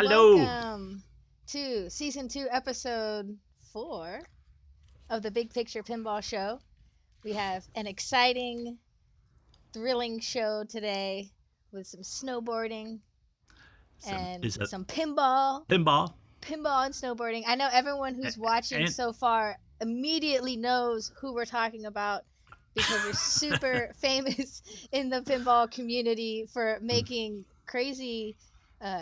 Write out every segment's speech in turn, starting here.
Hello. Welcome to Season 2, Episode 4 of the Big Picture Pinball Show. We have an exciting, thrilling show today with some snowboarding and some pinball. Pinball and snowboarding. I know everyone who's watching so far immediately knows who we're talking about because they're super famous in the pinball community for making crazy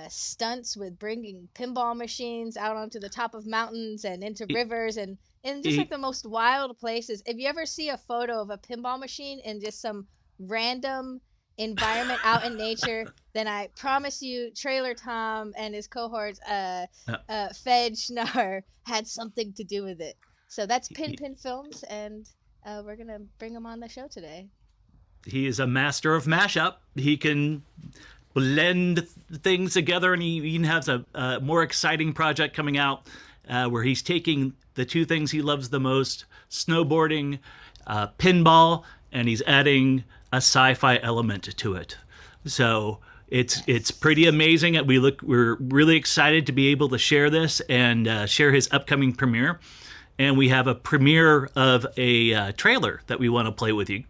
stunts with bringing pinball machines out onto the top of mountains and into rivers and just like the most wild places. If you ever see a photo of a pinball machine in just some random environment out in nature, then I promise you Trailer Tom and his cohorts Fed Schnar had something to do with it. So that's PinPin Films, and we're gonna bring him on the show today. He is a master of mashup. He can blend things together, and he even has a more exciting project coming out where he's taking the two things he loves the most, snowboarding, pinball, and he's adding a sci-fi element to it. So it's pretty amazing. We're really excited to be able to share this and share his upcoming premiere. And we have a premiere of a trailer that we want to play with you.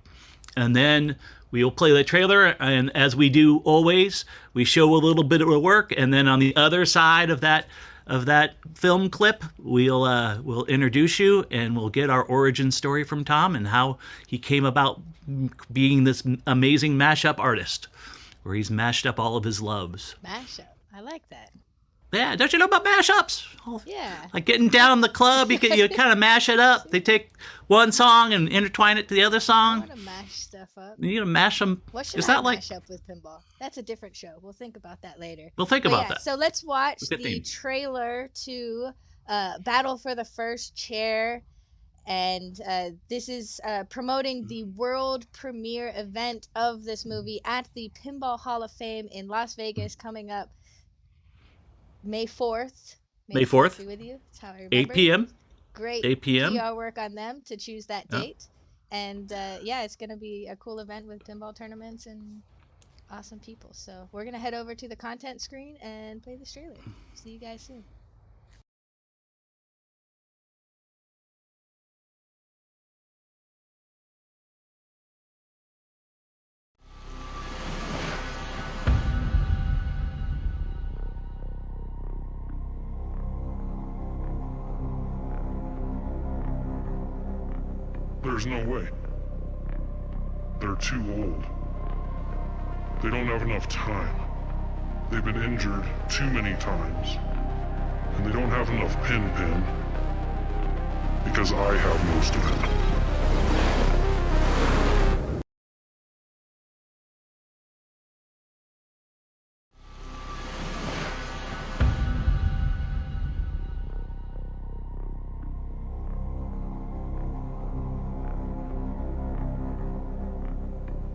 And then we'll play the trailer, and as we do always, we show a little bit of the work, and then on the other side of that film clip, we'll introduce you, and we'll get our origin story from Tom and how he came about being this amazing mashup artist, where he's mashed up all of his loves. Mashup, I like that. Yeah, don't you know about mashups? Yeah. Like getting down in the club, you kind of mash it up. They take one song and intertwine it to the other song. I want to mash stuff up. You mash them. What should I mash up with pinball? That's a different show. We'll think about that later. We'll think about that. So let's watch the trailer to Battle for the First Chair. And this is promoting the world premiere event of this movie at the Pinball Hall of Fame in Las Vegas coming up May 4th. May 4th. Be with you. That's how I remember. 8 p.m. Great 8 p.m. PR work on them to choose that date. And it's going to be a cool event with pinball tournaments and awesome people. So we're going to head over to the content screen and play this trailer. See you guys soon. There's no way. They're too old. They don't have enough time. They've been injured too many times. And they don't have enough PinPin because I have most of it.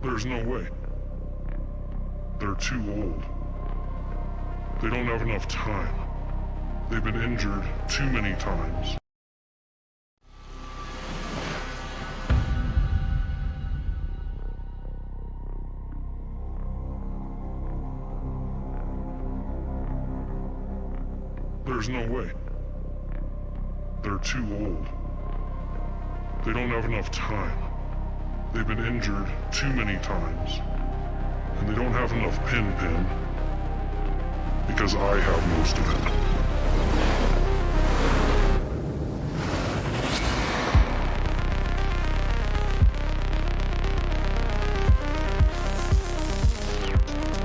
There's no way. They're too old. They don't have enough time. They've been injured too many times. There's no way. They're too old. They don't have enough time. They've been injured too many times. And they don't have enough PinPin because I have most of it.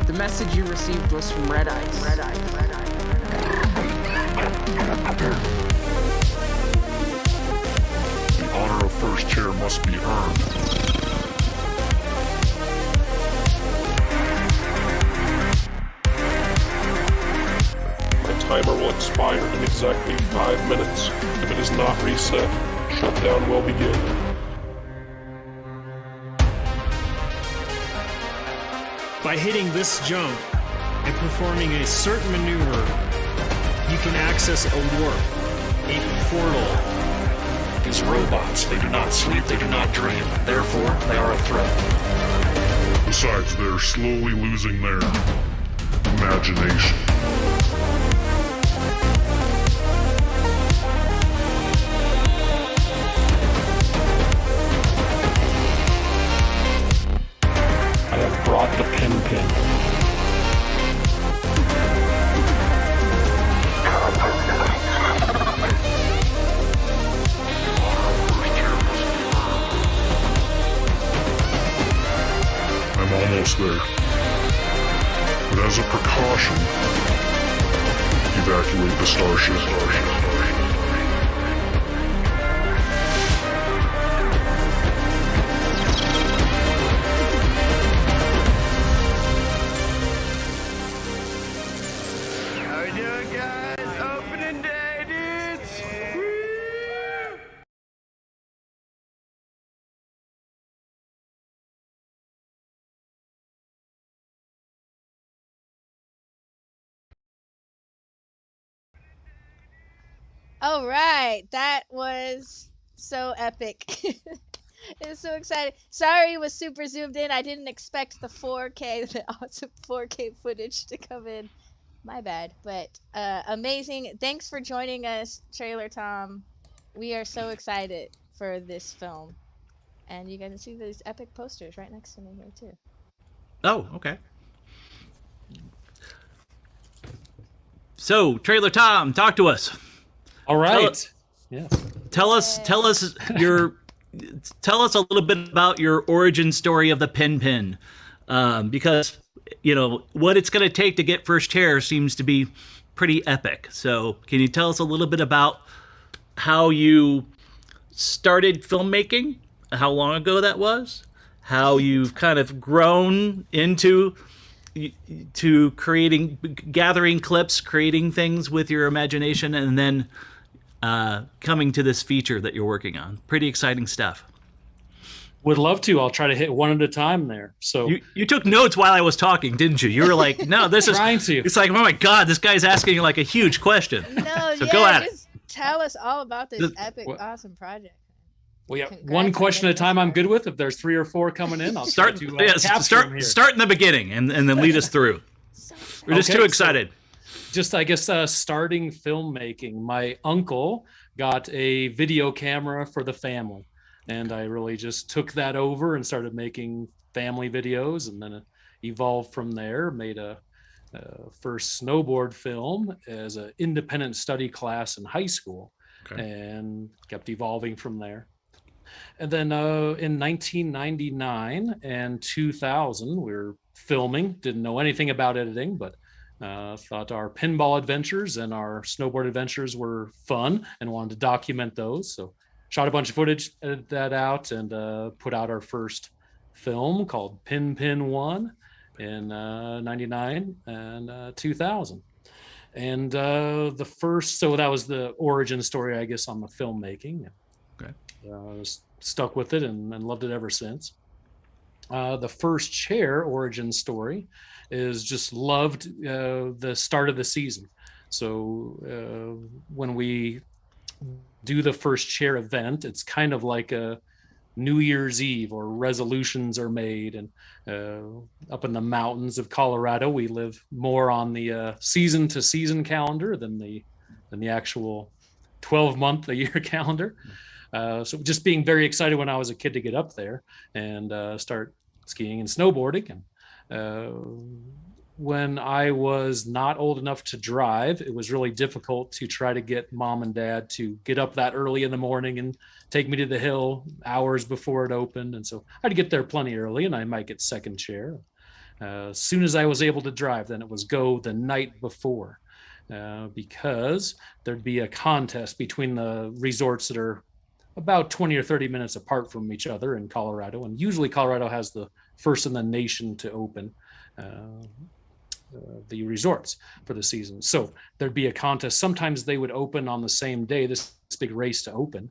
The message you received was from Red Eyes. Red Eyes. Red Eyes. The honor of first chair must be earned. Timer will expire in exactly 5 minutes. If it is not reset, shutdown will begin. By hitting this jump and performing a certain maneuver, you can access a warp, a portal. These robots, they do not sleep, they do not dream. Therefore, they are a threat. Besides, they're slowly losing their imagination. almost there. But as a precaution, evacuate the starship. How we doing, guys? Opening day, dudes! All right, that was so epic. It was so exciting. Sorry it was super zoomed in. I didn't expect the 4K, the awesome 4K footage to come in. My bad, but amazing. Thanks for joining us, Trailer Tom. We are so excited for this film. And you can see these epic posters right next to me here, too. Oh, okay. So, Trailer Tom, talk to us. All right. Yes. Tell us a little bit about your origin story of the PinPin, because what it's going to take to get first chair seems to be pretty epic. So, can you tell us a little bit about how you started filmmaking, how long ago that was, how you've kind of grown into gathering clips, creating things with your imagination, and then coming to this feature that you're working on? Pretty exciting stuff. Would love to. I'll try to hit one at a time there. So you took notes while I was talking, didn't you? You were like, no, this is trying to. It's like, oh my God, this guy's asking like a huge question. No, So yeah, go at just tell us all about this epic, awesome project. Well, yeah, Congrats one on question at a getting time this I'm far. good with. If there's 3 or 4 coming in, I'll Start try to capture them here. start in the beginning and then lead us through. So We're just Okay, too so- excited. Just, I guess, starting filmmaking. My uncle got a video camera for the family, and I really just took that over and started making family videos, and then it evolved from there. Made a first snowboard film as an independent study class in high school, and kept evolving from there. And then in 1999 and 2000, we were filming. Didn't know anything about editing, but thought our pinball adventures and our snowboard adventures were fun and wanted to document those. So shot a bunch of footage, edited that out, and put out our first film called PinPin 1 in 99 and 2000. And so that was the origin story, I guess, on the filmmaking. Okay. Stuck with it and loved it ever since. The first chair origin story is just loved the start of the season. So when we do the first chair event, it's kind of like a New Year's Eve, or resolutions are made. And up in the mountains of Colorado, we live more on the season to season calendar than the actual 12-month a year calendar. So just being very excited when I was a kid to get up there and start skiing and snowboarding. And when I was not old enough to drive, it was really difficult to try to get mom and dad to get up that early in the morning and take me to the hill hours before it opened. And so I had to get there plenty early, and I might get second chair. As soon as I was able to drive, then it was go the night before, because there'd be a contest between the resorts that are about 20 or 30 minutes apart from each other in Colorado. And usually Colorado has the first in the nation to open the resorts for the season. So there'd be a contest. Sometimes they would open on the same day, this big race to open.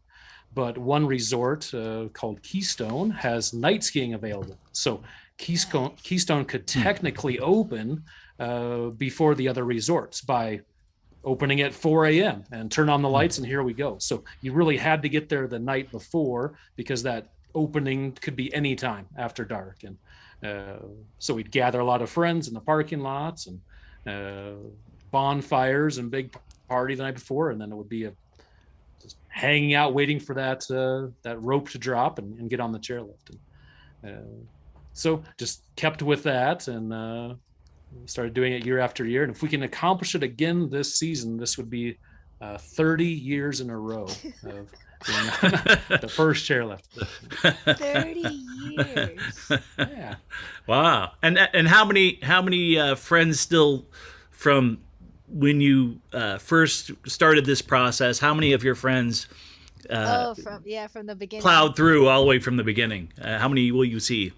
But one resort called Keystone has night skiing available. So Keystone could technically open before the other resorts by opening at 4 a.m. and turn on the lights, and here we go. So you really had to get there the night before, because that opening could be any time after dark. And so we'd gather a lot of friends in the parking lots, and bonfires and big party the night before, and then it would be just hanging out waiting for that rope to drop and get on the chairlift. And so just kept with that, and started doing it year after year. And if we can accomplish it again this season, this would be 30 years in a row of being the first chairlift. 30 years. Yeah. Wow. And how many friends still from when you first started this process? How many of your friends from the beginning. plowed through all the way from the beginning? How many will you see?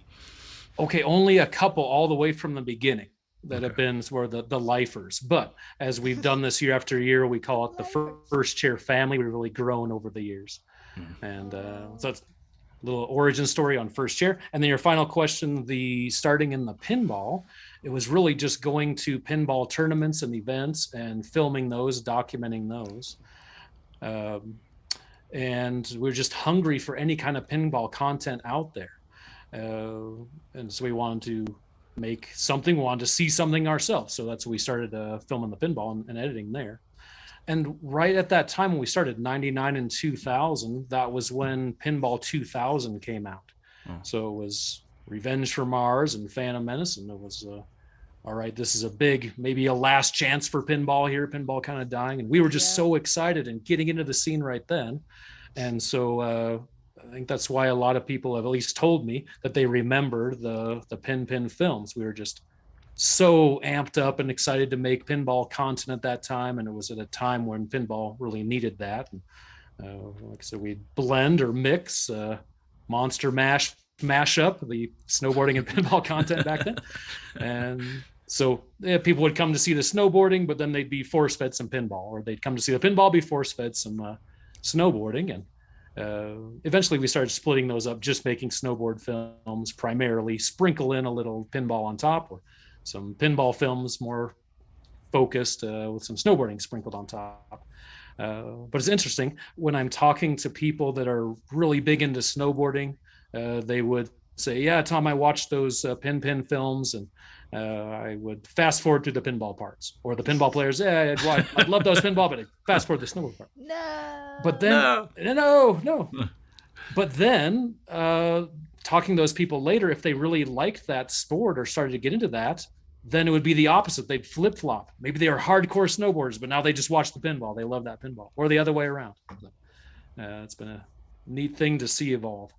Okay, only a couple all the way from the beginning that have been sort of the lifers. But as we've done this year after year, we call it the first chair family. We've really grown over the years. And so that's a little origin story on first chair. And then your final question, the starting in the pinball, it was really just going to pinball tournaments and events and filming those, documenting those. And we're just hungry for any kind of pinball content out there. And so we wanted to make something, we wanted to see something ourselves. So that's when we started filming the pinball and editing there. And right at that time when we started, 99 and 2000, that was when Pinball 2000 came out. So it was Revenge for Mars and Phantom Menace. And it was, all right, this is maybe a last chance for pinball here, pinball kind of dying. And we were just so excited and getting into the scene right then. And so I think that's why a lot of people have at least told me that they remember the PinPin Films. We were just so amped up and excited to make pinball content at that time. And it was at a time when pinball really needed that. And, like I said, we'd blend or mix monster mash up the snowboarding and pinball content back then. And so people would come to see the snowboarding, but then they'd be force fed some pinball, or they'd come to see the pinball, be force fed some snowboarding. And eventually we started splitting those up, just making snowboard films primarily, sprinkle in a little pinball on top, or some pinball films more focused with some snowboarding sprinkled on top. But it's interesting when I'm talking to people that are really big into snowboarding, they would say, yeah, Tom, I watched those PinPin films, and I would fast forward to the pinball parts, or the pinball players. Yeah, I'd love those pinball, but I'd fast forward the snowboard part. But then, no. But then, talking to those people later, if they really liked that sport or started to get into that, then it would be the opposite. They'd flip flop. Maybe they are hardcore snowboarders, but now they just watch the pinball. They love that pinball, or the other way around. It's been a neat thing to see evolve.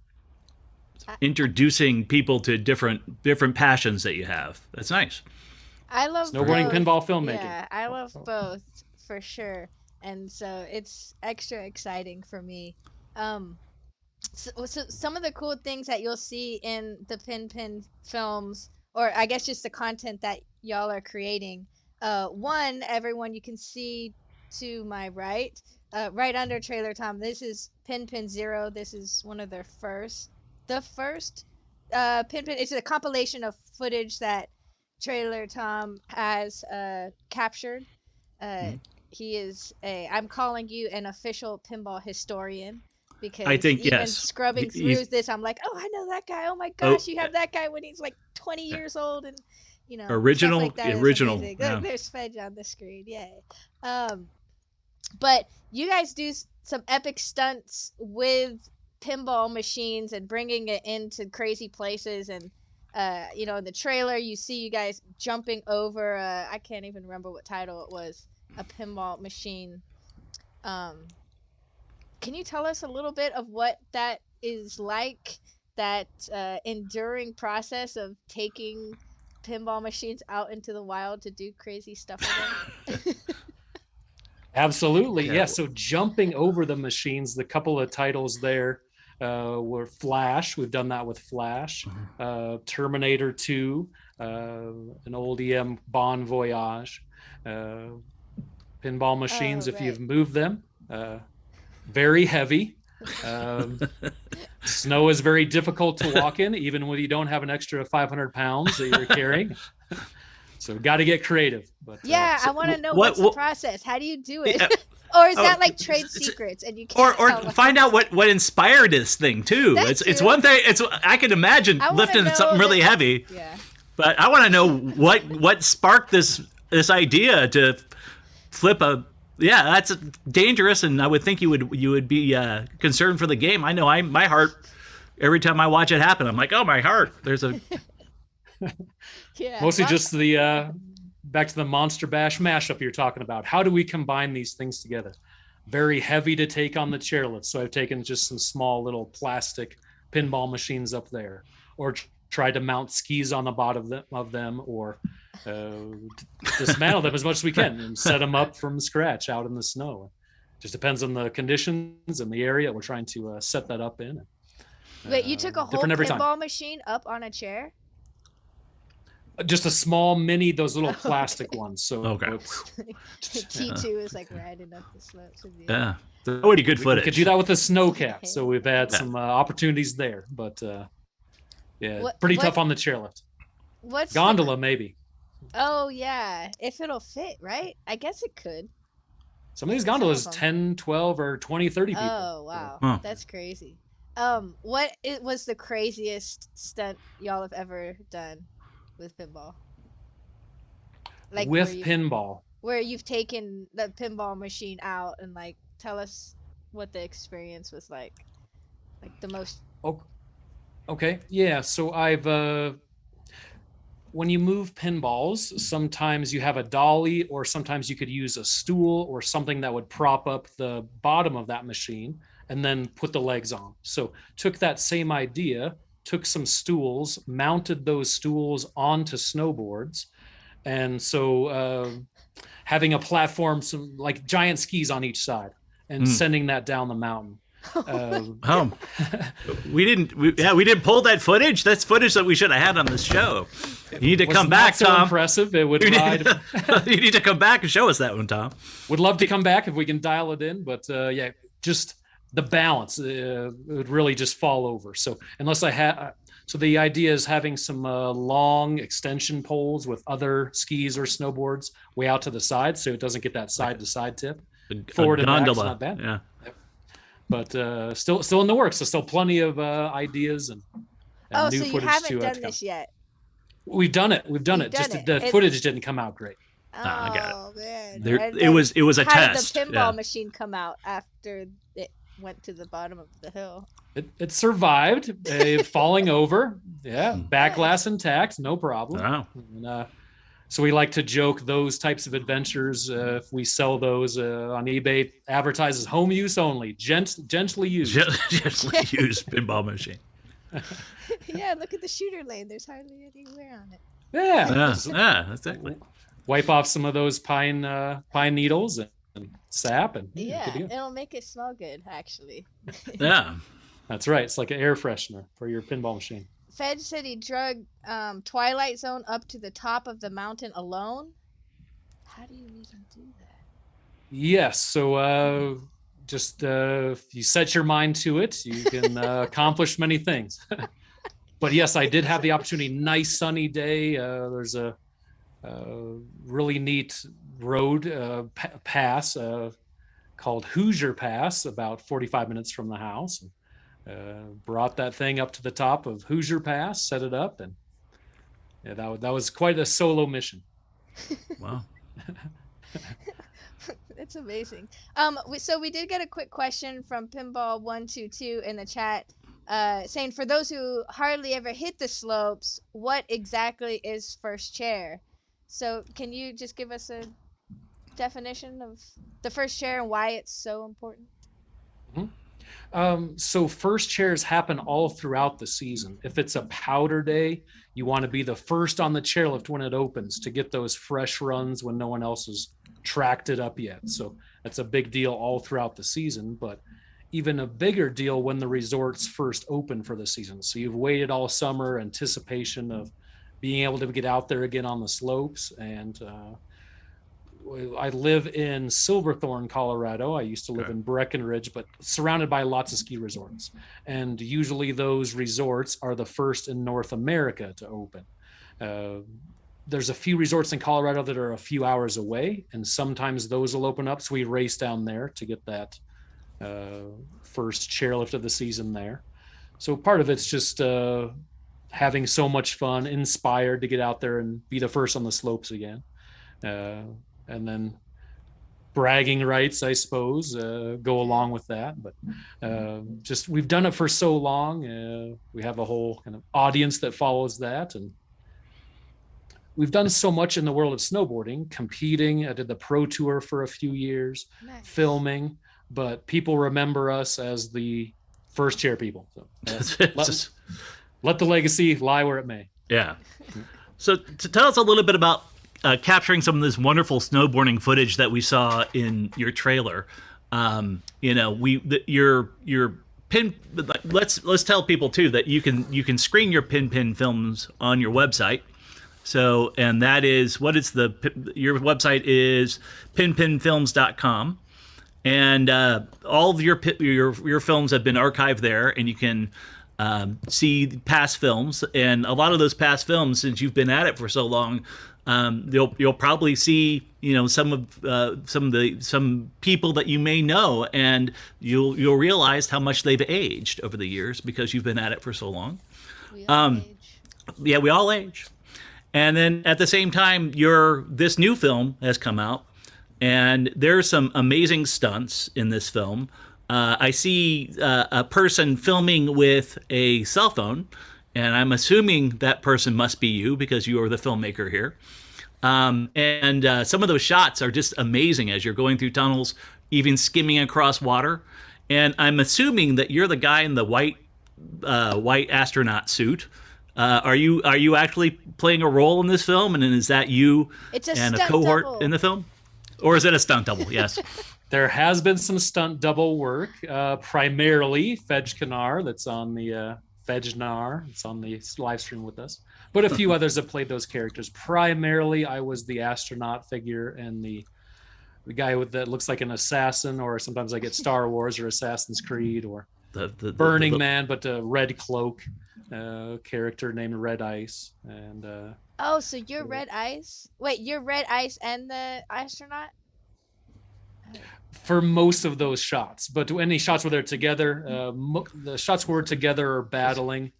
Introducing people to different passions that you have. That's nice. I love snowboarding, both. pinball, filmmaking. Yeah, I love both for sure, and so it's extra exciting for me. So some of the cool things that you'll see in the PinPin films, or I guess just the content that y'all are creating. One, everyone, you can see to my right, right under Trailer Tom. This is PinPin 0. This is one of their first. The first PinPin, it's a compilation of footage that Trailer Tom has captured. He is I'm calling you an official pinball historian, because I think, even yes, scrubbing through this, I'm like, oh, I know that guy. Oh my gosh, you have that guy when he's like 20 years old, and original, stuff like that original. Yeah. Look, there's Fedge on the screen, yay. But you guys do some epic stunts with pinball machines and bringing it into crazy places, and in the trailer you see you guys jumping over I can't even remember what title it was, a pinball machine. Can you tell us a little bit of what that is like, that enduring process of taking pinball machines out into the wild to do crazy stuff with them? Absolutely. Yeah. So jumping over the machines, the couple of titles there were Flash. We've done that with Flash, Terminator 2, an old EM Bon Voyage, pinball machines. If you've moved them, very heavy. Snow is very difficult to walk in, even when you don't have an extra 500 pounds that you're carrying. So got to get creative. But I want to know what's the process. How do you do it? Or is that like trade secrets and you can't or find out what inspired this thing too? It's one thing. I can imagine lifting something really heavy. Yeah. But I want to know what sparked this idea to flip a. Yeah, that's dangerous, and I would think you would be concerned for the game. I know my heart, every time I watch it happen, I'm like, oh, my heart. There's a. Mostly just the back to the Monster Bash mashup you're talking about. How do we combine these things together? very heavy to take on the chairlift. So I've taken just some small little plastic pinball machines up there, or tried to mount skis on the bottom of them, or dismantle them as much as we can and set them up from scratch out in the snow. Just depends on the conditions and the area we're trying to set that up in. Wait, you took a whole pinball machine up on a chair? Just a small mini, those little plastic ones. So T2 is like riding up the slopes. Yeah, already good footage. We could do that with the snowcat. So we've had some opportunities there, but pretty tough on the chairlift. What's gondola maybe? Oh yeah, if it'll fit, right? I guess it could. Some of these gondolas 10, 12, or 20, 30 people. Oh wow, that's crazy. What was the craziest stunt y'all have ever done with pinball? Like with pinball, where you've taken the pinball machine out, and like tell us what the experience was like the most. Okay, yeah. So I've when you move pinballs, sometimes you have a dolly, or sometimes you could use a stool or something that would prop up the bottom of that machine and then put the legs on. So took that same idea, took some stools, mounted those stools onto snowboards. And so having a platform, some like giant skis on each side, and sending that down the mountain. We didn't pull that footage. That's footage that we should have had on this show. You need to come back, so Tom. Impressive. It would ride. You need to come back and show us that one, Tom. Would love to come back if we can dial it in, but just the balance would really just fall over. So unless I had, so the idea is having some long extension poles with other skis or snowboards way out to the side, so it doesn't get that side to side tip. Forward and back is not bad. Yeah. But still in the works. So still plenty of ideas and new so footage you haven't to done come. this yet? We've done it. Just the footage didn't come out great. I got it. Man. It was a test. How did the pinball machine come out after it went to the bottom of the hill? It survived falling over. Yeah, back glass intact, no problem. Wow. And, so we like to joke those types of adventures. If we sell those on eBay, advertises home use only, gently used. Gently used pinball machine. Yeah, look at the shooter lane. There's hardly any wear on it. Yeah, exactly. Wipe off some of those pine needles and sap, and it'll make it smell good, actually. Yeah, that's right. It's like an air freshener for your pinball machine. Fed said he drug Twilight Zone up to the top of the mountain alone. How do you even do that? Yes, so just if you set your mind to it, you can accomplish many things. But yes, I did have the opportunity. Nice sunny day. There's a really neat road pass called Hoosier Pass, about 45 minutes from the house. Brought that thing up to the top of Hoosier Pass, set it up, and that was quite a solo mission. Wow. That's amazing. So we did get a quick question from Pinball 122 in the chat, saying, for those who hardly ever hit the slopes, what exactly is first chair? So can you just give us a definition of the first chair and why it's so important? So first chairs happen all throughout the season. If it's a powder day, you want to be the first on the chairlift when it opens to get those fresh runs when no one else has tracked it up yet. So that's a big deal all throughout the season, but even a bigger deal when the resorts first open for the season. So you've waited all summer, anticipation of being able to get out there again on the slopes. And I live in Silverthorne, Colorado. I used to live in Breckenridge, but surrounded by lots of ski resorts. And usually those resorts are the first in North America to open. There's a few resorts in Colorado that are a few hours away, and sometimes those will open up. So we race down there to get that first chairlift of the season there. So part of it's just having so much fun, inspired to get out there and be the first on the slopes again. And then bragging rights, I suppose, go along with that. But just we've done it for so long. We have a whole kind of audience that follows that. And we've done so much in the world of snowboarding, competing. I did the pro tour for a few years, filming. but people remember us as the first chair people. So, let the legacy lie where it may. Yeah. So to tell us a little bit about capturing some of this wonderful snowboarding footage that we saw in your trailer. Your pin. Let's tell people too that you can screen your PinPin films on your website. So, and that is your website is pinpinfilms.com, and all of your films have been archived there, and you can see past films. And a lot of those past films, since you've been at it for so long, you'll probably see some people that you may know, and you'll realize how much they've aged over the years because you've been at it for so long. We all age. Yeah, we all age. And then at the same time, this new film has come out, and there's some amazing stunts in this film. I see a person filming with a cell phone, and I'm assuming that person must be you because you are the filmmaker here. And some of those shots are just amazing as you're going through tunnels, even skimming across water. And I'm assuming that you're the guy in the white astronaut suit. Are you actually playing a role in this film? And then is that you and a cohort double in the film? Or is it a stunt double? Yes. There has been some stunt double work, primarily Fej Kanar, that's on the Fejnar, it's on the live stream with us. But a few others have played those characters. Primarily, I was the astronaut figure and the guy that looks like an assassin, or sometimes I get Star Wars or Assassin's Creed or the Burning Man, but a red cloak character named Red Ice. And so you're Red Ice? Wait, you're Red Ice and the astronaut? For most of those shots, but any shots where they're together, the shots where we're together or battling,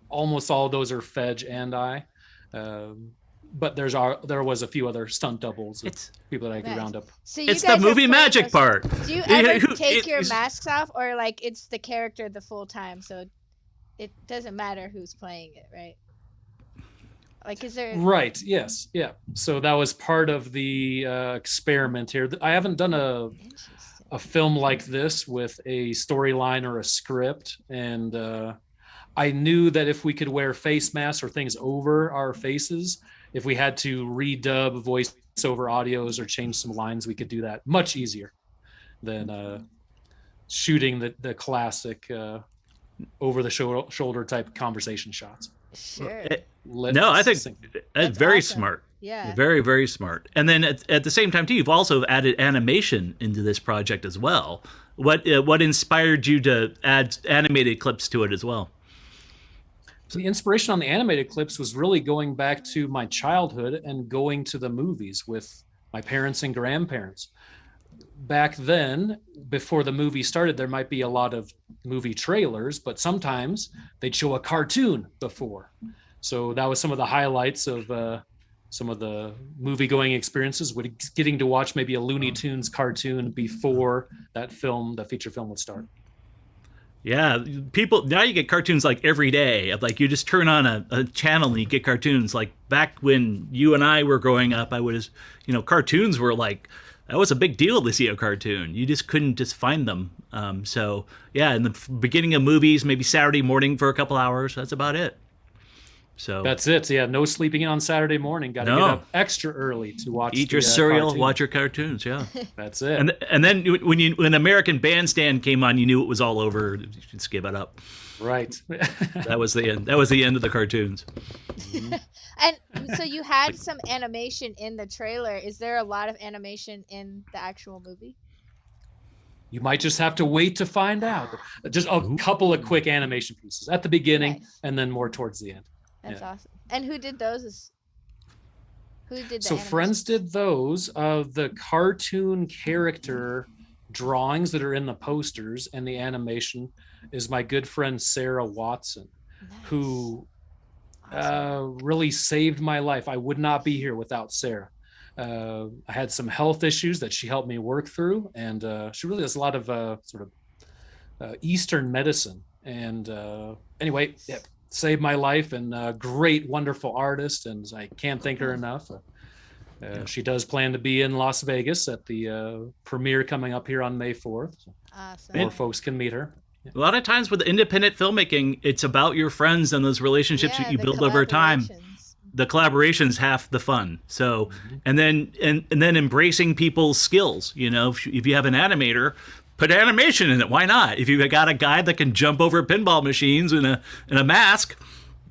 almost all of those are Fej and I. But there was a few other stunt doubles of people that I could round up. So it's the movie magic part. Do you ever take your masks off, or like it's the character the full time, so it doesn't matter who's playing it, right? Like, is there... Right. Yes. Yeah. So that was part of the experiment here. I haven't done a film like this with a storyline or a script. And I knew that if we could wear face masks or things over our faces, if we had to redub voiceover audios or change some lines, we could do that much easier than shooting the classic over the shoulder type conversation shots. Sure. I think that's very awesome. Smart. Yeah. Very, very smart. And then at the same time, too, you've also added animation into this project as well. What inspired you to add animated clips to it as well? So the inspiration on the animated clips was really going back to my childhood and going to the movies with my parents and grandparents. Back then, before the movie started, there might be a lot of movie trailers, but sometimes they'd show a cartoon before. So that was some of the highlights of some of the movie-going experiences, getting to watch maybe a Looney Tunes cartoon before that feature film would start. Yeah, people now you get cartoons like every day. Like you just turn on a channel and you get cartoons. Like back when you and I were growing up, cartoons were like, that was a big deal to see a cartoon. You just couldn't just find them. So yeah, in the beginning of movies, maybe Saturday morning for a couple hours. That's about it. So that's it. Yeah, no sleeping in on Saturday morning. Got to get up extra early to watch. Eat your cereal, watch your cartoons. Yeah, that's it. And then when American Bandstand came on, you knew it was all over. You just give it up. Right. That was the end. That was the end of the cartoons. And so you had some animation in the trailer. Is there a lot of animation in the actual movie? You might just have to wait to find out. Just a couple of quick animation pieces at the beginning, and then more towards the end. That's awesome. And who did those? So friends did those. The cartoon character drawings that are in the posters and the animation is my good friend Sarah Watson, who really saved my life. I would not be here without Sarah. I had some health issues that she helped me work through, and she really does a lot of sort of Eastern medicine. And anyway, saved my life, and a great, wonderful artist, and I can't thank her enough. She does plan to be in Las Vegas at the premiere coming up here on May 4th. So Awesome. more folks can meet her. A lot of times with independent filmmaking, it's about your friends and those relationships that you the build over time. collaborations. The collaboration's half the fun. So, and then embracing people's skills. You know, if you have an animator, put animation in it. Why not? If you've got a guy that can jump over pinball machines in a mask,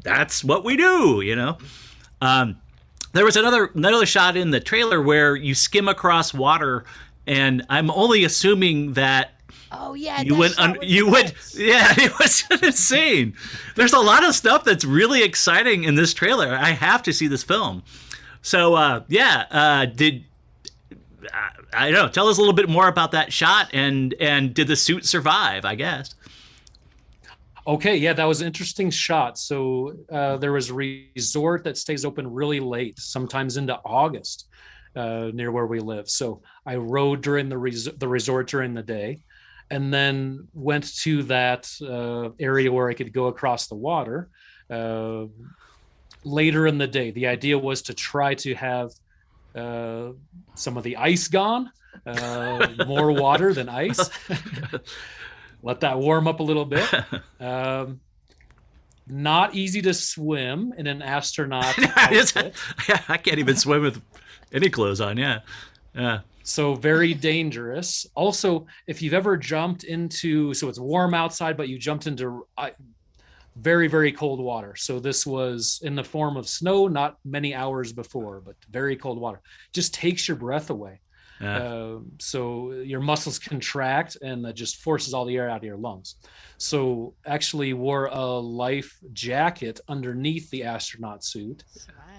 that's what we do. You know. There was another shot in the trailer where you skim across water, and I'm only assuming that. Oh yeah, You went. Yeah, it was insane. There's a lot of stuff that's really exciting in this trailer. I have to see this film. So I don't know. Tell us a little bit more about that shot, and did the suit survive? I guess. Okay, yeah, that was an interesting shot. So there was a resort that stays open really late, sometimes into August, near where we live. So I rode during the resort during the day, and then went to that area where I could go across the water later in the day. The idea was to try to have some of the ice gone, more water than ice. Let that warm up a little bit. Not easy to swim in an astronaut outfit. I can't even swim with any clothes on. Yeah. So very dangerous. Also, if you've ever jumped into, so it's warm outside, but you jumped into very, very cold water. So this was in the form of snow, not many hours before, but very cold water. Just takes your breath away. So your muscles contract, and that just forces all the air out of your lungs. So actually wore a life jacket underneath the astronaut suit,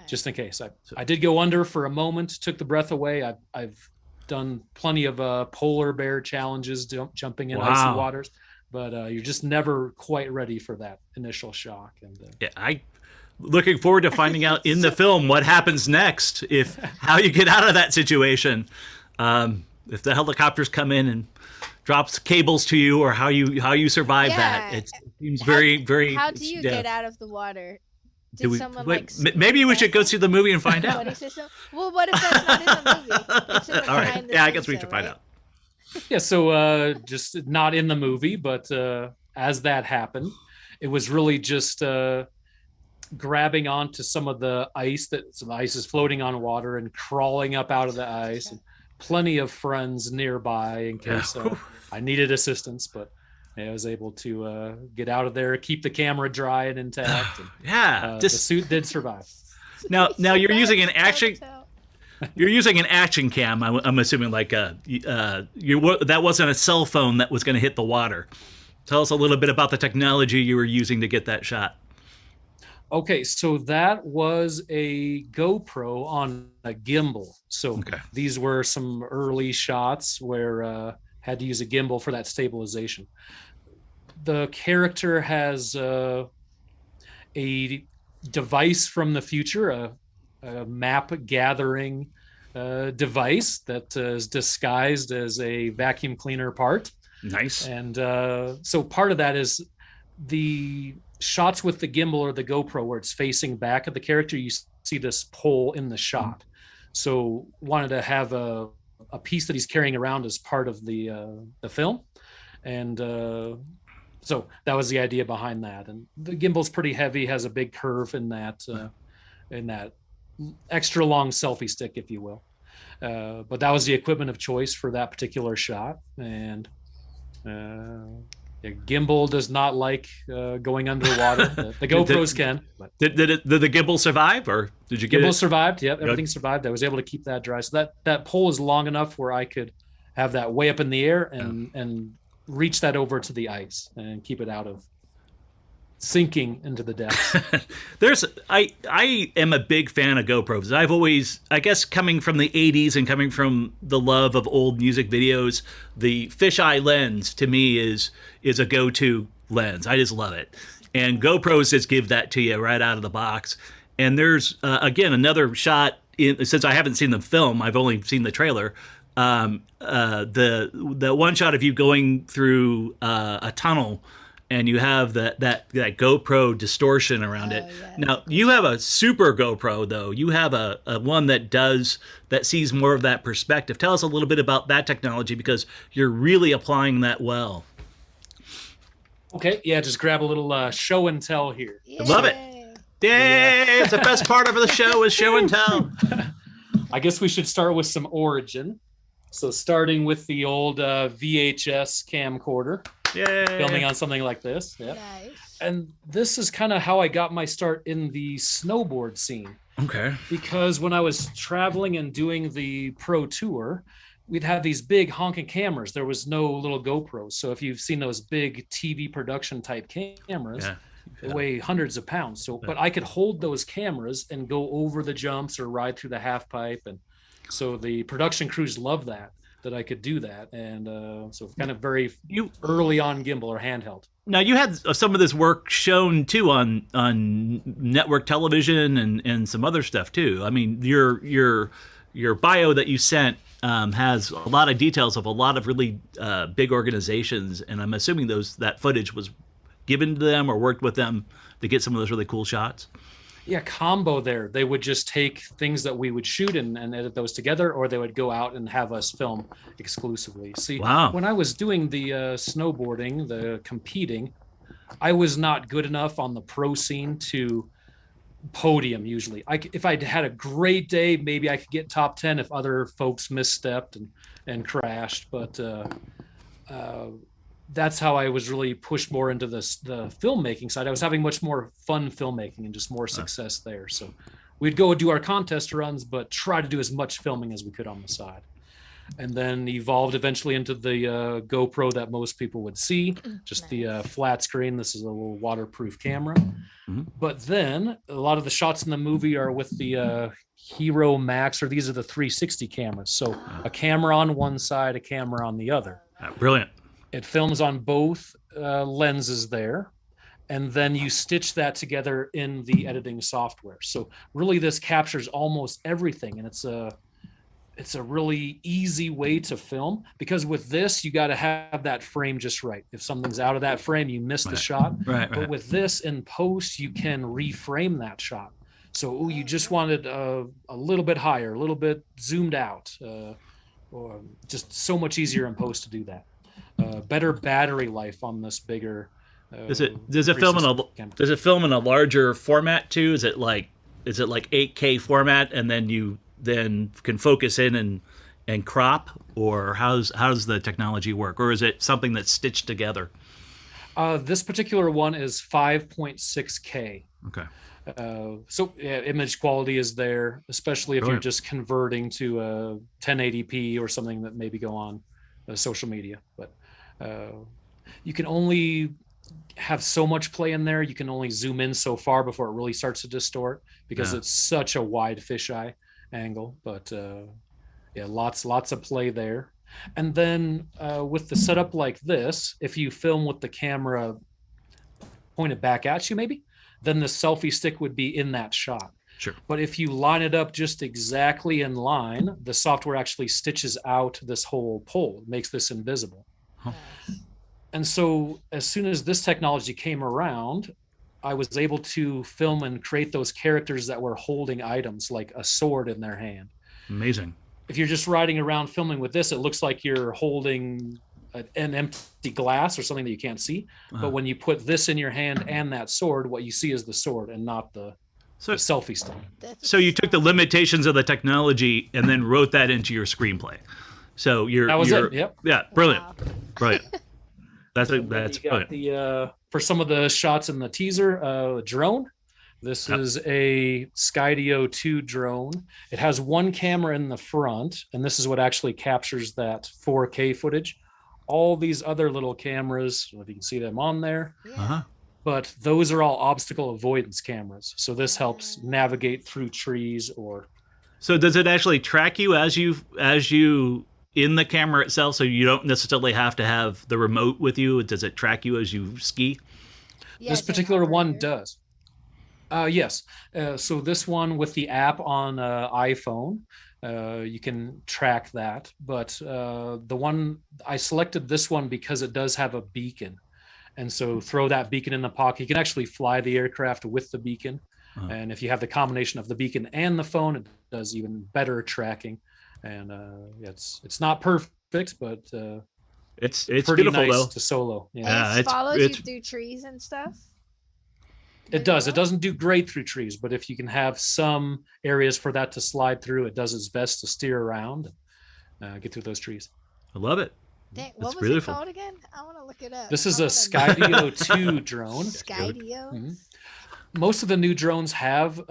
just in case. I did go under for a moment, took the breath away. I've done plenty of polar bear challenges, jumping in icy waters, but you're just never quite ready for that initial shock. And I looking forward to finding out in the film what happens next, how you get out of that situation. If the helicopters come in and drops cables to you, or how you survive that. It seems very, very. How do you get out of the water? Maybe we should go see the movie and find out. Well, what if that's not in the movie? It's in the All right. Yeah, I guess we should find out. Yeah, so just not in the movie, but as that happened, it was really just grabbing onto some of the ice. So the ice is floating on water and crawling up out of the ice. And plenty of friends nearby in case I needed assistance, but I was able to get out of there, keep the camera dry and intact. And, the suit did survive. Now you're using an action. You're using an action cam. I'm assuming that wasn't a cell phone that was going to hit the water. Tell us a little bit about the technology you were using to get that shot. Okay, so that was a GoPro on a gimbal. So these were some early shots where had to use a gimbal for that stabilization. The character has a device from the future, a map gathering device that is disguised as a vacuum cleaner part. Nice. And so part of that is the shots with the gimbal or the GoPro where it's facing back at the character, you see this pole in the shot. So wanted to have a piece that he's carrying around as part of the film. And so that was the idea behind that. And the gimbal's pretty heavy, has a big curve in that extra long selfie stick, if you will. But that was the equipment of choice for that particular shot. And the gimbal does not like going underwater. The GoPros can. But. Did the gimbal survive, or did you get gimbal it? Survived. Yep, everything survived. I was able to keep that dry. So that pole is long enough where I could have that way up in the air and reach that over to the ice and keep it out of sinking into the depths. I am a big fan of GoPros. I've always, I guess, coming from the 80s and coming from the love of old music videos, the fisheye lens to me is a go-to lens. I just love it. And GoPros just give that to you right out of the box. And there's, again, another shot, since I haven't seen the film, I've only seen the trailer, the one shot of you going through a tunnel and you have that GoPro distortion around it. Yeah. Now you have a super GoPro though. You have a one that sees more of that perspective. Tell us a little bit about that technology because you're really applying that well. Okay, yeah, just grab a little show and tell here. Yay. Love it. Yay! It's the best part of the show is show and tell. I guess we should start with some origin. So starting with the old VHS camcorder, Yay! filming on something like this. Yeah. Nice. And this is kind of how I got my start in the snowboard scene. Okay. Because when I was traveling and doing the pro tour, we'd have these big honking cameras. There was no little GoPros. So if you've seen those big TV production type cameras, they weigh hundreds of pounds. So, but I could hold those cameras and go over the jumps or ride through the half pipe. And so the production crews loved that I could do that. And so kind of very early on gimbal or handheld. Now you had some of this work shown too on network television and some other stuff too. I mean, your bio that you sent has a lot of details of a lot of really big organizations, and I'm assuming that footage was given to them or worked with them to get some of those really cool shots. Yeah, combo there. They would just take things that we would shoot and edit those together, or they would go out and have us film exclusively. See, wow. When I was doing the snowboarding, the competing, I was not good enough on the pro scene to podium usually. If I'd had a great day, maybe I could get top 10 if other folks misstepped and crashed. But that's how I was really pushed more into the filmmaking side. I was having much more fun filmmaking and just more success there. So we'd go do our contest runs, but try to do as much filming as we could on the side. And then evolved eventually into the GoPro that most people would see, just the flat screen. This is a little waterproof camera. Mm-hmm. But then a lot of the shots in the movie are with the Hero Max, or these are the 360 cameras. So a camera on one side, a camera on the other. Brilliant. It films on both lenses there. And then you stitch that together in the editing software. So really this captures almost everything. And it's a really easy way to film, because with this, you got to have that frame just right. If something's out of that frame, you miss the shot. Right. But with this in post, you can reframe that shot. So you just wanted a little bit higher, a little bit zoomed out, or just so much easier in post to do that. Better battery life on this bigger. Does it film in a larger format too? Is it like 8K format, and then you can focus in and crop, or how does the technology work, or is it something that's stitched together? This particular one is 5.6K. Okay. So image quality is there, especially if you're just converting to 1080p or something that maybe go on social media. But you can only have so much play in there. You can only zoom in so far before it really starts to distort, because it's such a wide fisheye angle. But lots of play there. And then with the setup like this, if you film with the camera pointed back at you, maybe, then the selfie stick would be in that shot. Sure. But if you line it up just exactly in line, the software actually stitches out this whole pole. It makes this invisible. Huh. And so as soon as this technology came around, I was able to film and create those characters that were holding items like a sword in their hand. Amazing. If you're just riding around filming with this, it looks like you're holding an empty glass or something that you can't see. But when you put this in your hand and that sword, what you see is the sword and not the selfie stick. So you took the limitations of the technology and then wrote that into your screenplay. So that was it. Yep. Yeah. Brilliant. Wow. Brilliant. That's brilliant. For some of the shots in the teaser, drone. This is a Skydio 2 drone. It has one camera in the front, and this is what actually captures that 4K footage. All these other little cameras, if you can see them on there, but those are all obstacle avoidance cameras. So this helps navigate through trees or. So does it actually track you as you in the camera itself? So you don't necessarily have to have the remote with you. Does it track you as you ski? This particular one does. Yes. So this one with the app on iPhone, you can track that. But the one I selected this one because it does have a beacon, And so throw that beacon in the pocket. You can actually fly the aircraft with the beacon. And if you have the combination of the beacon and the phone, it does even better tracking. And it's not perfect, but it's pretty beautiful nice though to solo. And it follows you through trees and stuff. It does. It doesn't do great through trees, but if you can have some areas for that to slide through, it does its best to steer around, get through those trees. I love it. Dang, what was it called again? I want to look it up. This is a Skydio 2 drone. Skydio? Mm-hmm. Most of the new drones have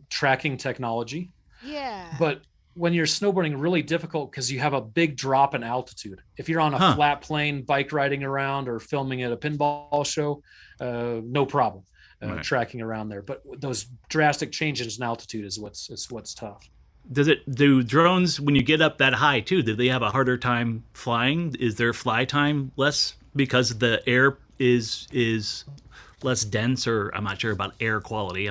tracking technology. Yeah. But when you're snowboarding, really difficult because you have a big drop in altitude. If you're on a flat plane, bike riding around, or filming at a pinball show, no problem tracking around there. But those drastic changes in altitude is what's tough. Do drones, when you get up that high too, do they have a harder time flying? Is their fly time less because the air is less dense, or I'm not sure about air quality.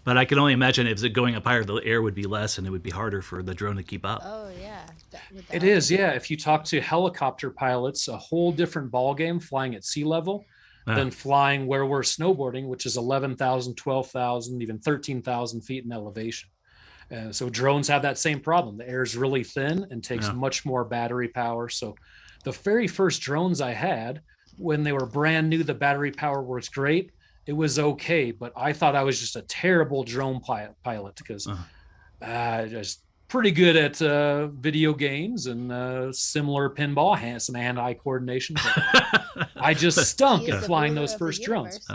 But I can only imagine if it's going up higher, the air would be less and it would be harder for the drone to keep up. Oh yeah. It is, yeah. If you talk to helicopter pilots, a whole different ball game flying at sea level than flying where we're snowboarding, which is 11,000, 12,000, even 13,000 feet in elevation. So drones have that same problem. The air is really thin and takes much more battery power. So the very first drones I had, when they were brand new, the battery power was great. It was okay, but I thought I was just a terrible drone pilot because I was pretty good at video games and similar pinball, some hand-eye coordination. But I just stunk at flying those first drones.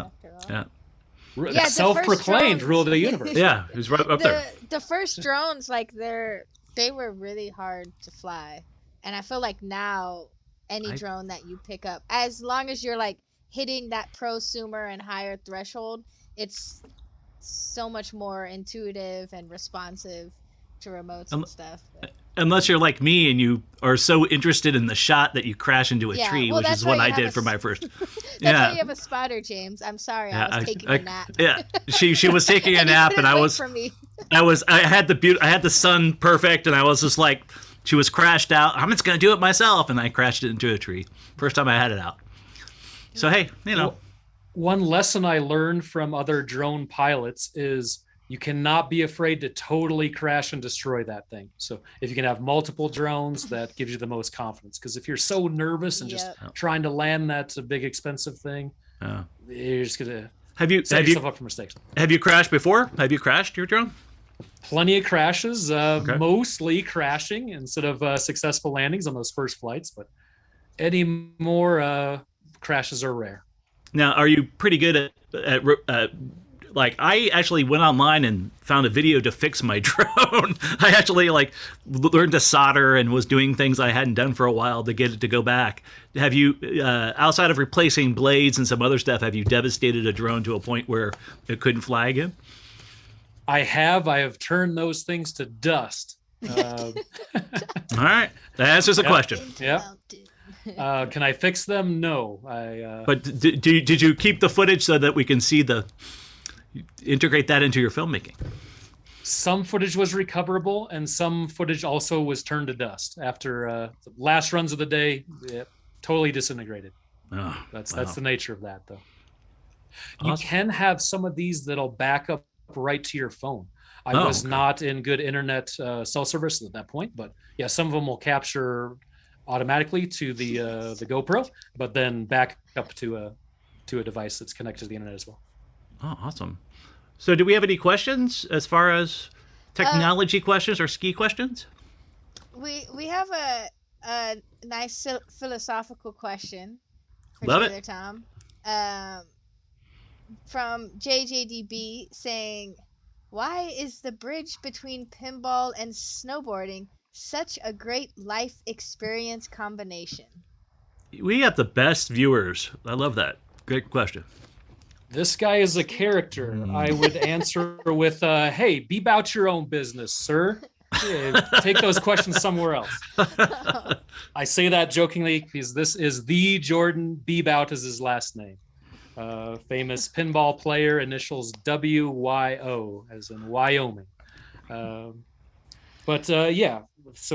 Yeah, self-proclaimed rule of the universe. Yeah, he was right up there. The first drones, like they were really hard to fly, and I feel like now any drone that you pick up, as long as you're like hitting that prosumer and higher threshold, it's so much more intuitive and responsive to remotes and stuff. Unless you're like me and you are so interested in the shot that you crash into a tree, which is what I did for my first. That's why you have a spotter, James. I'm sorry, I was taking a nap. Yeah, she was taking a nap, and I had the sun perfect, and I was just like, she was crashed out. I'm just gonna do it myself, and I crashed it into a tree. First time I had it out. So hey, one lesson I learned from other drone pilots is you cannot be afraid to totally crash and destroy that thing. So if you can have multiple drones, that gives you the most confidence. Because if you're so nervous and just trying to land that big expensive thing, you're just gonna set yourself up for mistakes. Have you crashed before? Have you crashed your drone? Plenty of crashes, mostly crashing instead of successful landings on those first flights. But any more crashes are rare. Now, are you pretty good at like, I actually went online and found a video to fix my drone. I actually learned to solder and was doing things I hadn't done for a while to get it to go back. Have you, outside of replacing blades and some other stuff, have you devastated a drone to a point where it couldn't fly again? I have turned those things to dust. All right, that answers the question. Yeah. Can I fix them? No. But did you keep the footage so that we can see integrate that into your filmmaking? Some footage was recoverable, and some footage also was turned to dust after the last runs of the day. Totally disintegrated. That's the nature of that, though. Awesome. You can have some of these that'll back up right to your phone. I was not in good internet cell service at that point, but yeah, some of them will capture automatically to the GoPro, but then back up to a device that's connected to the internet as well. Oh, awesome. So do we have any questions as far as technology questions or ski questions? We have a nice philosophical question for Love Taylor Tom. From JJDB saying, why is the bridge between pinball and snowboarding such a great life experience combination? We have the best viewers. I love that. Great question. This guy is a character. I would answer with, hey, be about your own business, sir. Yeah, take those questions somewhere else. I say that jokingly because this is the Jordan Bebout is his last name. Famous pinball player, initials WYO, as in Wyoming. So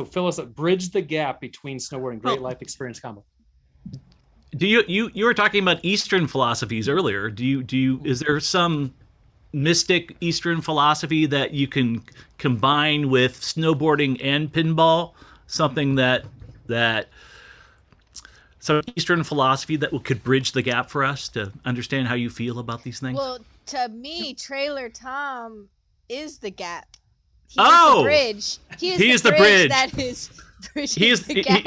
Phyllis, bridge the gap between snowboarding, great life experience combo. do you were talking about Eastern philosophies earlier. Is there some mystic Eastern philosophy that you can combine with snowboarding and pinball? Something that some Eastern philosophy that could bridge the gap for us to understand how you feel about these things? Well, to me, Trailer Tom is the gap. He is the bridge. He is the bridge that is bridging the gap.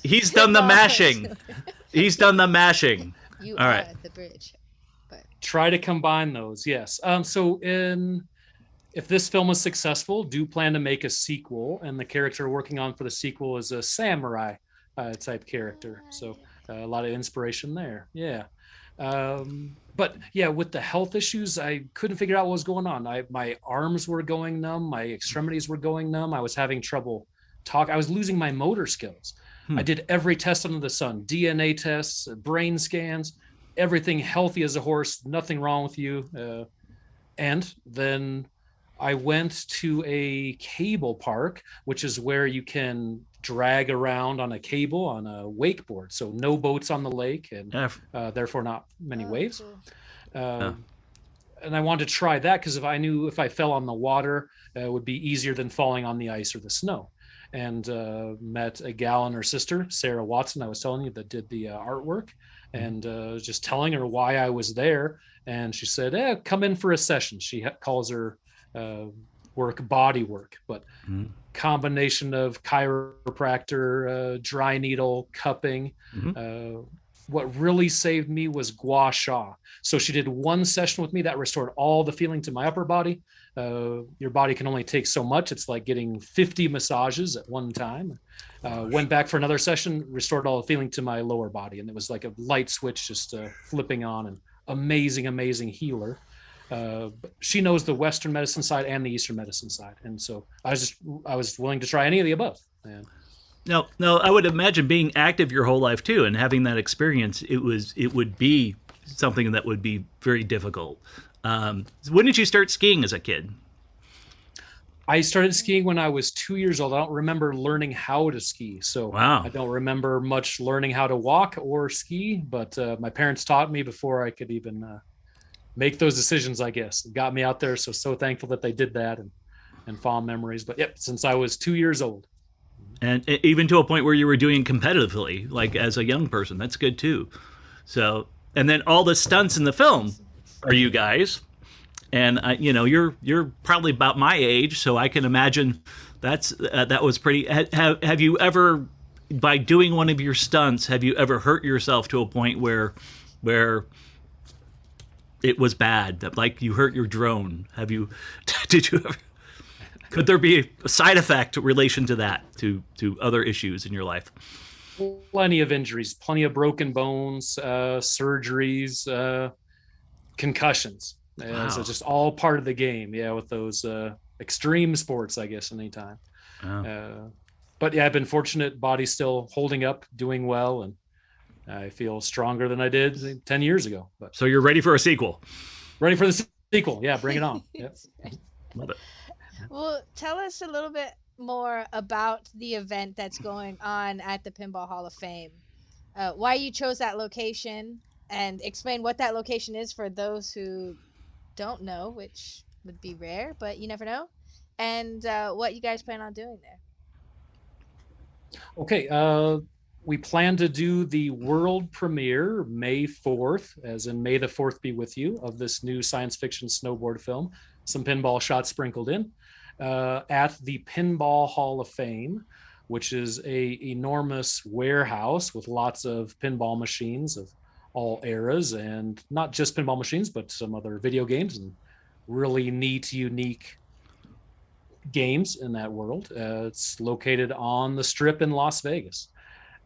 He's done the mashing. He's done the mashing. You All are right. the bridge. But Try to combine those, yes. If this film is successful, do plan to make a sequel, and the character working on for the sequel is a samurai type character. So a lot of inspiration there. Yeah. But yeah, with the health issues, I couldn't figure out what was going on. My arms were going numb, my extremities were going numb. I was having trouble talk. I was losing my motor skills. I did every test under the sun, DNA tests, brain scans, everything healthy as a horse, nothing wrong with you. And then I went to a cable park, which is where you can drag around on a cable on a wakeboard. So no boats on the lake, and therefore not many waves. Cool. And I wanted to try that because I knew if I fell on the water, it would be easier than falling on the ice or the snow. And met a gal and her sister, Sarah Watson, I was telling you, that did the artwork, and just telling her why I was there. And she said, come in for a session. She calls her work body work, but combination of chiropractor, dry needle, cupping. What really saved me was gua sha. So she did one session with me that restored all the feeling to my upper body. Your body can only take so much. It's like getting 50 massages at one time. Went back for another session, restored all the feeling to my lower body. And it was like a light switch just flipping on, and amazing healer. But she knows the Western medicine side and the Eastern medicine side. And so I was willing to try any of the above. And No, I would imagine being active your whole life too, and having that experience, it would be something that would be very difficult. When did you start skiing as a kid? I started skiing when I was 2 years old. I don't remember learning how to ski. So wow. I don't remember much learning how to walk or ski, but my parents taught me before I could even make those decisions, I guess. It got me out there. So thankful that they did that, and fond memories. But yep, since I was 2 years old. And even to a point where you were doing competitively, like as a young person. That's good too. So, and then all the stunts in the film are you guys. And you're probably about my age, so I can imagine that was pretty. Have you ever, by doing one of your stunts, have you ever hurt yourself to a point where it was bad? That like you hurt your drone? Did you ever? Could there be a side effect in relation to that, to other issues in your life? Plenty of injuries, plenty of broken bones, surgeries, concussions. Wow. So just all part of the game. Yeah, with those extreme sports, I guess, anytime. Wow. But yeah, I've been fortunate. Body's still holding up, doing well, and I feel stronger than I did 10 years ago. But so you're ready for a sequel? Ready for the sequel. Yeah, bring it on. Yep. Love it. Well, tell us a little bit more about the event that's going on at the Pinball Hall of Fame. Why you chose that location, and explain what that location is for those who don't know, which would be rare, but you never know. And what you guys plan on doing there. Okay. We plan to do the world premiere May 4th, as in May the 4th be with you, of this new science fiction snowboard film. Some pinball shots sprinkled in, at the Pinball Hall of Fame, which is a enormous warehouse with lots of pinball machines of all eras, and not just pinball machines, but some other video games and really neat, unique games in that world. It's located on the Strip in Las Vegas.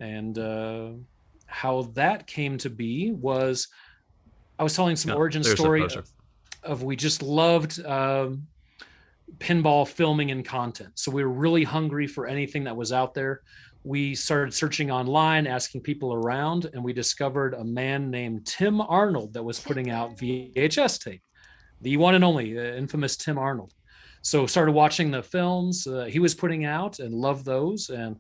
And how that came to be was, I was telling some origin story of we just loved pinball filming and content. So we were really hungry for anything that was out there. We started searching online, asking people around, and we discovered a man named Tim Arnold that was putting out VHS tape, the one and only infamous Tim Arnold. So started watching the films he was putting out and loved those, and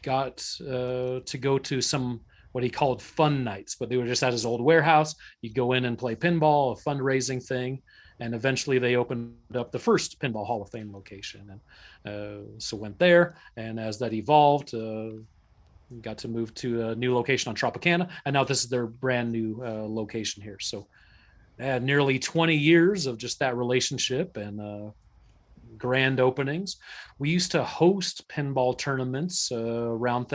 got to go to some what he called fun nights, but they were just at his old warehouse. You'd go in and play pinball, a fundraising thing. And eventually they opened up the first Pinball Hall of Fame location. And so went there. And as that evolved, got to move to a new location on Tropicana. And now this is their brand new location here. So nearly 20 years of just that relationship and grand openings. We used to host pinball tournaments around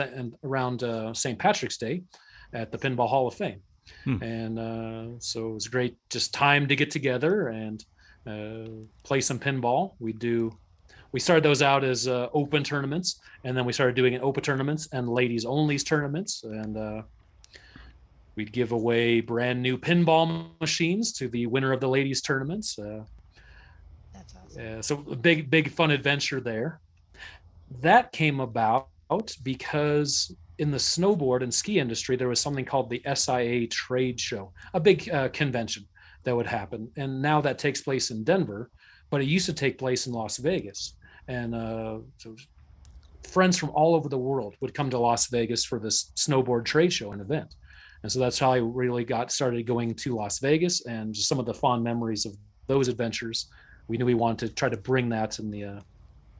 St. Patrick's Day at the Pinball Hall of Fame. And so it was great just time to get together and play some pinball. We started those out as open tournaments, and then we started doing it open tournaments and ladies only tournaments. And we'd give away brand new pinball machines to the winner of the ladies tournaments. That's awesome. So a big fun adventure there. That came about because in the snowboard and ski industry, there was something called the SIA trade show, a big convention that would happen. And now that takes place in Denver, but it used to take place in Las Vegas. And so friends from all over the world would come to Las Vegas for this snowboard trade show and event. And so that's how I really got started going to Las Vegas, and just some of the fond memories of those adventures. We knew we wanted to try to bring that in the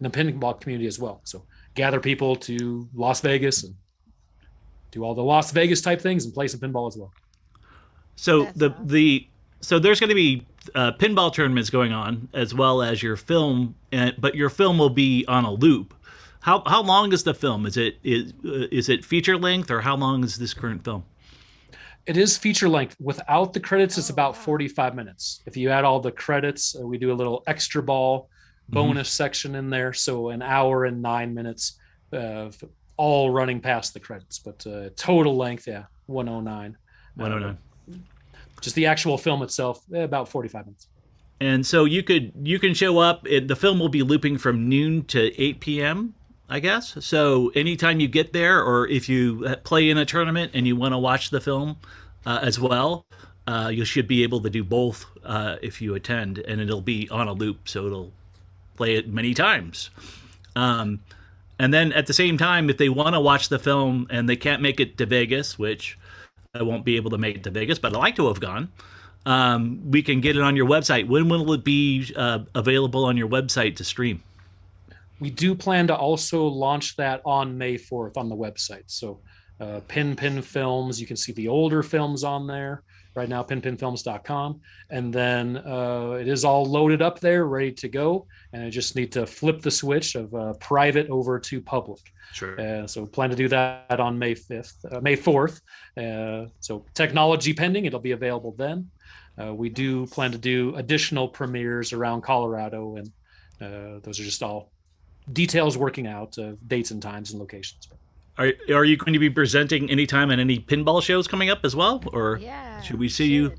pinball community as well. So gather people to Las Vegas and do all the Las Vegas type things and play some pinball as well. So so there's going to be pinball tournaments going on as well as your film, but your film will be on a loop. How long is the film? Is it feature length, or how long is this current film? It is feature length. Without the credits, it's about 45 minutes. If you add all the credits, we do a little extra ball bonus section in there. So an hour and 9 minutes, all running past the credits. But total length, 109. 109. Just the actual film itself, about 45 minutes. And so you can show up. The film will be looping from noon to 8 p.m., I guess. So anytime you get there, or if you play in a tournament and you want to watch the film as well, you should be able to do both if you attend, and it'll be on a loop, so it'll play it many times. And then at the same time, if they want to watch the film and they can't make it to Vegas, which I won't be able to make it to Vegas, but I'd like to have gone, we can get it on your website. When will it be available on your website to stream? We do plan to also launch that on May 4th on the website. So PinPin Films, you can see the older films on there right now, pinpinfilms.com. And then it is all loaded up there, ready to go. And I just need to flip the switch of private over to public. Sure. So plan to do that on May 4th. So technology pending, it'll be available then. We do plan to do additional premieres around Colorado, and those are just all details working out, dates and times and locations. Are you going to be presenting anytime at any pinball shows coming up as well, or should we see you?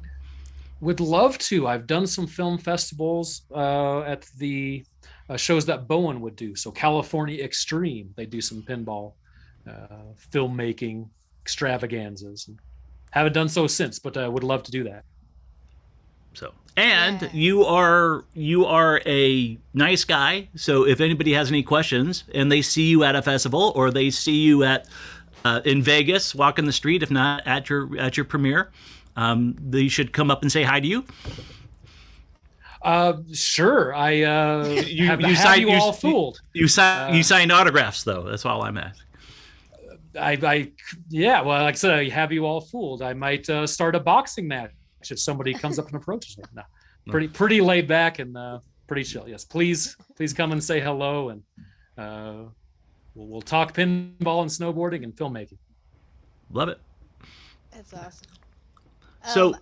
Would love to. I've done some film festivals at the shows that Bowen would do. So California Extreme, they do some pinball filmmaking extravaganzas. Haven't done so since, but I would love to do that. So, and you are a nice guy. So if anybody has any questions and they see you at a festival, or they see you at in Vegas walking the street, if not at your premiere, they should come up and say hi to you. Sure. I you signed you all fooled. You signed autographs though. That's all I'm asking. Well, like I said, I have you all fooled. I might start a boxing match if somebody comes up and approaches me. No, pretty laid back and pretty chill. Yes, please come and say hello, and we'll talk pinball and snowboarding and filmmaking. Love it. That's awesome. So,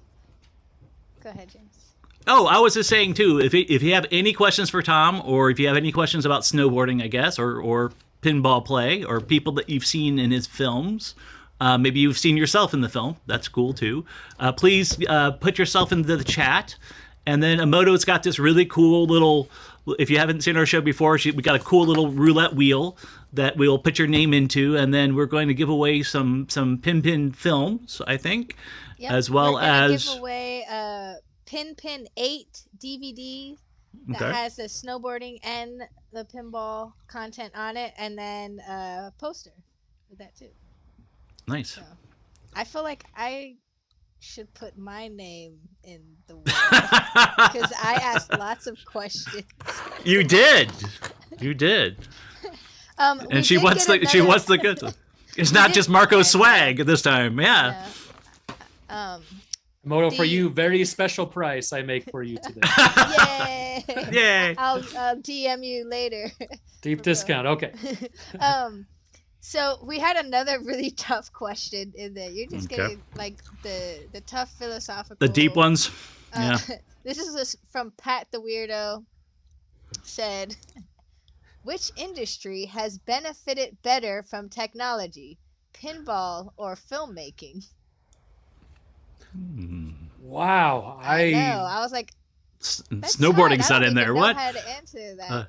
go ahead, James. Oh, I was just saying too, if you have any questions for Tom, or if you have any questions about snowboarding, I guess, or pinball play, or people that you've seen in his films, maybe you've seen yourself in the film. That's cool too. Please put yourself into the chat. And then Emoto's got this really cool little, if you haven't seen our show before, we got a cool little roulette wheel that we'll put your name into, and then we're going to give away some PinPin Films, I think, as well as give away a PinPin 8 DVD that has the snowboarding and the pinball content on it, and then a poster with that too. Nice. So, I feel like I should put my name in the world because I asked lots of questions. You did. And she wants the good. It's not just Marco's swag this time. Yeah. Moto, for you, very special price I make for you today. Yay! Yay! I'll DM you later. Deep discount. Okay. So we had another really tough question in there. You're just getting like the tough philosophical. The deep ones. Yeah. This is from Pat the Weirdo. Said, which industry has benefited better from technology, pinball or filmmaking? Wow, I know. I was like, snowboarding's not in there. What? What? How to answer that?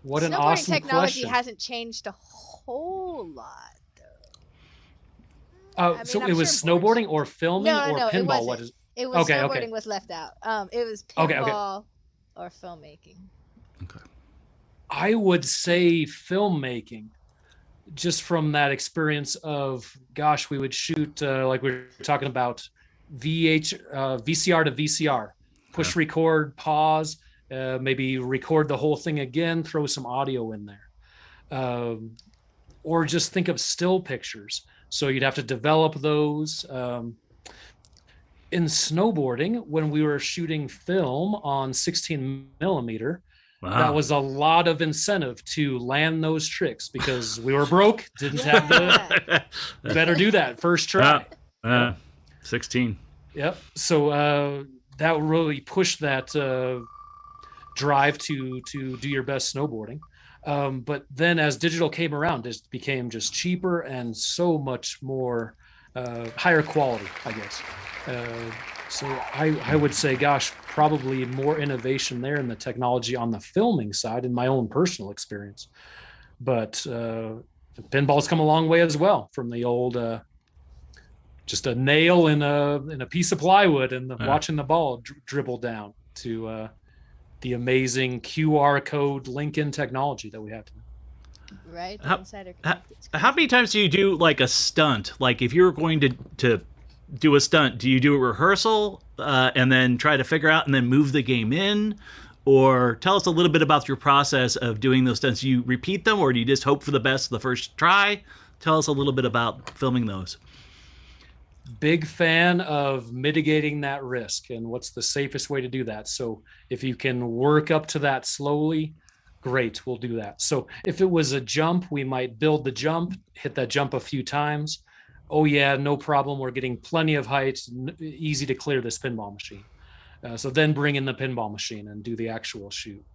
What an awesome technology question. hasn't changed a whole lot, though. Oh, so it was snowboarding or filming or pinball? What is it? Was snowboarding was left out. It was pinball or filmmaking. Okay. I would say filmmaking, just from that experience of, gosh, we would shoot like we were talking about VCR to VCR, push record, pause, maybe record the whole thing again, throw some audio in there. Or just think of still pictures. So you'd have to develop those. In snowboarding, when we were shooting film on 16 millimeter, that was a lot of incentive to land those tricks because we were broke, didn't have the, better do that first try. 16. Yep. So that really pushed that drive to do your best snowboarding. But then as digital came around, it became just cheaper and so much more higher quality, I guess. So I would say, gosh, probably more innovation there in the technology on the filming side in my own personal experience. But pinball's come a long way as well from the old just a nail in a piece of plywood and watching the ball dribble down to the amazing QR code link-in technology that we have today. Right. How many times do you do like a stunt? Like if you're going to do a stunt, do you do a rehearsal and then try to figure out and then move the game in? Or tell us a little bit about your process of doing those stunts. Do you repeat them or do you just hope for the best the first try? Tell us a little bit about filming those. Big fan of mitigating that risk and what's the safest way to do that. So if you can work up to that slowly, great, we'll do that. So if it was a jump, we might build the jump, hit that jump a few times. Oh yeah, no problem. We're getting plenty of height, easy to clear this pinball machine. So then bring in the pinball machine and do the actual shoot.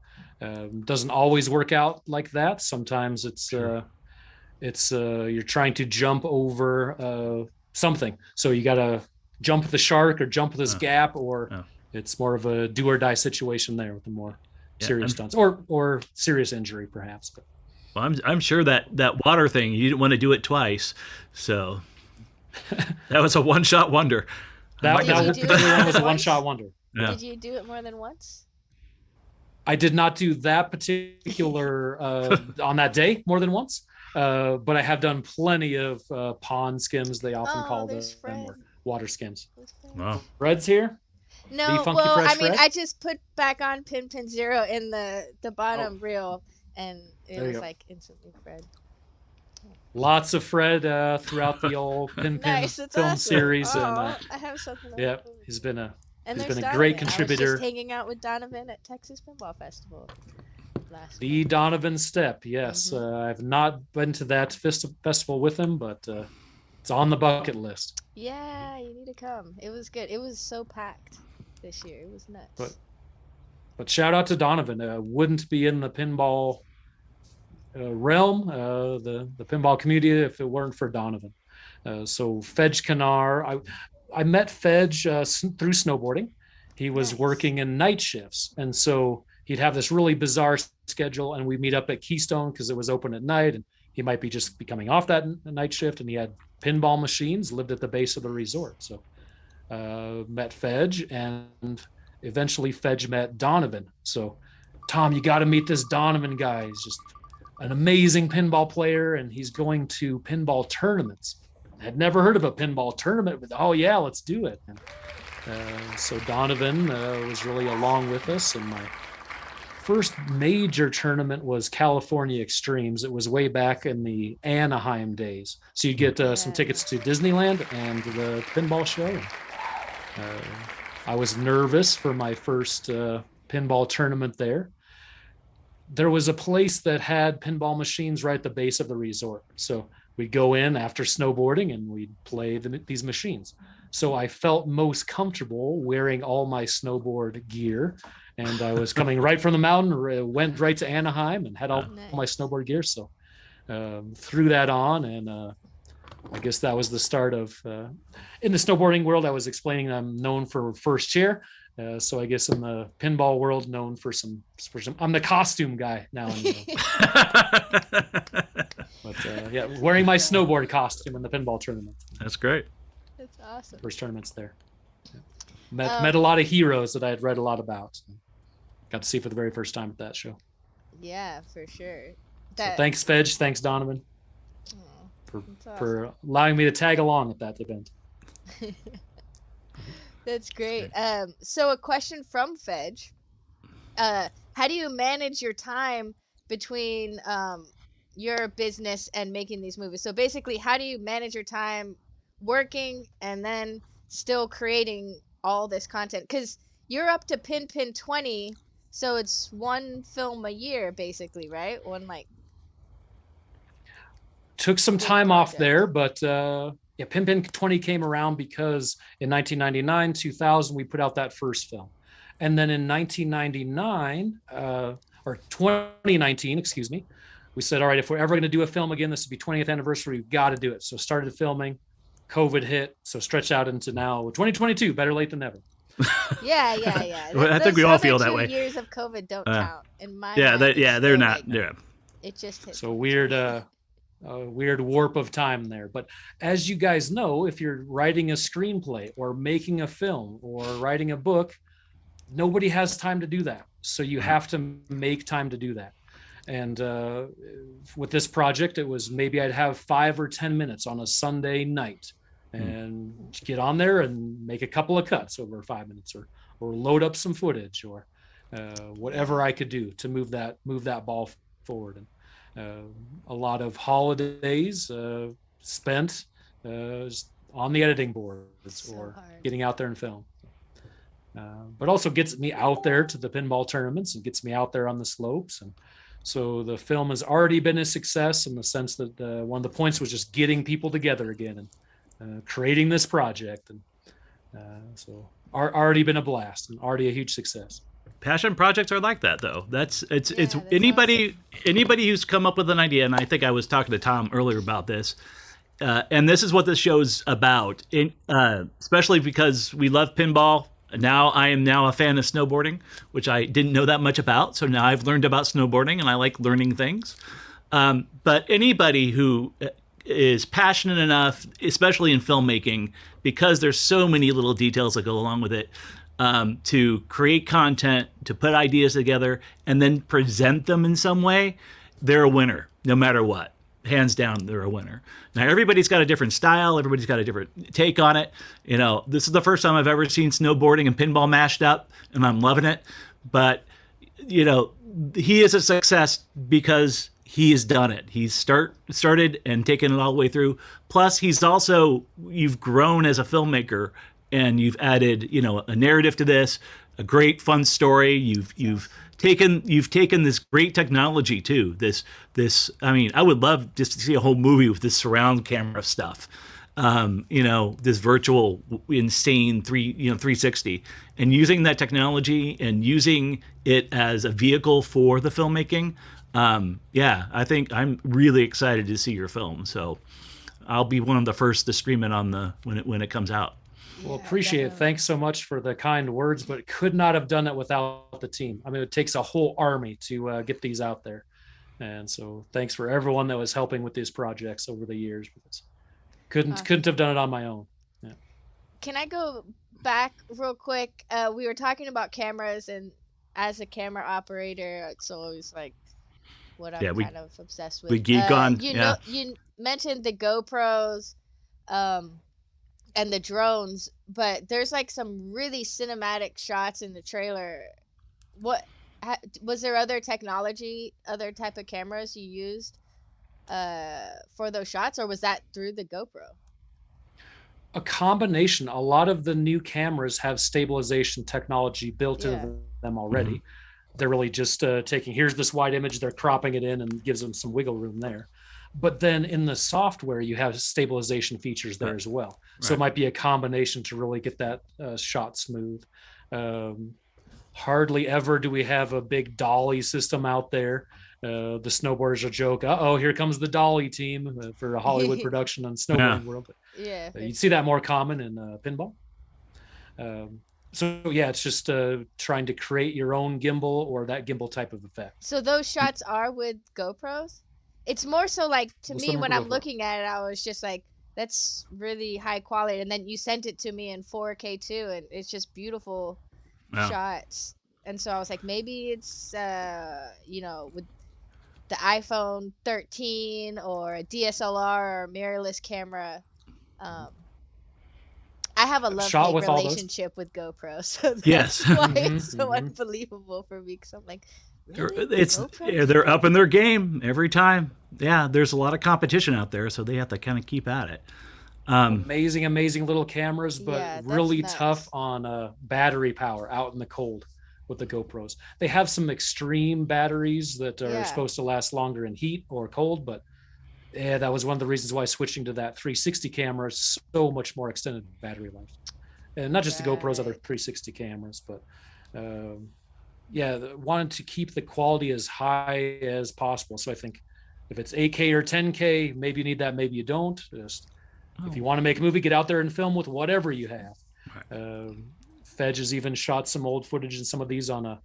Doesn't always work out like that. Sometimes it's you're trying to jump over something. So you got to jump the shark or jump this gap, or it's more of a do or die situation there with the more serious stunts or serious injury perhaps. But. Well, I'm sure that water thing, you didn't want to do it twice. So that was a one-shot wonder. That one was a one-shot wonder. Yeah. Did you do it more than once? I did not do that particular on that day more than once. But I have done plenty of pond skims, they often call them, or water skims. Wow. Fred's here? No, well, I mean, I just put back on PinPin 0 in the bottom reel, and it was like instantly Fred. Lots of Fred throughout the old PinPin film series. I have something. Yeah, he's been a great contributor. I was just hanging out with Donovan at Texas Pinball Festival. The Donovan Step, yes. I've not been to that festival with him, but it's on the bucket list. Yeah, you need to come. It was good. It was so packed this year. It was nuts. But shout out to Donovan. Wouldn't be in the pinball realm, the pinball community, if it weren't for Donovan. So Fedge Canar, I met Fedge through snowboarding. He was working in night shifts, and so he'd have this really bizarre schedule, and we'd meet up at Keystone because it was open at night, and he might be just coming off that night shift, and he had pinball machines, lived at the base of the resort. So met Fedge, and eventually Fedge met Donovan. So, Tom, you got to meet this Donovan guy. He's just an amazing pinball player, and he's going to pinball tournaments had never heard of a pinball tournament, but oh yeah, let's do it. And, so Donovan was really along with us, and my first major tournament was California Extremes. It was way back in the Anaheim days. So you'd get some tickets to Disneyland and the pinball show. I was nervous for my first pinball tournament there. There was a place that had pinball machines right at the base of the resort. So we'd go in after snowboarding and we'd play these machines. So I felt most comfortable wearing all my snowboard gear. And I was coming right from the mountain, went right to Anaheim and had all my snowboard gear. So threw that on, and I guess that was the start of, in the snowboarding world, I was explaining I'm known for first chair. So I guess in the pinball world, known for some I'm the costume guy now. But yeah, wearing my snowboard costume in the pinball tournament. That's great. That's awesome. First tournaments there. Yeah. Met a lot of heroes that I had read a lot about. Got to see for the very first time at that show. Yeah, for sure. So thanks, Fedge. Thanks, Donovan, for allowing me to tag along at that event. That's great. So a question from Fedge. How do you manage your time between your business and making these movies? So basically, how do you manage your time working and then still creating all this content? Because you're up to PinPin 20, so it's one film a year, basically, right? One took some time off there, but yeah, PinPin 20 came around because in 1999, 2000, we put out that first film. And then in 1999, or 2019, excuse me, we said, all right, if we're ever going to do a film again, this would be 20th anniversary, we've got to do it. So started filming, COVID hit, so stretched out into now 2022, better late than never. Yeah. I think we all feel that way. Years of COVID don't count in my yeah, mind. they're not. Yeah, it just hit. So weird warp of time there. But as you guys know, if you're writing a screenplay or making a film or writing a book, nobody has time to do that. So you have to make time to do that. And with this project, it was maybe I'd have 5 or 10 minutes on a Sunday night and get on there and make a couple of cuts over 5 minutes, or load up some footage, or whatever I could do to move that ball forward. And a lot of holidays spent on the editing boards or getting out there and film. But also gets me out there to the pinball tournaments and gets me out there on the slopes. And so the film has already been a success in the sense that one of the points was just getting people together again and creating this project. And so already been a blast and already a huge success. Passion projects are like that, though. It's anybody who's come up with an idea, and I think I was talking to Tom earlier about this, and this is what this show's about, especially because we love pinball. Now I am now a fan of snowboarding, which I didn't know that much about. So now I've learned about snowboarding, and I like learning things. But anybody who is passionate enough, especially in filmmaking, because there's so many little details that go along with it, to create content, to put ideas together, and then present them in some way, they're a winner, no matter what. Hands down, they're a winner. Now, everybody's got a different style. Everybody's got a different take on it. You know, this is the first time I've ever seen snowboarding and pinball mashed up, and I'm loving it. But, you know, he is a success because he has done it. He's started and taken it all the way through. Plus, you've grown as a filmmaker, and you've added, you know, a narrative to this, a great fun story. You've taken this great technology too. I mean, I would love just to see a whole movie with this surround camera stuff. You know, this virtual insane 360, and using that technology and using it as a vehicle for the filmmaking. Yeah, I think I'm really excited to see your film. So I'll be one of the first to stream it when it comes out. Well, appreciate it. Thanks so much for the kind words, but could not have done it without the team. I mean, it takes a whole army to get these out there. And so thanks for everyone that was helping with these projects over the years. Couldn't have done it on my own. Yeah. Can I go back real quick? We were talking about cameras, and as a camera operator, it's always like what I'm kind of obsessed with. We geek on. You mentioned the GoPros. and the drones, but there's like some really cinematic shots in the trailer. What was there other technology, other type of cameras you used for those shots, or was that through the GoPro? A combination. A lot of the new cameras have stabilization technology built into them already. They're really just taking, here's this wide image, they're cropping it in and gives them some wiggle room there. But then in the software, you have stabilization features there as well. So it might be a combination to really get that shot smooth. Hardly ever do we have a big dolly system out there. The snowboarders will joke, "Uh-oh, here comes the dolly team," for a Hollywood production on snowboarding world. But, you'd see that more common in pinball. So yeah, it's just trying to create your own gimbal or that gimbal type of effect. So those shots are with GoPros? It's more so like, to me, when I'm looking at it, I was just like, that's really high quality. And then you sent it to me in 4K too, and it's just beautiful shots. And so I was like, maybe it's, with the iPhone 13 or a DSLR or mirrorless camera. I have a love-hate relationship with GoPro, so that's why it's so unbelievable for me. Because I'm like, really? They're up in their game every time. Yeah, there's a lot of competition out there, so they have to kind of keep at it. Amazing little cameras, but really tough on battery power out in the cold with the GoPros. They have some extreme batteries that are supposed to last longer in heat or cold, but yeah, that was one of the reasons why switching to that 360 camera is so much more extended battery life. And not just the GoPros, other 360 cameras, but wanted to keep the quality as high as possible. So I think if it's 8K or 10K, maybe you need that, maybe you don't. If you want to make a movie, get out there and film with whatever you have. Fedge has even shot some old footage in some of these on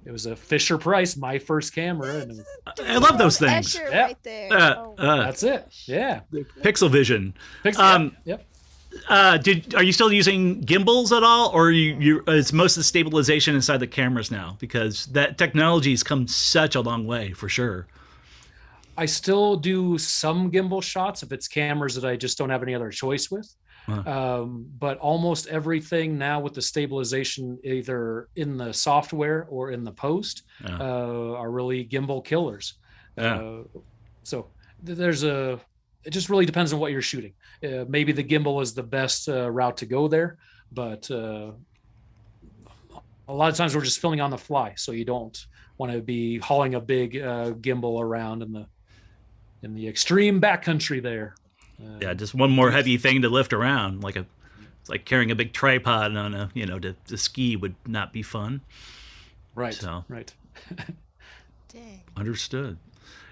it was a Fisher Price, my first camera. And I love those things. Right there. That's it. Yeah. Pixel Vision. Yep. Are you still using gimbals at all, or is most of the stabilization inside the cameras now? Because that technology has come such a long way, for sure. I still do some gimbal shots if it's cameras that I just don't have any other choice with. But almost everything now with the stabilization, either in the software or in the post, are really gimbal killers. So it just really depends on what you're shooting. Maybe the gimbal is the best route to go there, but a lot of times we're just filming on the fly, so you don't want to be hauling a big gimbal around in the extreme backcountry there. Just one more heavy thing to lift around, it's like carrying a big tripod on to ski would not be fun. Right. So, right. Dang. Understood.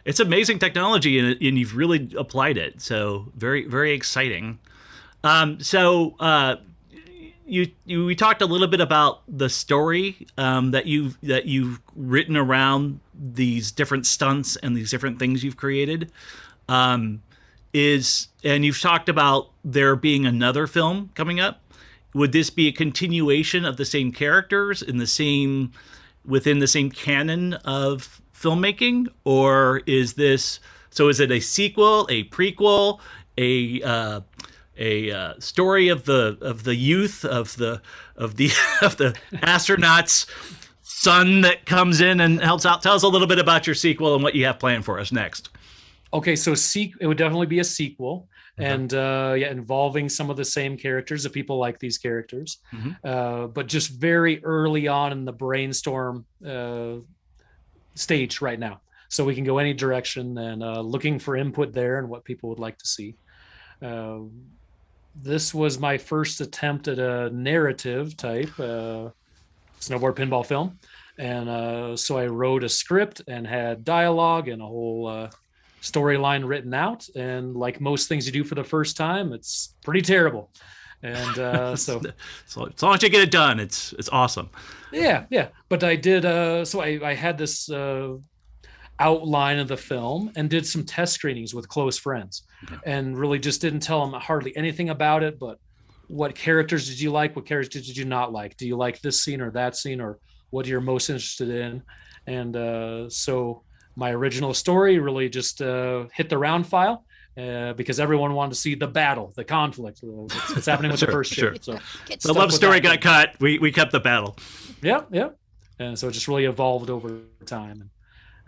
It's amazing technology, and you've really applied it. So very, very exciting. We talked a little bit about the story that you've written around these different stunts and these different things you've created. And you've talked about there being another film coming up. Would this be a continuation of the same characters within the same canon of filmmaking, or is it a sequel, a prequel, a story of the youth of the astronaut's son that comes in and helps out? Tell us a little bit about your sequel and what you have planned for us next. Okay, so it would definitely be a sequel, and involving some of the same characters if people like these characters, but just very early on in the brainstorm stage right now, so we can go any direction, and looking for input there and what people would like to see. This was my first attempt at a narrative type snowboard pinball film, and so I wrote a script and had dialogue and a whole storyline written out, and like most things you do for the first time, it's pretty terrible. And so as long as you get it done, it's awesome. Yeah. But I did. So I had this outline of the film and did some test screenings with close friends, and really just didn't tell them hardly anything about it. But what characters did you like? What characters did you not like? Do you like this scene or that scene, or what you're most interested in? And so my original story really just hit the round file, because everyone wanted to see the battle, the conflict, what's happening with the first ship. So the love story got cut. We kept the battle. Yeah. And so it just really evolved over time.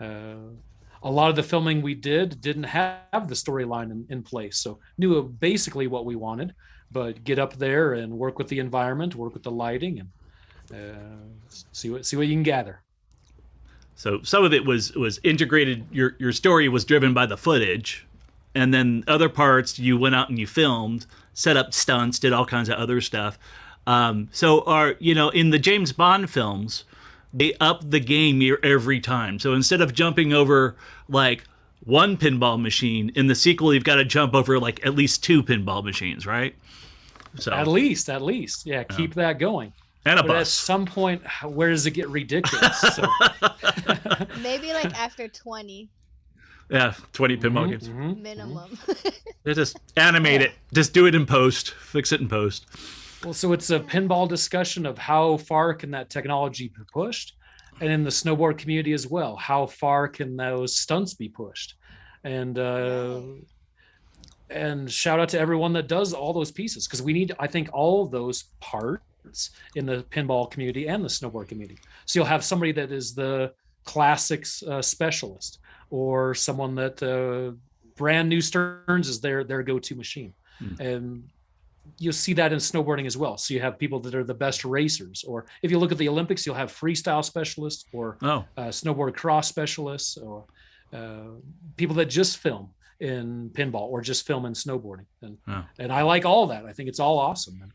A lot of the filming we didn't have the storyline in place, so knew basically what we wanted, but get up there and work with the environment, work with the lighting, and see what you can gather. So some of it was integrated. Your story was driven by the footage, and then other parts you went out and you filmed, set up stunts, did all kinds of other stuff. So in the James Bond films, they up the game every time. So instead of jumping over like one pinball machine, in the sequel you've got to jump over like at least 2 pinball machines, right? So at least, yeah. Keep that going. And a but bus. At some point, where does it get ridiculous? So. Maybe like after 20. Yeah, 20 pinball games. Minimum. They just animate it. Just do it in post. Fix it in post. Well, so it's a pinball discussion of how far can that technology be pushed, and in the snowboard community as well, how far can those stunts be pushed, and shout out to everyone that does all those pieces, because we need, I think, all of those parts in the pinball community and the snowboard community. So you'll have somebody that is the classics specialist, or someone that brand new Stearns is their go-to machine, and you'll see that in snowboarding as well. So you have people that are the best racers, or if you look at the Olympics, you'll have freestyle specialists, or snowboard cross specialists, or people that just film in pinball or just film in snowboarding. And I like all that. I think it's all awesome.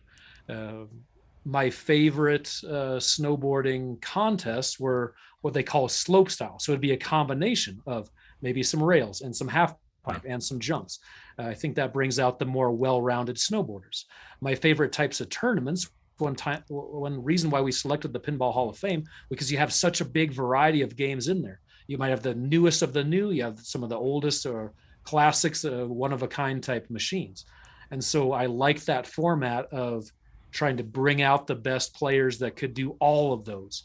My favorite snowboarding contests were what they call slope style. So it'd be a combination of maybe some rails and some half pipe and some jumps. I think that brings out the more well-rounded snowboarders. My favorite types of tournaments, one reason why we selected the Pinball Hall of Fame, because you have such a big variety of games in there. You might have the newest of the new, you have some of the oldest or classics, one-of-a-kind type machines. And so I like that format of trying to bring out the best players that could do all of those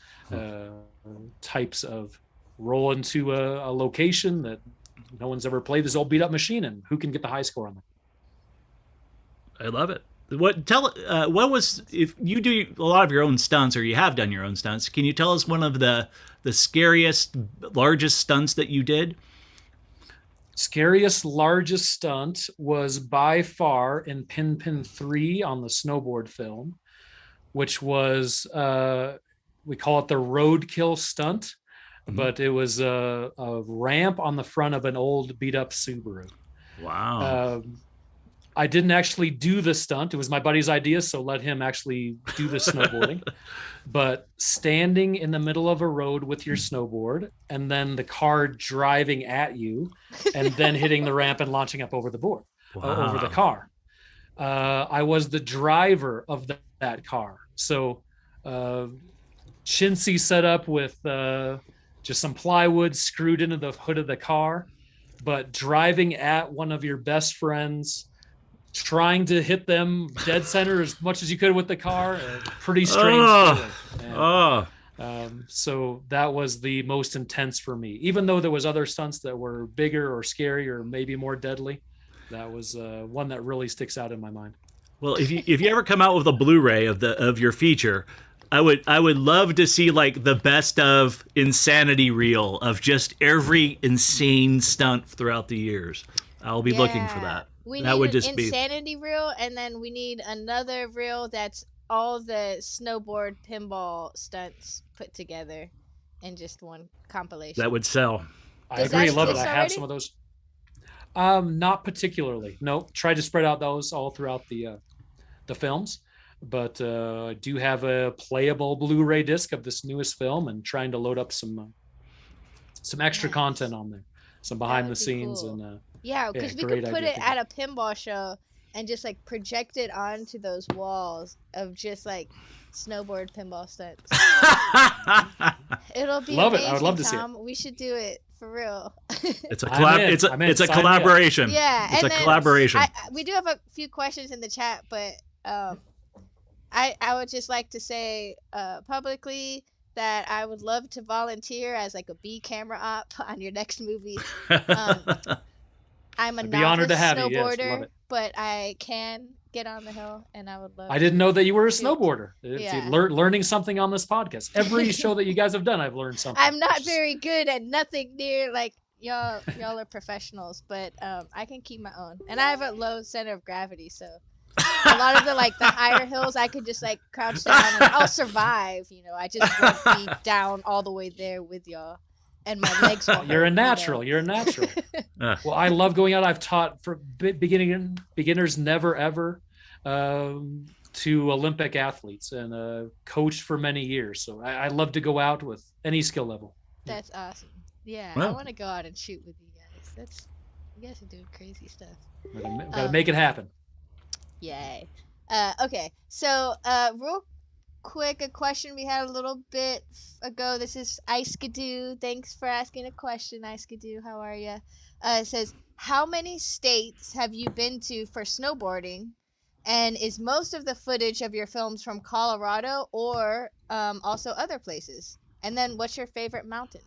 types of roll into a location that no one's ever played this old beat up machine, and who can get the high score on that. I love it. What was, if you do a lot of your own stunts, or you have done your own stunts, can you tell us one of the scariest, largest stunts that you did? Scariest, largest stunt was by far in PinPin 3 on the snowboard film, which was, we call it the roadkill stunt. But it was a ramp on the front of an old beat up Subaru. Wow. I didn't actually do the stunt. It was my buddy's idea, so let him actually do the snowboarding. But standing in the middle of a road with your snowboard, and then the car driving at you, and then hitting the ramp and launching up over the board, over the car. I was the driver of that car. So chintzy set up with just some plywood screwed into the hood of the car, but driving at one of your best friends, trying to hit them dead center as much as you could with the car. Pretty strange. So that was the most intense for me. Even though there was other stunts that were bigger or scary or maybe more deadly, that was one that really sticks out in my mind. Well, if you ever come out with a Blu-ray of your feature, I would love to see like the best of insanity reel of just every insane stunt throughout the years. I'll be looking for that. We that need would an just insanity reel, and then we need another reel that's all the snowboard pinball stunts put together in just one compilation. That would sell. I agree. Love it. I have some of those. Not particularly. No, tried to spread out those all throughout the films. But I do have a playable Blu-ray disc of this newest film, and trying to load up some extra content on there, some behind the scenes, cool. And because we could put it at a pinball show and just like project it onto those walls of just like snowboard pinball stunts. It'll be love amazing, it. I would love to Tom. see it. We should do it for real. It's a it's a collaboration. Yeah, it's a collaboration. We do have a few questions in the chat, but I would just like to say publicly that I would love to volunteer as like a B camera op on your next movie. I'm a I'd be honored to novice have you. Yes, love snowboarder, it. but I can get on the hill, and I would love. I didn't know that you were a shoot. snowboarder. Yeah. Learning something on this podcast. Every show that you guys have done, I've learned something. I'm not very good at nothing near like y'all. Y'all are professionals, but I can keep my own, and I have a low center of gravity, so a lot of the higher hills, I could just like crouch down and I'll survive. You know, I just won't be down all the way there with y'all, and my legs won't. You're a hurt, natural. you know? You're a natural. Well, I love going out. I've taught for beginners never ever to Olympic athletes, and coached for many years. So I love to go out with any skill level. That's awesome. Yeah, Well. I want to go out and shoot with you guys. You guys are doing crazy stuff. Gotta make it happen. Yay. Okay, so real quick, a question we had a little bit ago. This is Ice Skidoo. Thanks for asking a question, Ice Skidoo. How are you? It says, how many states have you been to for snowboarding? And is most of the footage of your films from Colorado or also other places? And then what's your favorite mountain?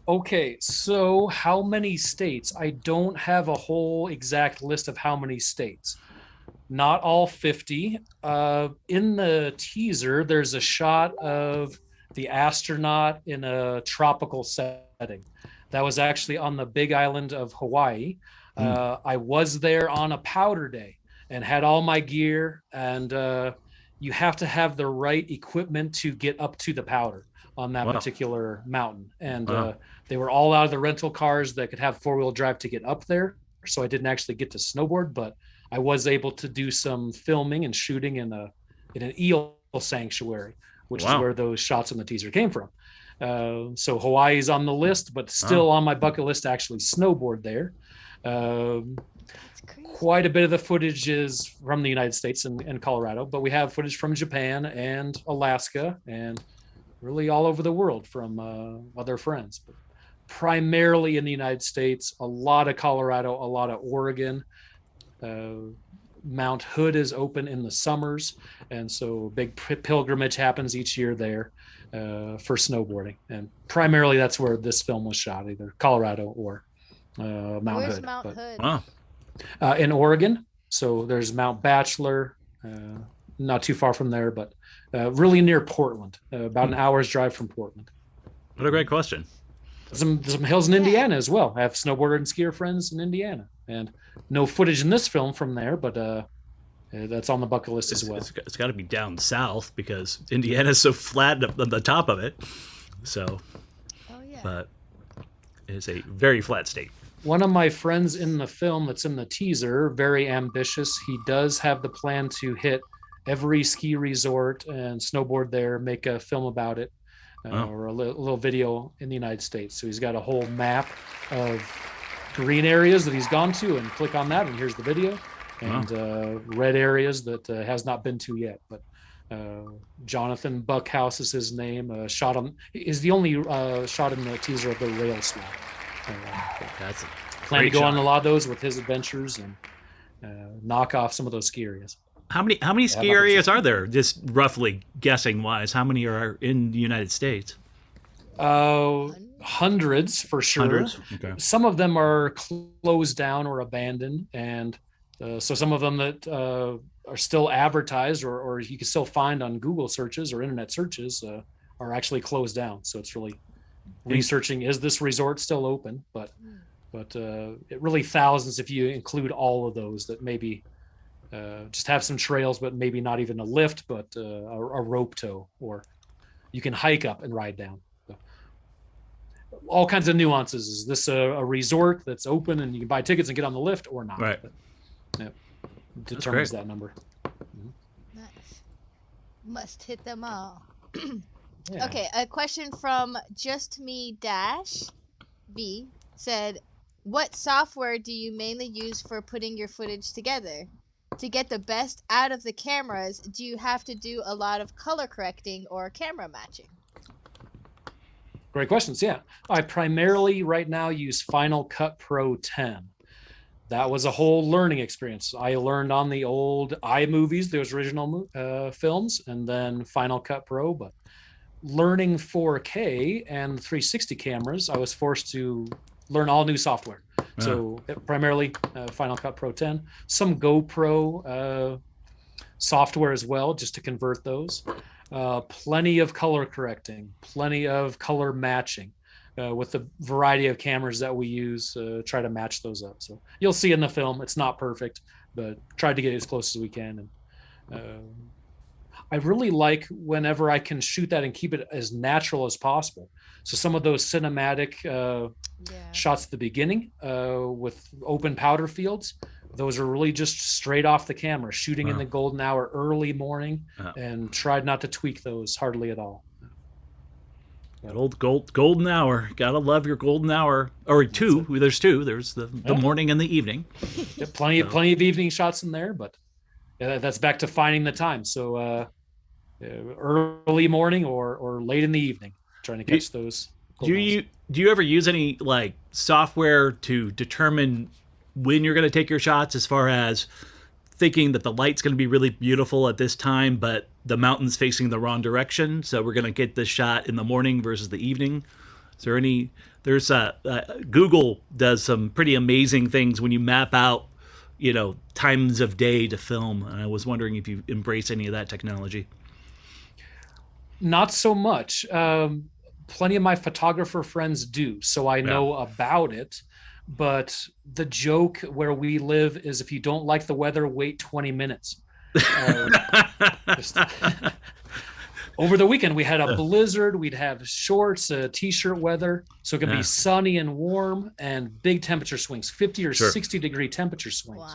Okay, so how many states? I don't have a whole exact list of how many states. Not all 50. In the teaser, there's a shot of the astronaut in a tropical setting. That was actually on the big island of Hawaii. I was there on a powder day and had all my gear, and you have to have the right equipment to get up to the powder on that particular mountain. And they were all out of the rental cars that could have four-wheel drive to get up there. So I didn't actually get to snowboard, but I was able to do some filming and shooting in an eel sanctuary, which is where those shots in the teaser came from. So Hawaii's on the list, but still on my bucket list to actually snowboard there. Quite a bit of the footage is from the United States and Colorado, but we have footage from Japan and Alaska and really all over the world from other friends. But primarily in the United States, a lot of Colorado, a lot of Oregon. Mount Hood is open in the summers, and so a big pilgrimage happens each year there for snowboarding. And primarily that's where this film was shot, either Colorado or Mount Where's Hood. Mount Hood? In Oregon. So there's Mount Bachelor, not too far from there, but really near Portland, about an hour's drive from Portland. What a great question. Some hills in Indiana as well. I have snowboarder and skier friends in Indiana, and no footage in this film from there, but that's on the bucket list as well. It's got to be down south because Indiana's so flat on the top of it. So, but it's a very flat state. One of my friends in the film that's in the teaser, very ambitious. He does have the plan to hit every ski resort and snowboard there, make a film about it. Or a little video in the United States. So he's got a whole map of green areas that he's gone to, and click on that and here's the video. And red areas that has not been to yet. But Jonathan Buckhouse is his name. Is the only shot in the teaser of the rail slide. That's plan to go on a lot of those with his adventures and knock off some of those ski areas. How many ski areas are there? Just roughly guessing wise, how many are in the United States? Hundreds for sure. Hundreds? Okay. Some of them are closed down or abandoned, and so some of them that are still advertised or you can still find on Google searches or internet searches are actually closed down. So it's really researching, is this resort still open? But it really thousands if you include all of those that maybe just have some trails, but maybe not even a lift, but a rope tow, or you can hike up and ride down. So, all kinds of nuances. Is this a resort that's open and you can buy tickets and get on the lift or not? Right. But, determines that number. Nice. Must hit them all. Yeah. Okay, a question from Just Me Dash V said, what software do you mainly use for putting your footage together? To get the best out of the cameras, do you have to do a lot of color correcting or camera matching? Great questions. Yeah. I primarily right now use Final Cut Pro 10. That was a whole learning experience. I learned on the old iMovies, those original films, and then Final Cut Pro. But learning 4K and 360 cameras, I was forced to learn all new software. So primarily Final Cut Pro 10, some GoPro software as well, just to convert those. Plenty of color correcting, plenty of color matching with the variety of cameras that we use. Try to match those up. So you'll see in the film, it's not perfect, but tried to get as close as we can. And I really like whenever I can shoot that and keep it as natural as possible. So some of those cinematic shots at the beginning with open powder fields, those are really just straight off the camera, shooting in the golden hour, early morning, and tried not to tweak those hardly at all. That old golden hour. Gotta love your golden hour. Or two. There's two. There's the morning and the evening. Plenty of evening shots in there, but that's back to finding the time. So early morning or late in the evening, trying to catch those. Do you ever use any like software to determine when you're going to take your shots, as far as thinking that the light's going to be really beautiful at this time, but the mountain's facing the wrong direction, so we're going to get this shot in the morning versus the evening? Is there any? There's Google does some pretty amazing things when you map out, times of day to film. And I was wondering if you embrace any of that technology. Not so much. Plenty of my photographer friends do, so I know about it. But the joke where we live is, if you don't like the weather, wait 20 minutes. Over the weekend, we had a blizzard. We'd have shorts, t-shirt weather. So it can be sunny and warm and big temperature swings, 50 or 60 degree temperature swings.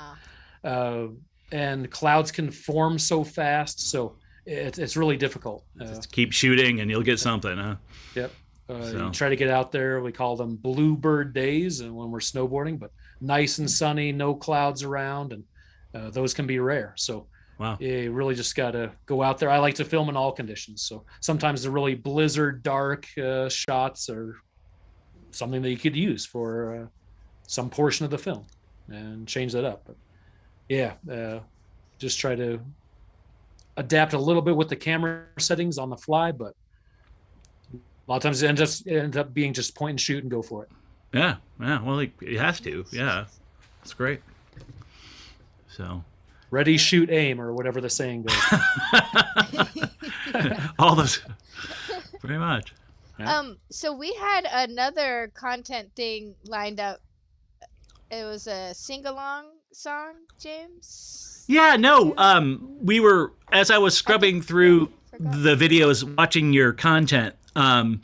Wow. And clouds can form so fast. So it's really difficult. Just keep shooting and you'll get something, huh? Yep. You try to get out there. We call them bluebird days, and when we're snowboarding, but nice and sunny, no clouds around, and those can be rare. So you really just got to go out there. I like to film in all conditions. So sometimes the really blizzard dark shots are something that you could use for some portion of the film and change that up. But just try to adapt a little bit with the camera settings on the fly, but a lot of times it ends up being just point and shoot and go for it. Yeah. Well, it has to. Yeah, it's great. So, ready, shoot, aim, or whatever the saying goes. All those, pretty much. Yeah. So we had another content thing lined up. It was a sing-along song, James. Yeah. No. We were, as I was scrubbing through the videos, watching your content. A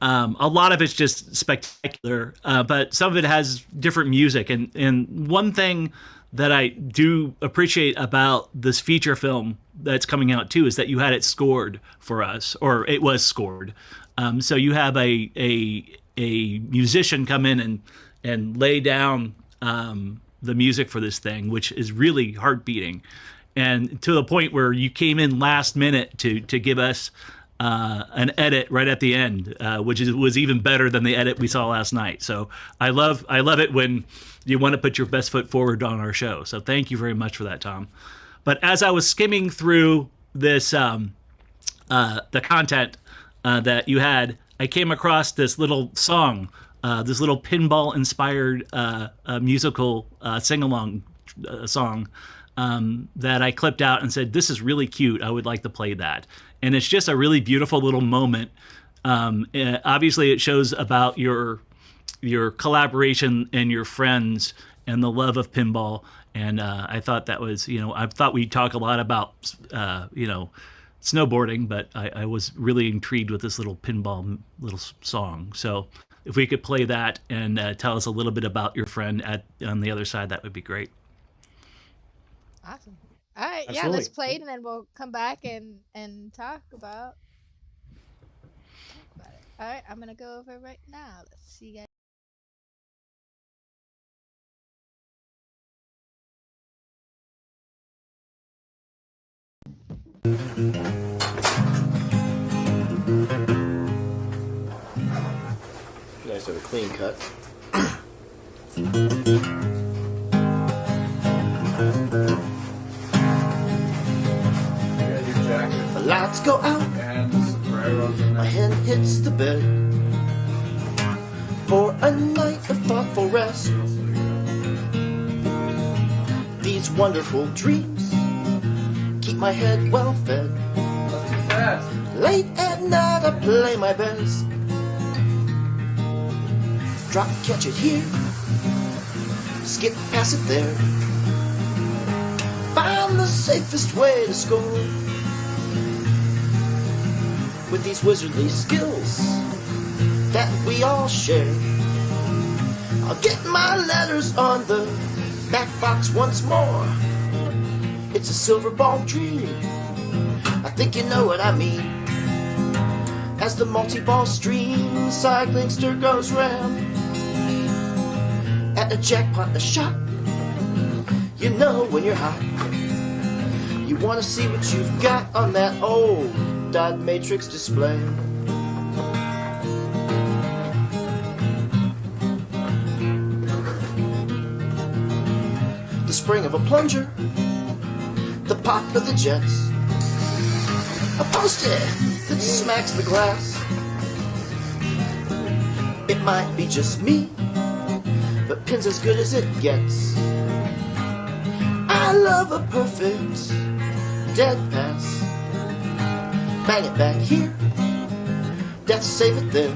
lot of it's just spectacular, but some of it has different music. And one thing that I do appreciate about this feature film that's coming out too is that you had it scored for us, or it was scored. So you have a musician come in and lay down the music for this thing, which is really heart beating, and to the point where you came in last minute to give us an edit right at the end, which was even better than the edit we saw last night. So I love it when you want to put your best foot forward on our show. So thank you very much for that, Tom. But as I was skimming through this, the content that you had, I came across this little song, this little pinball-inspired musical sing-along song that I clipped out and said, "This is really cute. I would like to play that." And it's just a really beautiful little moment. Obviously, it shows about your collaboration and your friends and the love of pinball. And I thought that was, I thought we'd talk a lot about, snowboarding, but I was really intrigued with this little pinball little song. So if we could play that and tell us a little bit about your friend on the other side, that would be great. Awesome. All right, Absolutely. Yeah, let's play it, and then we'll come back and talk about it. All right, I'm gonna go over right now. Let's see, you guys. Nice have a clean cut. The lights go out, my head hits the bed. for a night of thoughtful rest. These wonderful dreams keep my head well fed. Late at night I play my best. Drop, catch it here, skip past it there. Find the safest way to score. With these wizardly skills that we all share, I'll get my letters on the back box once more. It's a silver ball dream, I think you know what I mean. As the multi-ball stream cycling stir goes round, at a jackpot a shot, you know when you're hot. You wanna see what you've got on that old dot matrix display. The spring of a plunger, the pop of the jets, a post-it that smacks the glass. It might be just me, but pin's as good as it gets. I love a perfect dead pass. Bang it back here, death save it there.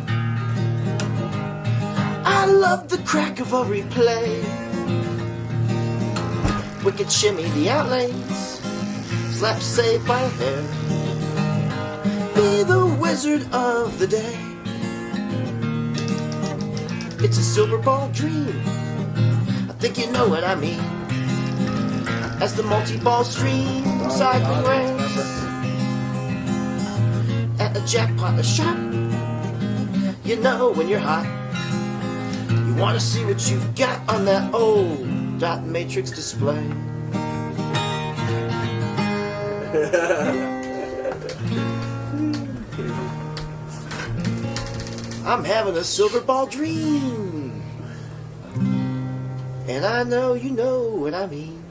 I love the crack of a replay. Wicked shimmy the outlays, slap save by a hair. Be the wizard of the day. It's a silver ball dream, I think you know what I mean. As the multi-ball stream cycling race, at a jackpot a shot, you know when you're hot. You wanna see what you've got on that old dot matrix display. I'm having a silver ball dream, and I know you know what I mean.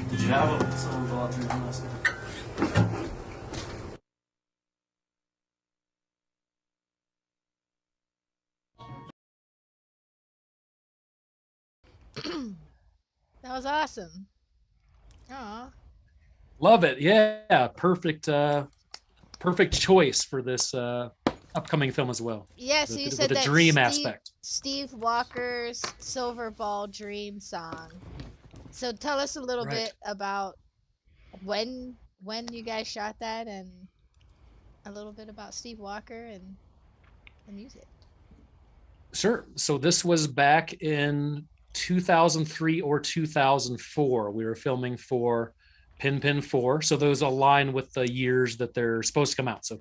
Did you have a silver ball dream last night? That was awesome. Aw. Love it. Yeah, perfect perfect choice for this upcoming film as well. Yeah, so you said the that dream aspect. Steve Walker's Silver Ball Dream song. So tell us a little bit about when you guys shot that, and a little bit about Steve Walker and the music. Sure. So this was back in 2003 or 2004. We were filming for PinPin 4. So those align with the years that they're supposed to come out. So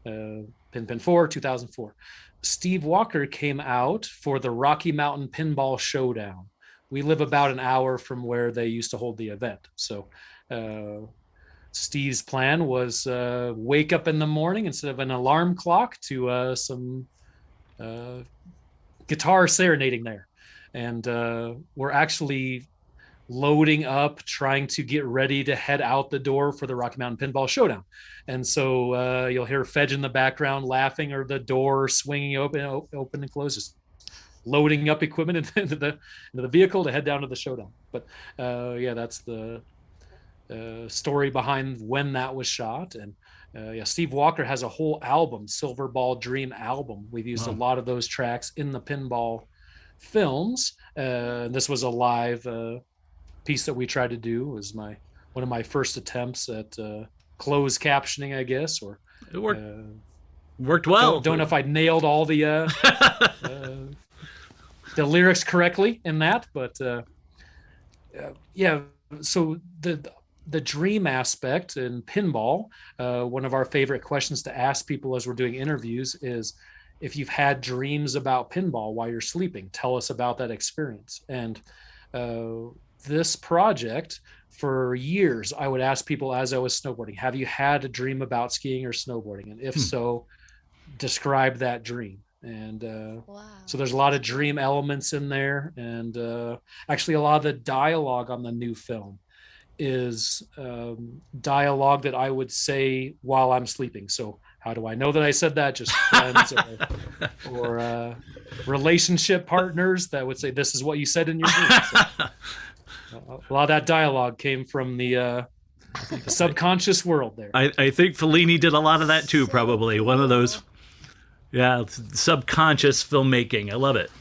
PinPin 4, 2004. Steve Walker came out for the Rocky Mountain Pinball Showdown. We live about an hour from where they used to hold the event. So Steve's plan was wake up in the morning instead of an alarm clock to some guitar serenading there. And we're actually loading up, trying to get ready to head out the door for the Rocky Mountain Pinball Showdown. And so you'll hear Fedge in the background laughing, or the door swinging open and closes, loading up equipment into the vehicle to head down to the showdown. But yeah, that's the story behind when that was shot. And yeah, Steve Walker has a whole album, Silver Ball Dream album. We've used a lot of those tracks in the Pinball Films. This was a live piece that we tried to do. It was one of my first attempts at closed captioning, I guess, or it worked well. Don't know if I nailed all the lyrics correctly in that, but yeah. So the dream aspect in pinball, one of our favorite questions to ask people as we're doing interviews is, if you've had dreams about pinball while you're sleeping, tell us about that experience. And this project, for years, I would ask people as I was snowboarding, have you had a dream about skiing or snowboarding? And if so, describe that dream. And so there's a lot of dream elements in there. And actually a lot of the dialogue on the new film is dialogue that I would say while I'm sleeping. So how do I know that I said that? Just friends or relationship partners that would say, this is what you said in your dream. So, a lot of that dialogue came from the subconscious world there. I think Fellini did a lot of that too, probably. One of those, subconscious filmmaking. I love it.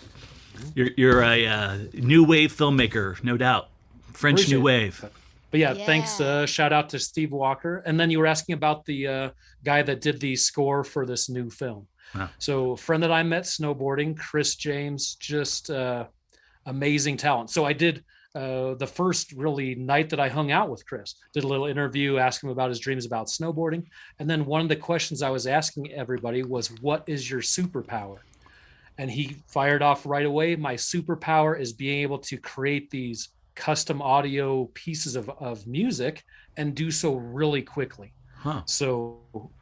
You're a new wave filmmaker, no doubt. French Appreciate New Wave. But yeah, thanks. Shout out to Steve Walker. And then you were asking about the guy that did the score for this new film. Wow. So a friend that I met snowboarding, Chris James, just amazing talent. So I did the first really night that I hung out with Chris, did a little interview, asked him about his dreams about snowboarding. And then one of the questions I was asking everybody was, what is your superpower? And he fired off right away. My superpower is being able to create these custom audio pieces of music and do so really quickly. Huh. So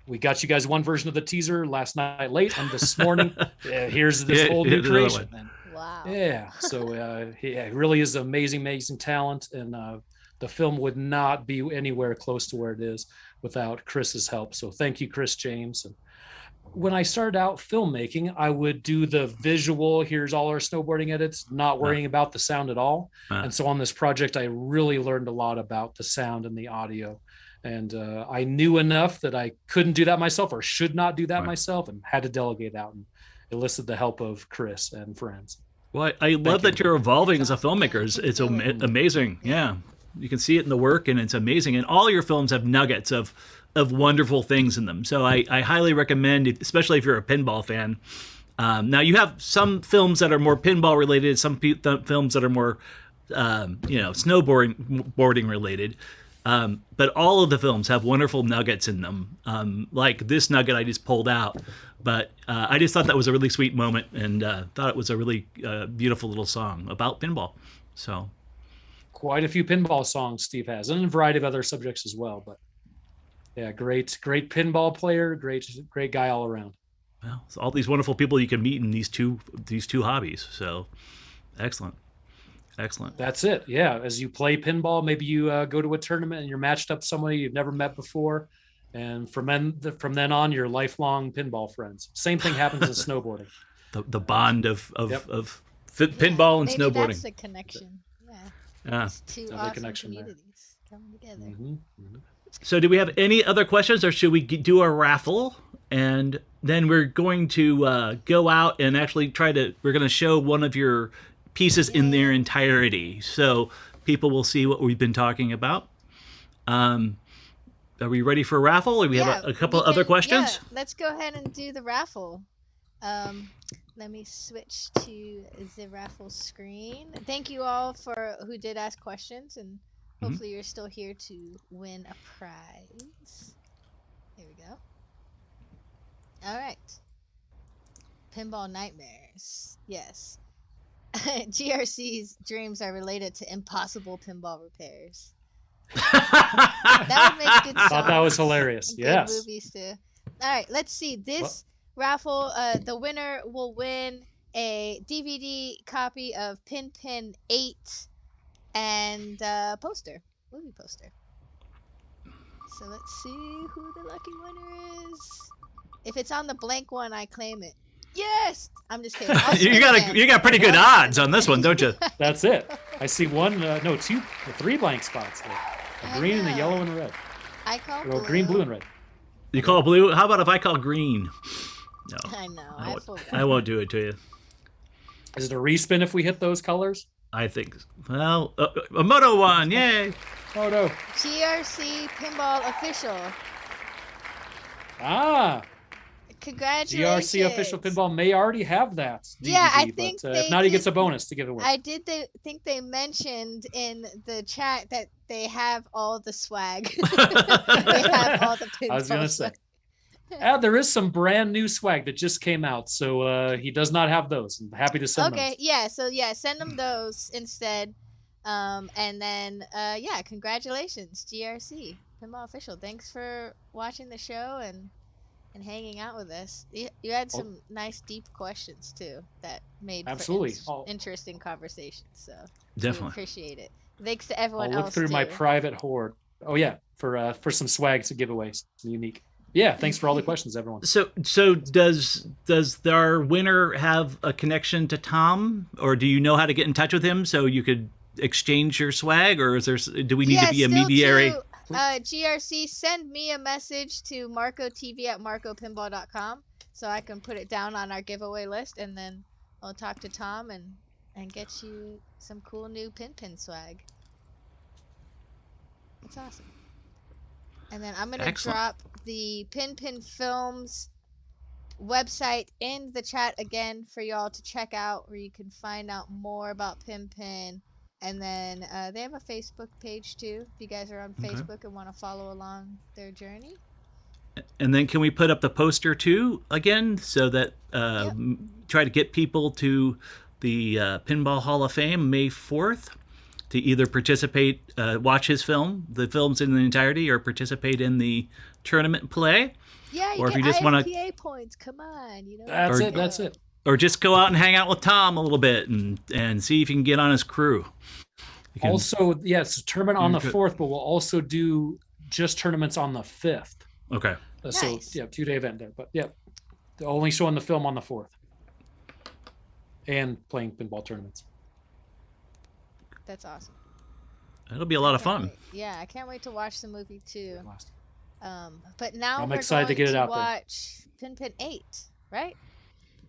we got you guys one version of the teaser last night late, and this morning, here's this whole new creation. Wow. Yeah. So he really is amazing talent, and the film would not be anywhere close to where it is without Chris's help. So thank you, Chris James. And when I started out filmmaking, I would do the visual, here's all our snowboarding edits, not worrying about the sound at all. And so on this project, I really learned a lot about the sound and the audio. And I knew enough that I couldn't do that myself, or should not do that myself, and had to delegate out and enlisted the help of Chris and friends. Well, I love that you're evolving as a filmmaker. It's amazing. Yeah. You can see it in the work, and it's amazing. And all your films have nuggets of wonderful things in them. So I highly recommend, especially if you're a pinball fan. Now, you have some films that are more pinball related, some films that are more, snowboarding related. But all of the films have wonderful nuggets in them. Like this nugget I just pulled out. But I just thought that was a really sweet moment, and thought it was a really beautiful little song about pinball. So quite a few pinball songs Steve has, and a variety of other subjects as well. But yeah, great pinball player, great guy all around. Well, so all these wonderful people you can meet in these two hobbies. So excellent. That's it. Yeah, as you play pinball, maybe you go to a tournament and you're matched up with somebody you've never met before, and from then on, you're lifelong pinball friends. Same thing happens in snowboarding. The bond of pinball and snowboarding. Maybe that's the connection. Yeah. It's two awesome communities coming together. Mm-hmm. Mm-hmm. So do we have any other questions, or should we do a raffle? And then we're going to go out and actually we're going to show one of your pieces in their entirety. So people will see what we've been talking about. Are we ready for a raffle? Or we have a couple other questions? Yeah, let's go ahead and do the raffle. Let me switch to the raffle screen. Thank you all who did ask questions, and hopefully you're still here to win a prize. Here we go. All right. Pinball Nightmares. Yes. GRC's dreams are related to impossible pinball repairs. That would make good songs. I thought that was hilarious. Yes. Good movies too. All right, let's see. This raffle, the winner will win a DVD copy of PinPin 8 and movie poster. So let's see who the lucky winner is. If it's on the blank one, I claim it. Yes! I'm just kidding. You got pretty good odds on this one, don't you? That's it. I see three blank spots here. A green and a yellow and a red. I call blue. Green, blue, and red. You call blue? How about if I call green? No. I know. I won't do it to you. Is it a respin if we hit those colors? I think. Well, a Moto one. Yay. Moto. GRC Pinball Official. Ah. Congratulations. GRC Official Pinball may already have that DVD, yeah, I think but if not, he gets a bonus to give away. I think they mentioned in the chat that they have all the swag. They have all the pinball. I was gonna say. There is some brand new swag that just came out, so he does not have those. I'm happy to send those. Okay, yeah, so send them those instead. And then congratulations, GRC Pinball Official. Thanks for watching the show and hanging out with us. You had some nice deep questions too that made absolutely for interesting conversations. So definitely we appreciate it. Thanks to everyone I'll else. look through my private hoard. Oh yeah, for some swag to give away, some unique. Yeah, thanks for all the questions, everyone. So does our winner have a connection to Tom, or do you know how to get in touch with him so you could exchange your swag, or do we need to be a mediary? GRC, send me a message to marcotv@marcopinball.com so I can put it down on our giveaway list, and then I'll talk to Tom and get you some cool new PinPin swag. That's awesome. And then I'm gonna drop the PinPin Films website in the chat again for y'all to check out, where you can find out more about PinPin. And then they have a Facebook page too, if you guys are on Facebook and want to follow along their journey. And then can we put up the poster too again, so that try to get people to the Pinball Hall of Fame May 4th to either participate, watch his film, the films in the entirety, or participate in the tournament play. Yeah, or if you just want to points. Come on, you know. That's it. Or just go out and hang out with Tom a little bit and see if you can get on his crew. Also, it's a tournament on the 4th, but we'll also do just tournaments on the 5th. Okay. So, Nice. 2-day event there. But, only showing the film on the 4th. And playing pinball tournaments. That's awesome. It'll be a lot of fun. Yeah, I can't wait to watch the movie too. But now I'm we're excited to get it out there. watch PinPin 8, right?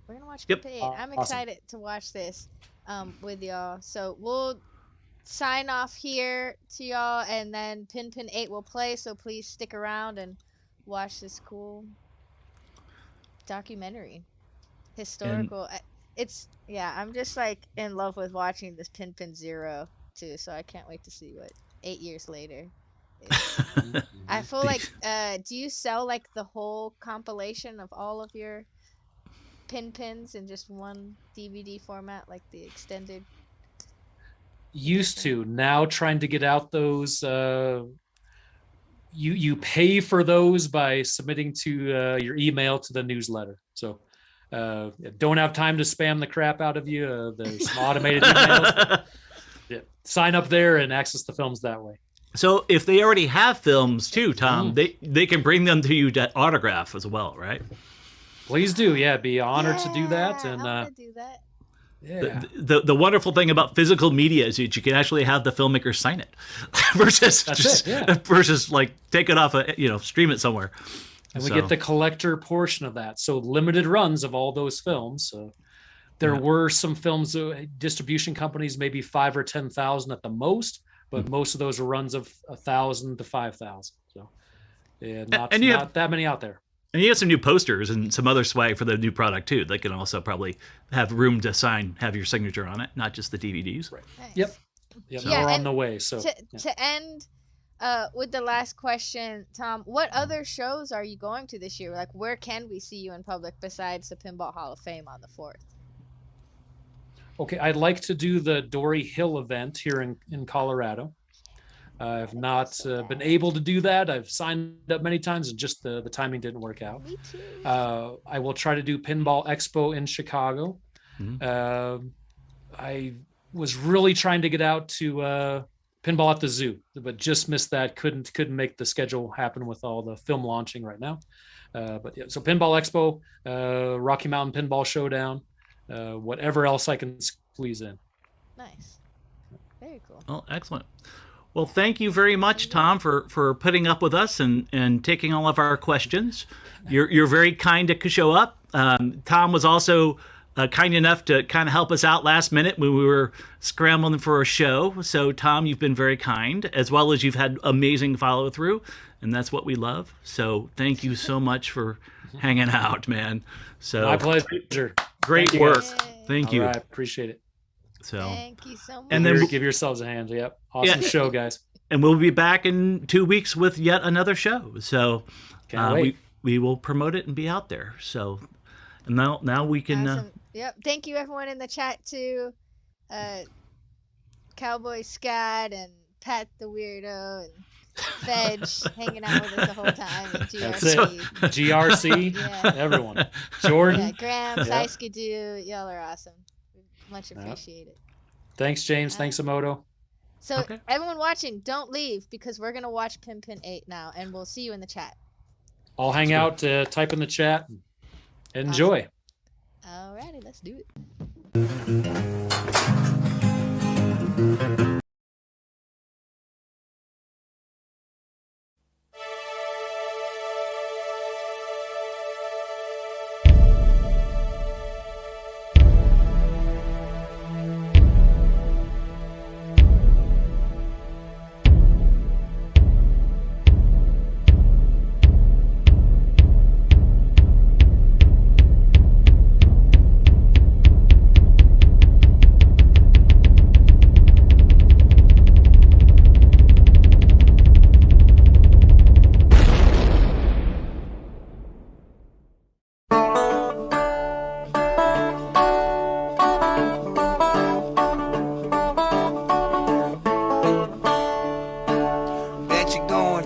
We're gonna watch Yep. PinPin 8. I'm excited to watch this with y'all. So we'll sign off here to y'all, and then PinPin 8 will play. So please stick around and watch this cool documentary, historical. I'm just like in love with watching this PinPin 0 too. So I can't wait to see what 8 years later. I feel like, do you sell like the whole compilation of all of your PinPins in just one DVD format, like the extended? Used to. Now trying to get out those. You pay for those by submitting to your email to the newsletter. So don't have time to spam the crap out of you. There's some automated emails. Sign up there and access the films that way. So if they already have films too, Tom, they can bring them to you to autograph as well, right? Please do. Yeah, be honored to do that. And I want to do that. Yeah. The wonderful thing about physical media is that you can actually have the filmmaker sign it versus versus like take it off stream it somewhere. And we get the collector portion of that. So limited runs of all those films. So there were some films, distribution companies, maybe 5,000 or 10,000 at the most, but most of those are runs of 1,000 to 5,000. So not that many out there. And you have some new posters and some other swag for the new product too. They can also probably have room to have your signature on it, not just the DVDs. Right. Nice. Yep. We're on the way. So to end with the last question, Tom, what other shows are you going to this year? Like, where can we see you in public besides the Pinball Hall of Fame on the 4th? Okay, I'd like to do the Dory Hill event here in Colorado. I've not been able to do that. I've signed up many times and just the timing didn't work out. Me too. I will try to do Pinball Expo in Chicago. I was really trying to get out to Pinball at the Zoo, but just missed that. Couldn't make the schedule happen with all the film launching right now. So Pinball Expo, Rocky Mountain Pinball Showdown, whatever else I can squeeze in. Nice. Very cool. Well, excellent. Well, thank you very much, Tom, for putting up with us and taking all of our questions. You're very kind to show up. Tom was also kind enough to kind of help us out last minute when we were scrambling for a show. So, Tom, you've been very kind, as well as you've had amazing follow through, and that's what we love. So, thank you so much for hanging out, man. So, my pleasure. Great work. Thank you. All right, appreciate it. So, thank you so much. And then give yourselves a hand. Yep. Awesome show, guys. And we'll be back in 2 weeks with yet another show. So we will promote it and be out there. So now we can. Awesome. Yep. Thank you, everyone in the chat too. Cowboy Scott and Pat the Weirdo and Fedge hanging out with us the whole time. And GRC. That's it. GRC. Everyone. Jordan. Yeah, Graham, Saiskadoo. Y'all are awesome. Much appreciated. Thanks, James. Thanks, Emoto. So Okay. everyone watching, don't leave because we're gonna watch PinPin 8 now, and we'll see you in the chat. I'll hang out, type in the chat. Enjoy. Alrighty, let's do it.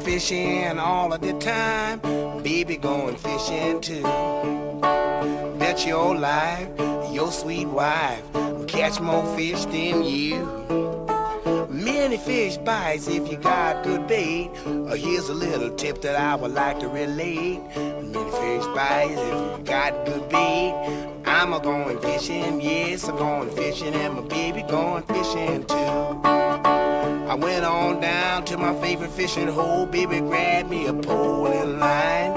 Fishing all of the time, baby going fishing too. Bet your life, your sweet wife will catch more fish than you. Many fish bites if you got good bait. Here's a little tip that I would like to relate. Many fish bites if you got good bait. I'm a going fishing, yes, I'm going fishing, and my baby going fishing too. I went on down to my favorite fishing hole. Baby grabbed me a pole and line.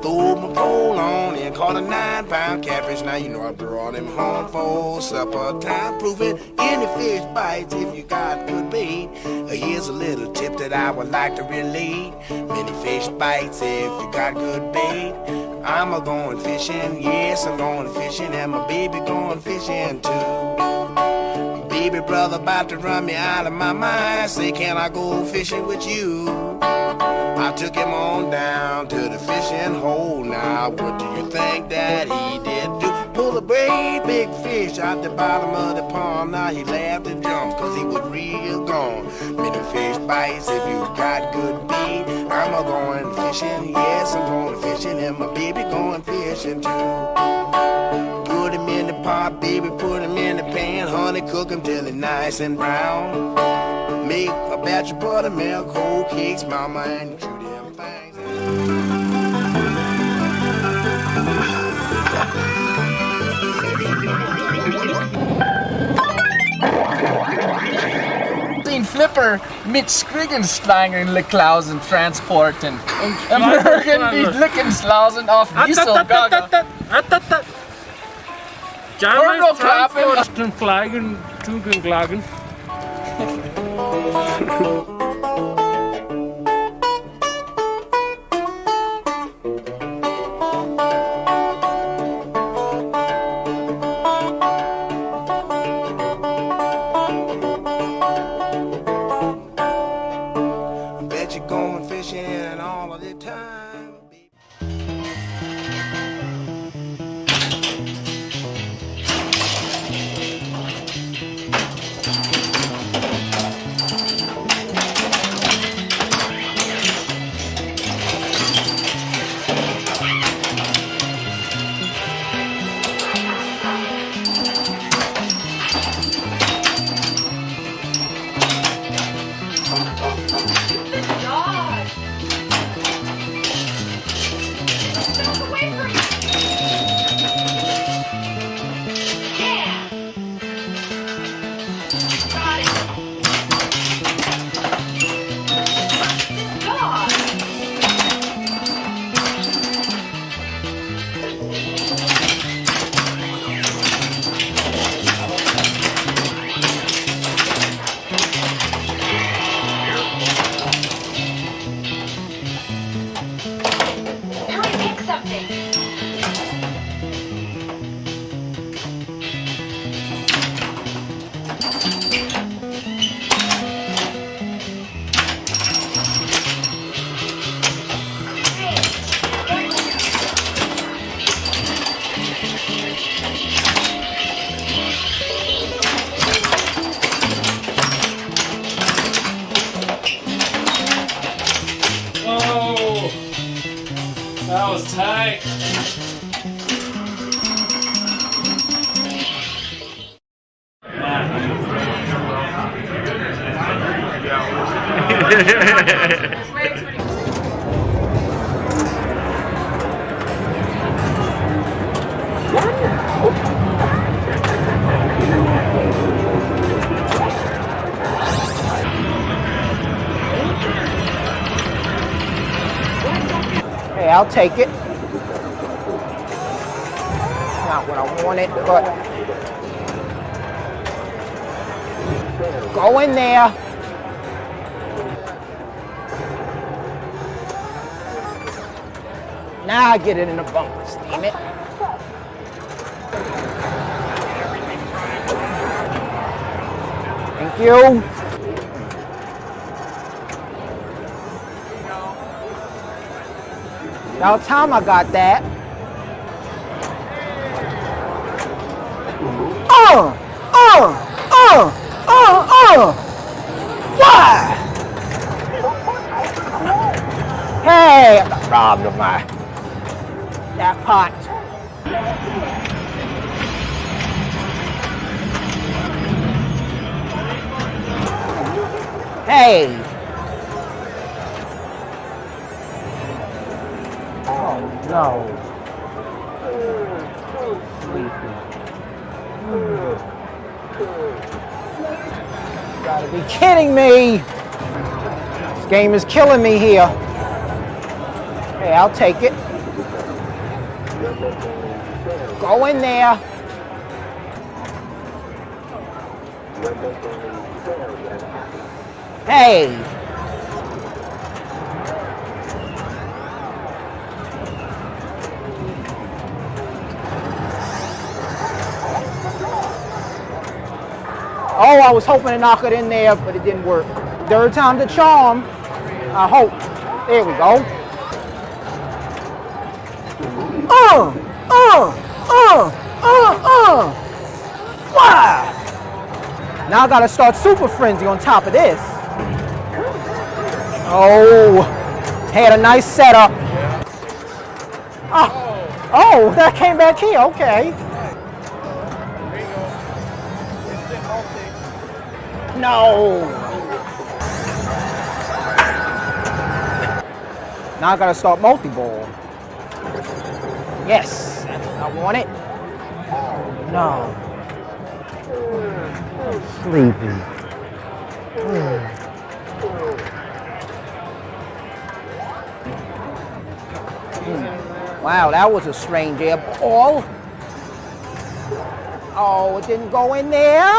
Threw my pole on and caught a 9-pound catfish. Now you know I brought him home for supper time. Proving any fish bites if you got good bait. Here's a little tip that I would like to relate. Many fish bites if you got good bait. I'm a going fishing, yes, I'm going fishing, and my baby going fishing too. Baby brother about to run me out of my mind. Say, can I go fishing with you? I took him on down to the fishing hole. Now, what do you think that he did do? Pull a great big fish out the bottom of the pond. Now he laughed and jumped, cause he was real gone. Many fish bites if you got good bait. I'm a going fishing, yes, I'm going fishing, and my baby going fishing too. Put him in the pot, baby, put him in the pan. Honey, cook him till he's nice and brown. Make a batch of buttermilk, whole cakes, mama, and chew them things. Den Flipper mit Skriggenschlangen Klausen transporten. Mögen die Lickenslausen auf Dieselgagger. German Transporten Klagen. Bet you're going fishing all of the time, baby. That was tight. Hey, I'll take it. Not what I wanted, but go in there. Now I get it in the bumpers, damn it. Thank you. About time I got that. Why? Hey, I got robbed of that pot. Hey. Oh no. You gotta be kidding me. This game is killing me here. Hey, I'll take it. Go in there. Hey. Oh, I was hoping to knock it in there, but it didn't work. Third time's the charm. I hope. There we go. Wow. Now I gotta start Super Frenzy on top of this. Oh, had a nice setup. Oh, that came back here, okay. No. Now I gotta start multi-ball. Yes, I want it. No. Sleepy. Wow, that was a strange air ball. Oh, it didn't go in there.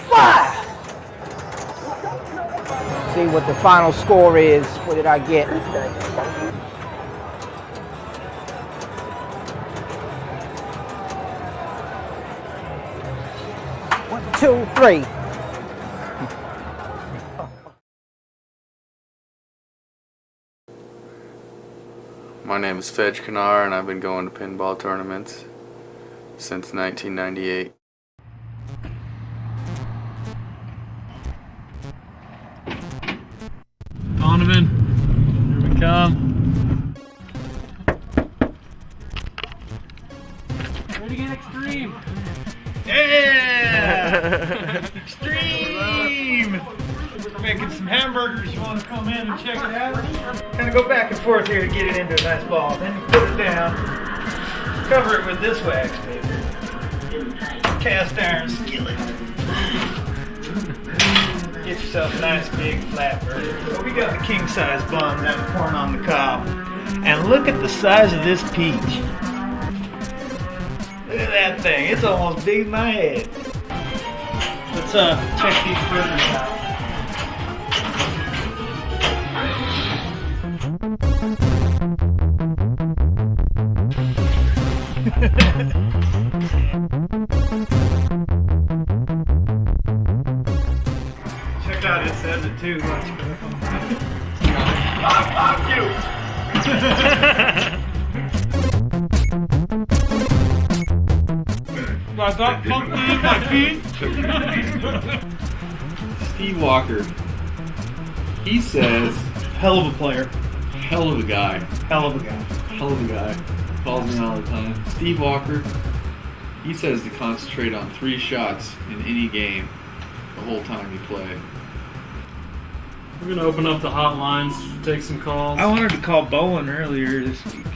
Why? See what the final score is. What did I get? 1, 2, 3. My name is Fedge Kanar, and I've been going to pinball tournaments since 1998. Donovan, here we come. Ready to get extreme. Yeah! Extreme! We're making some hamburgers. You want to come in and check it out? Kind of go back and forth here to get it into a nice ball. Then you put it down. Cover it with this wax paper. Cast iron skillet. Get yourself a nice big flat burger. So we got the king size bun that we're pouring on the cob. And look at the size of this peach. Look at that thing. It's almost big in my head. Let's check these burgers out. Check out, it says it too. Fuck you! I got funky in my teeth. Steve Walker, he says, Hell of a player. hell of a guy. Hell of a guy. Hell of a guy. Calls me all the time. Steve Walker, he says to concentrate on 3 shots in any game the whole time you play. We're gonna open up the hotlines, take some calls. I wanted to call Bowen earlier this week.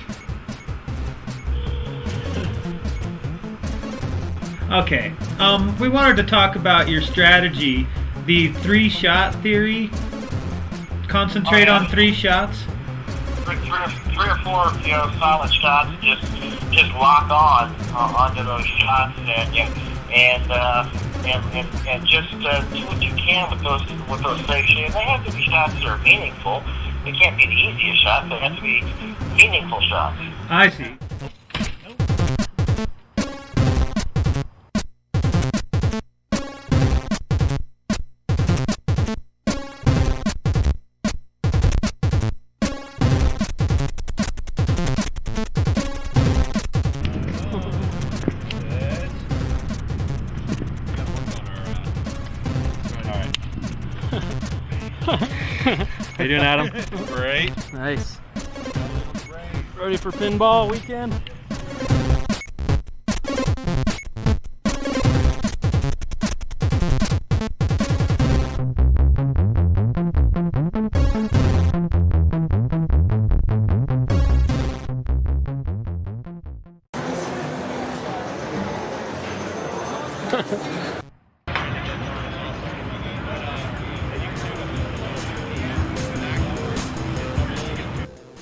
Okay. We wanted to talk about your strategy, the 3-shot theory. Concentrate on 3 shots. Three or four, solid shots. Just lock on onto those shots, and just do what you can with those safe shots. They have to be shots that are meaningful. They can't be the easiest shots. They have to be meaningful shots. I see. How you doing, Adam? Great. Nice. Ready for pinball weekend?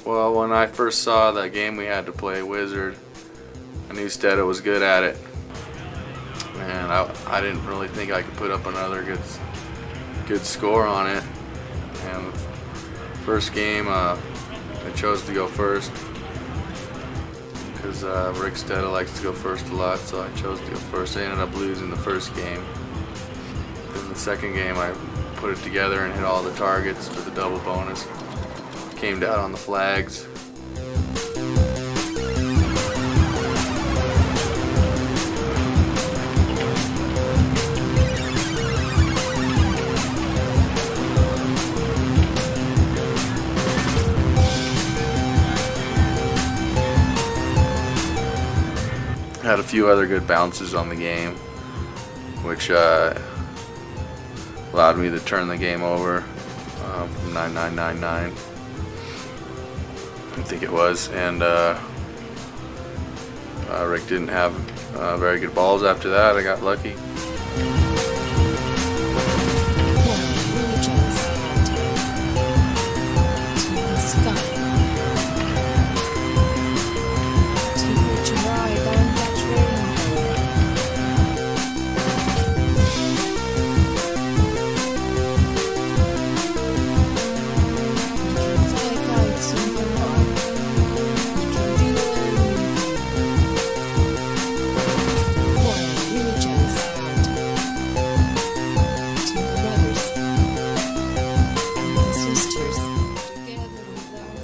Well, when I first saw the game we had to play, Wizard, I knew Stedo was good at it. And I didn't really think I could put up another good score on it. And first game, I chose to go first because Rick Stedo likes to go first a lot, so I chose to go first. I ended up losing the first game. Then the second game, I put it together and hit all the targets for the double bonus. Came down on the flags. Had a few other good bounces on the game, which allowed me to turn the game over from 9999. I think it was, and Rick didn't have very good balls after that. I got lucky.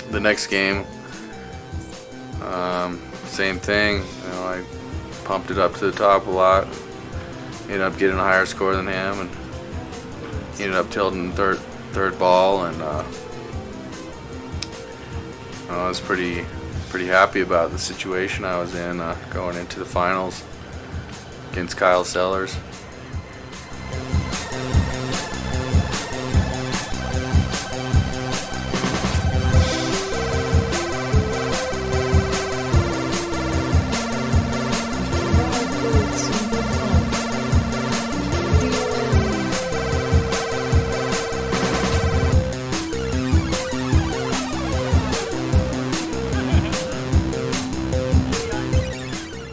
The next game, same thing. I pumped it up to the top a lot. Ended up getting a higher score than him, and he ended up tilting third ball, and I was pretty happy about the situation I was in going into the finals against Kyle Sellers.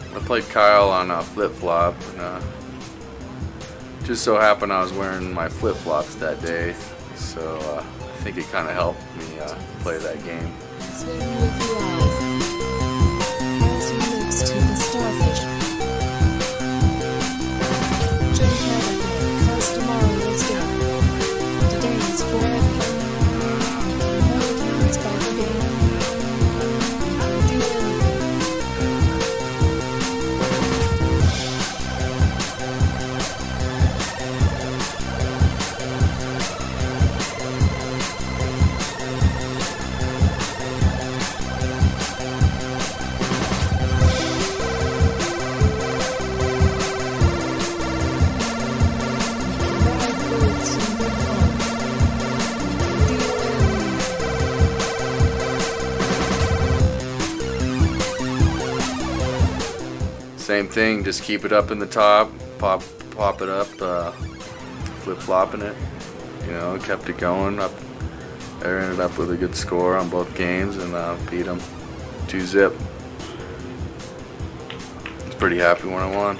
I played Kyle on a flip-flop, and just so happened I was wearing my flip-flops that day, so I think it kind of helped me play that game. thing. Just keep it up in the top, pop it up, flip-flopping it. You know, kept it going up. I ended up with a good score on both games and beat them 2-zip. I was pretty happy when I won.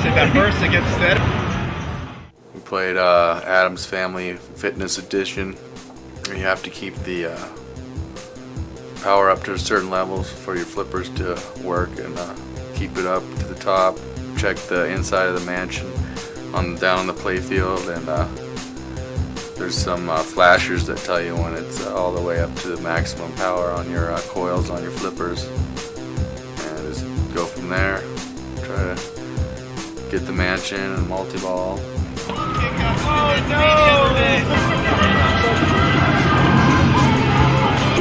That first it gets steady. We played Adam's Family Fitness Edition. You have to keep the power up to certain levels for your flippers to work, and keep it up to the top. Check the inside of the mansion down on the playfield, and there's some flashers that tell you when it's all the way up to the maximum power on your coils on your flippers, and just go from there. Try to get the mansion and multi-ball. Oh no!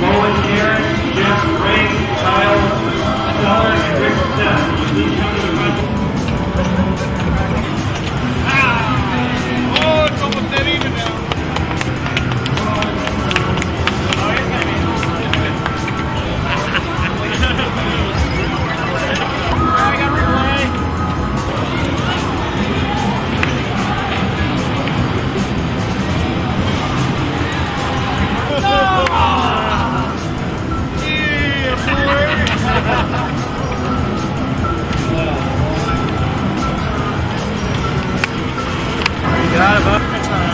Roland, Garrett, Jeff, Ray, Kyle, Dollar, and Rick Steph. Please come to the front. Oh, it's almost dead even now. I got replay. Got him up in time.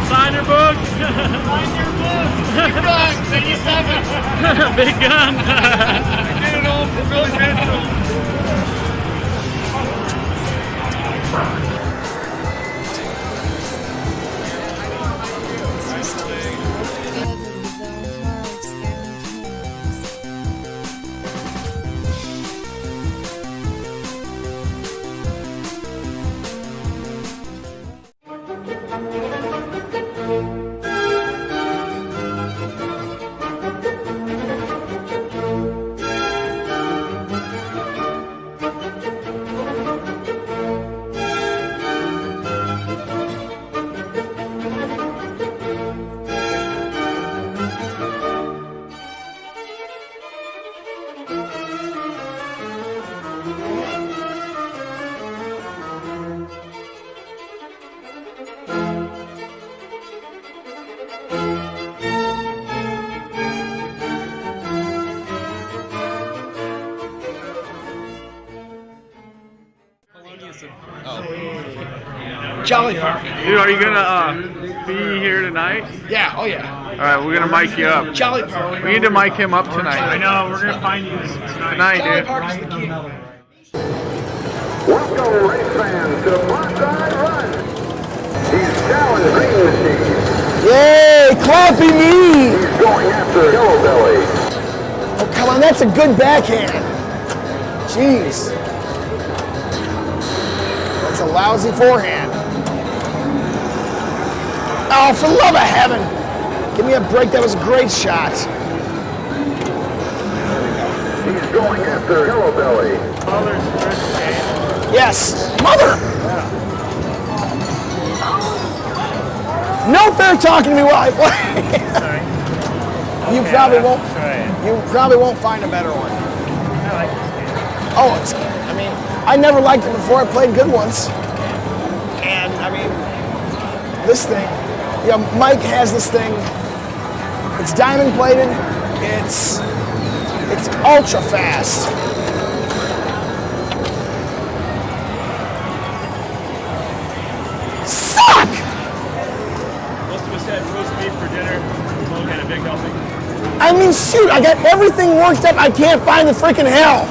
Sign your book. Sign your book. Big gun, 87. Big gun. I did it all for Billy Mitchell. Jolly Park. Dude, are you gonna be here tonight? Yeah, oh yeah. All right, we're gonna mic you up. Jolly Park. We need to mic him up tonight. I know, we're gonna find you tonight. Tonight, dude. Jolly Park is the key. Welcome, race fans, to Bonsai Run. He's challenged Green Machine. Yay, Clappy me! He's going after Yellow Belly. Oh, come on, that's a good backhand. Jeez. That's a lousy forehand. Oh, for the love of heaven. Give me a break, that was a great shot. He's going after Yellow Belly. Yes, mother! No fair talking to me while I play. You probably won't find a better one. I like this game. Oh, I mean, I never liked it before. I played good ones. And I mean, this thing, yeah, Mike has this thing. It's diamond plated. It's ultra fast. Suck! Most of us had roast beef for dinner. Mo had a big helping. I mean, shoot, I got everything worked up. I can't find the freaking hell.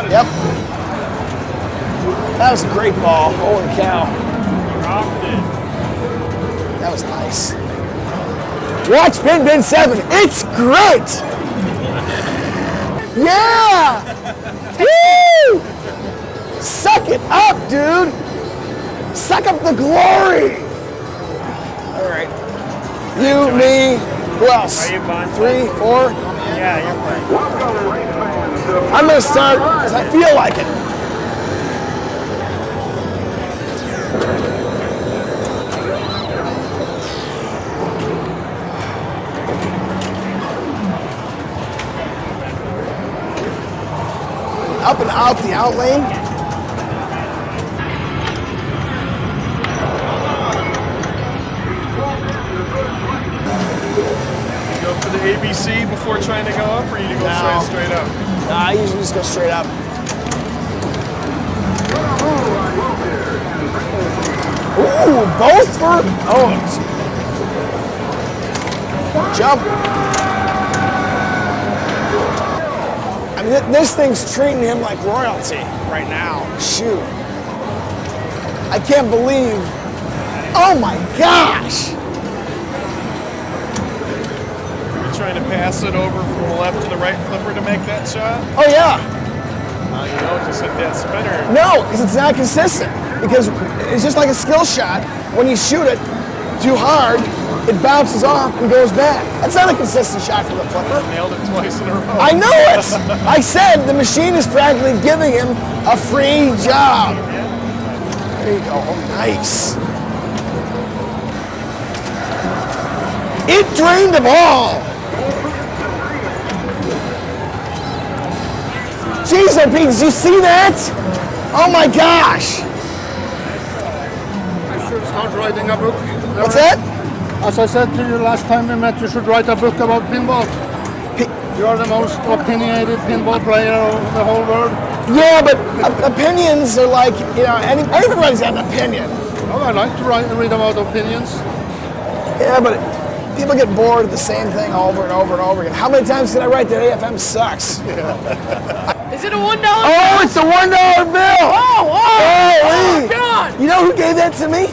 Yep. That was a great ball. Holy cow. That was nice. Watch PinPin 7. It's great. Yeah. Woo! Suck it up, dude. Suck up the glory. All right. You, me, who else? 3, 4? Yeah, you're playing. I'm gonna start because I feel like it. Up and out the out lane. Go for the ABC before trying to go up, or you go straight up? Nah, I usually just go straight up. Ooh, both for Owens. Jump. I mean, this thing's treating him like royalty right now. Shoot. I can't believe. Oh my gosh. You're trying to pass it over from the left to the right flipper to make that shot? Oh yeah. You don't just hit that spinner. No, because it's not consistent. Because it's just like a skill shot. When you shoot it too hard, it bounces off and goes back. That's not a consistent shot from the flipper. Nailed it twice in a row. I know it! I said the machine is practically giving him a free job. There you go. Oh, nice. It drained the ball. Jeez, oh, Pete, did you see that? Oh my gosh. You should start writing a book. What's that? As I said to you last time we met, you should write a book about pinball. You are the most opinionated pinball player of the whole world. Yeah, but opinions are like, you know, everybody's got an opinion. Oh, I like to read about opinions. Yeah, but people get bored of the same thing over and over and over again. How many times can I write that AFM sucks? Is it a $1 bill? Oh, it's a $1 bill! Oh, God! You know who gave that to me?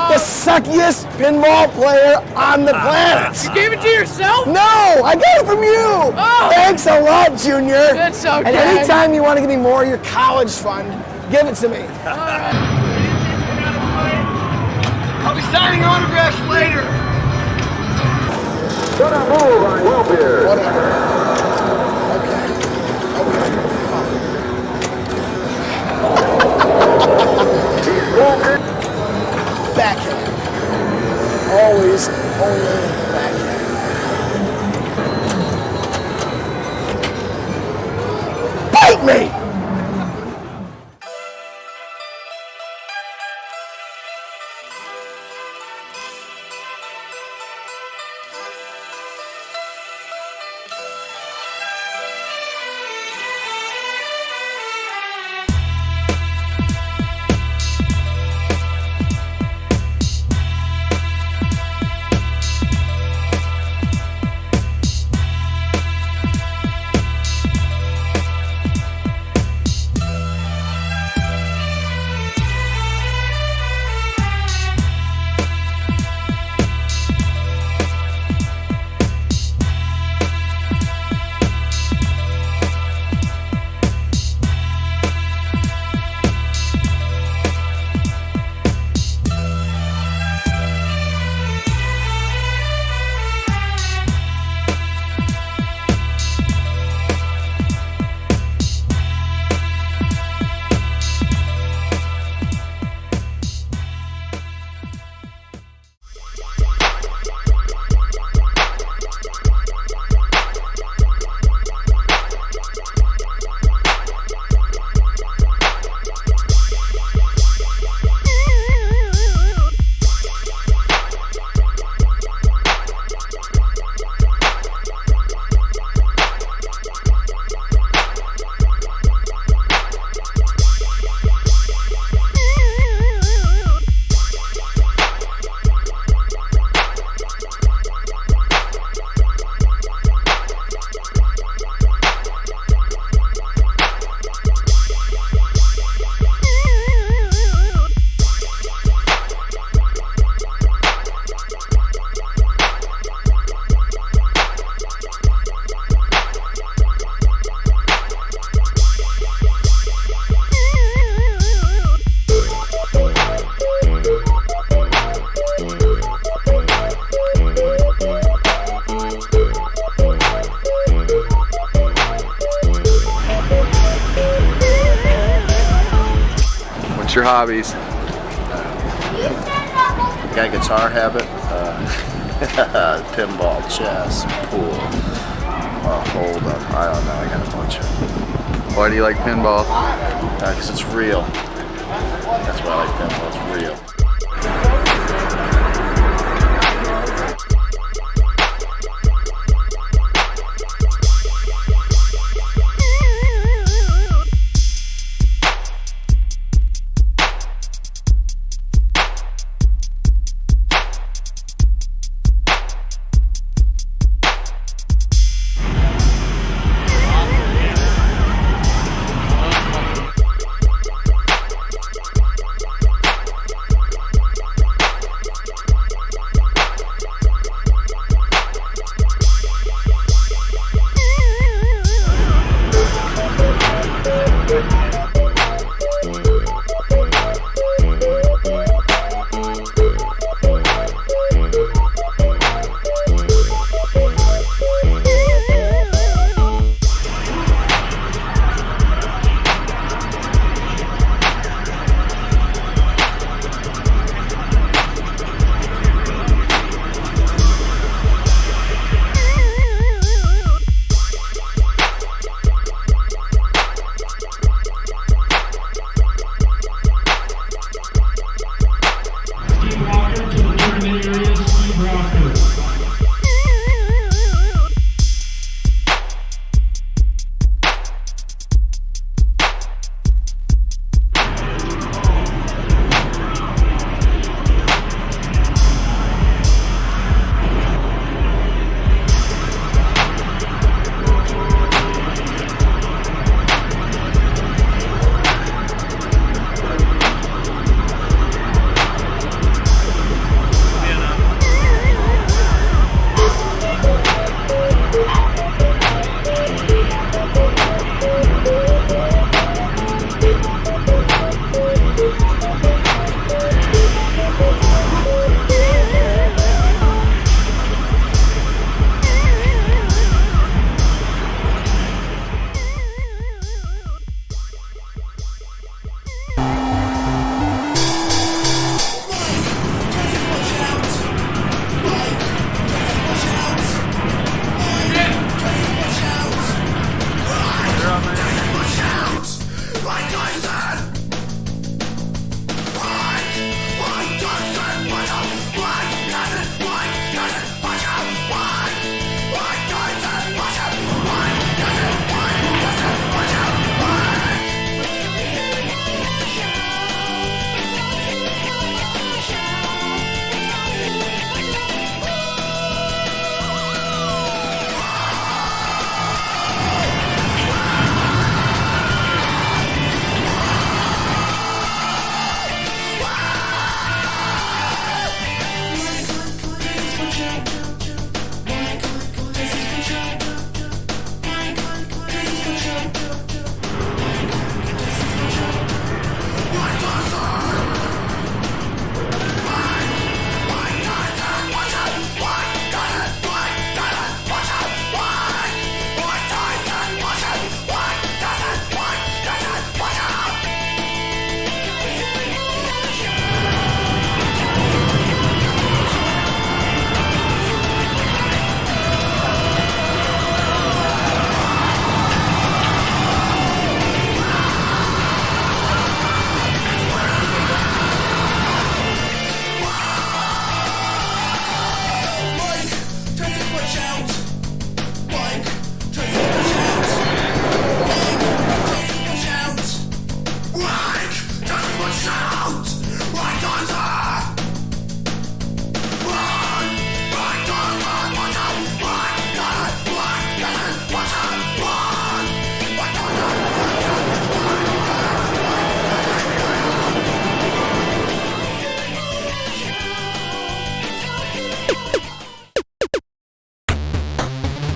The suckiest pinball player on the planet. You gave it to yourself? No, I got it from you. Oh. Thanks a lot, Junior. That's okay. And anytime you want to give me more of your college fund, give it to me. I'll be signing autographs later. Gonna move on Wilbeer. Whatever. Backhand. Always only backhand. Bite me! your hobbies? Got a guitar habit, pinball, chess, pool, hold up. I don't know. I got a bunch of. Why do you like pinball? Because it's real. That's why I like pinball. It's real.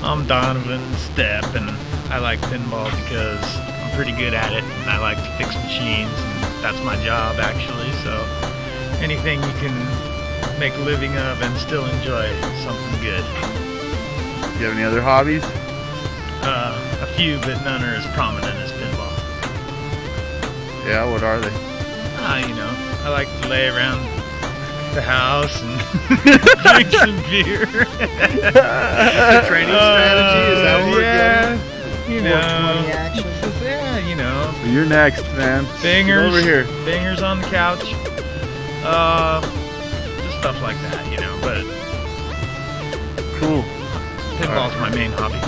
I'm Donovan Stepp, and I like pinball because I'm pretty good at it, and I like to fix machines, and that's my job actually. So anything you can make a living of and still enjoy something good. Do you have any other hobbies? A few, but none are as prominent as pinball. Yeah, what are they? You know, I like to lay around the house and drink some beer. The training strategy, is that what we're yeah, getting? you know, yeah, you know. You're next, man. Bangers Over here. Bangers on the couch. Just stuff like that, you know. But cool. Pinball's my main hobby.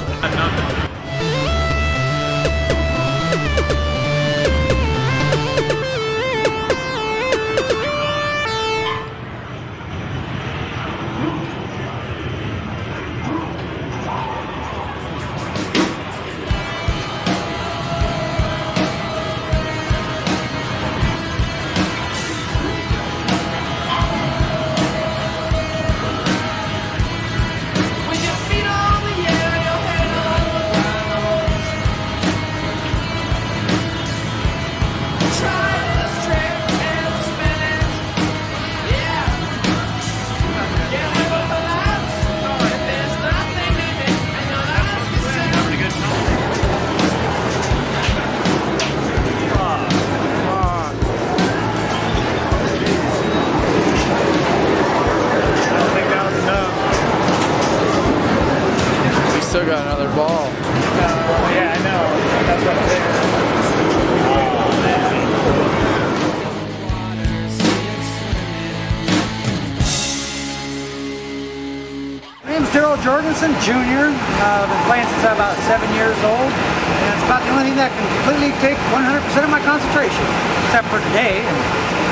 Still got another ball. Yeah, I know. That's what I'm saying. My name's Daryl Jorgensen, Jr. I've been playing since I'm about 7 years old, and it's about the only thing that can completely take 100% of my concentration, except for today and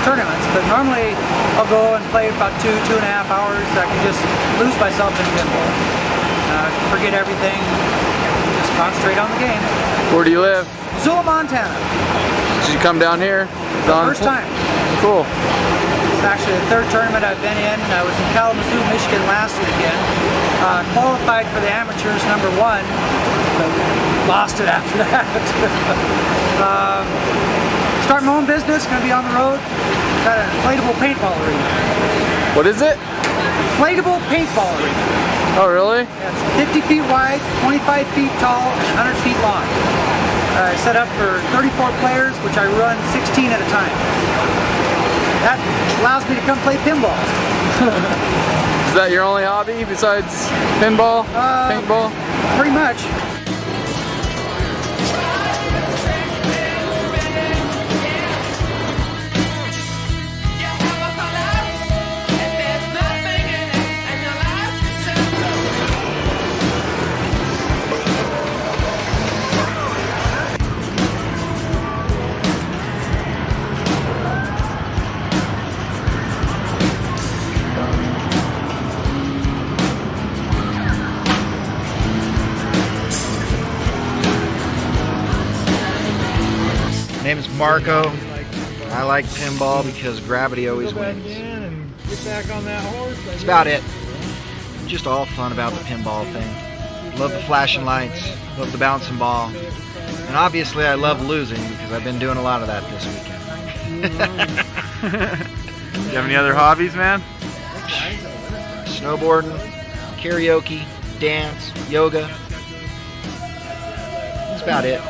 tournaments. But normally I'll go and play about 2.5 hours. I can just lose myself in pinball. Forget everything, just concentrate on the game. Where do you live? Missoula, Montana. Did you come down here? First time. Cool. It's actually the third tournament I've been in. I was in Kalamazoo, Michigan last weekend. Qualified for the amateurs #1, but lost it after that. Starting my own business, gonna be on the road. Got an inflatable paintball arena. What is it? Inflatable paintball arena. Oh, really? Yeah, it's 50 feet wide, 25 feet tall, and 100 feet long. I set up for 34 players, which I run 16 at a time. That allows me to come play pinball. Is that your only hobby besides pinball, paintball? Pretty much. My name is Marco. I like pinball because gravity always wins. Get back on that horse. That's about it. Just all fun about the pinball thing. Love the flashing lights, love the bouncing ball, and obviously I love losing because I've been doing a lot of that this weekend. You have any other hobbies, man? Snowboarding, karaoke, dance, yoga. That's about it.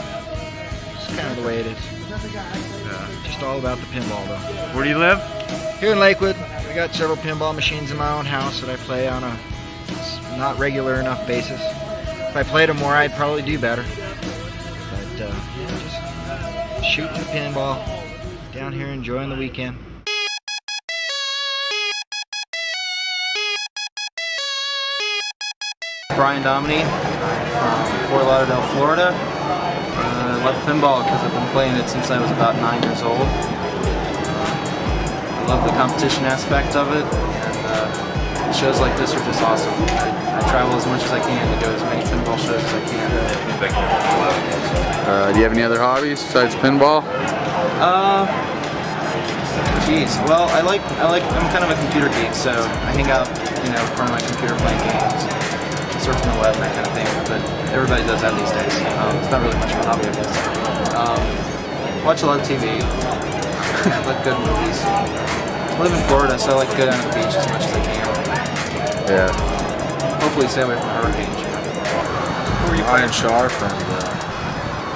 It's kind of the way it is. Just all about the pinball though. Where do you live? Here in Lakewood. I got several pinball machines in my own house that I play on a not regular enough basis. If I played them more, I'd probably do better. But yeah, just shooting the pinball down here, enjoying the weekend. Brian Domini from Fort Lauderdale, Florida. I love pinball because I've been playing it since I was about 9 years old. I love the competition aspect of it, and shows like this are just awesome. I travel as much as I can to go to as many pinball shows as I can. Do you have any other hobbies besides pinball? Geez, well, I'm kind of a computer geek, so I hang out, in front of my computer playing games, surfing the web, and that kind of thing, but everybody does that these days. It's not really much of a hobby, I guess. Watch a lot of TV, like good movies. I live in Florida, so I like to go down to the beach as much as I can. Yeah. Hopefully stay away from hurricanes. Who are you Ryan Sharp, and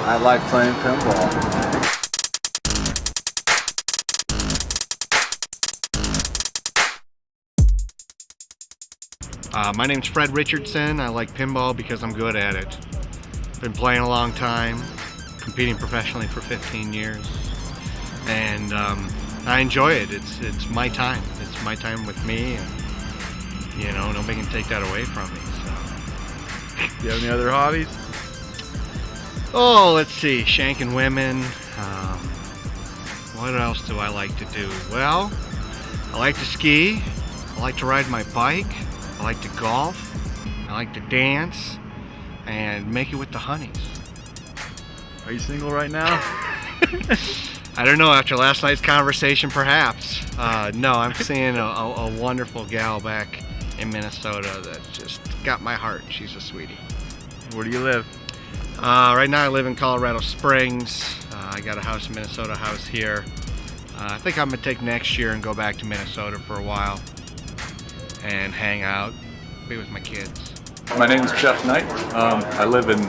I like playing pinball. My name's Fred Richardson. I like pinball because I'm good at it. Been playing a long time, competing professionally for 15 years, and I enjoy it. It's my time. It's my time with me, and you know, nobody can take that away from me. So. Do you have any other hobbies? Oh, let's see, shanking women. What else do I like to do? Well, I like to ski. I like to ride my bike. I like to golf. I like to dance and make it with the honeys. Are you single right now? I don't know, after last night's conversation, perhaps. No, I'm seeing a wonderful gal back in Minnesota that just got my heart. She's a sweetie. Where do you live? Right now I live in Colorado Springs. I got a house in Minnesota, a house here. I think I'm gonna take next year and go back to Minnesota for a while and hang out, be with my kids. My name is Jeff Knight. I live in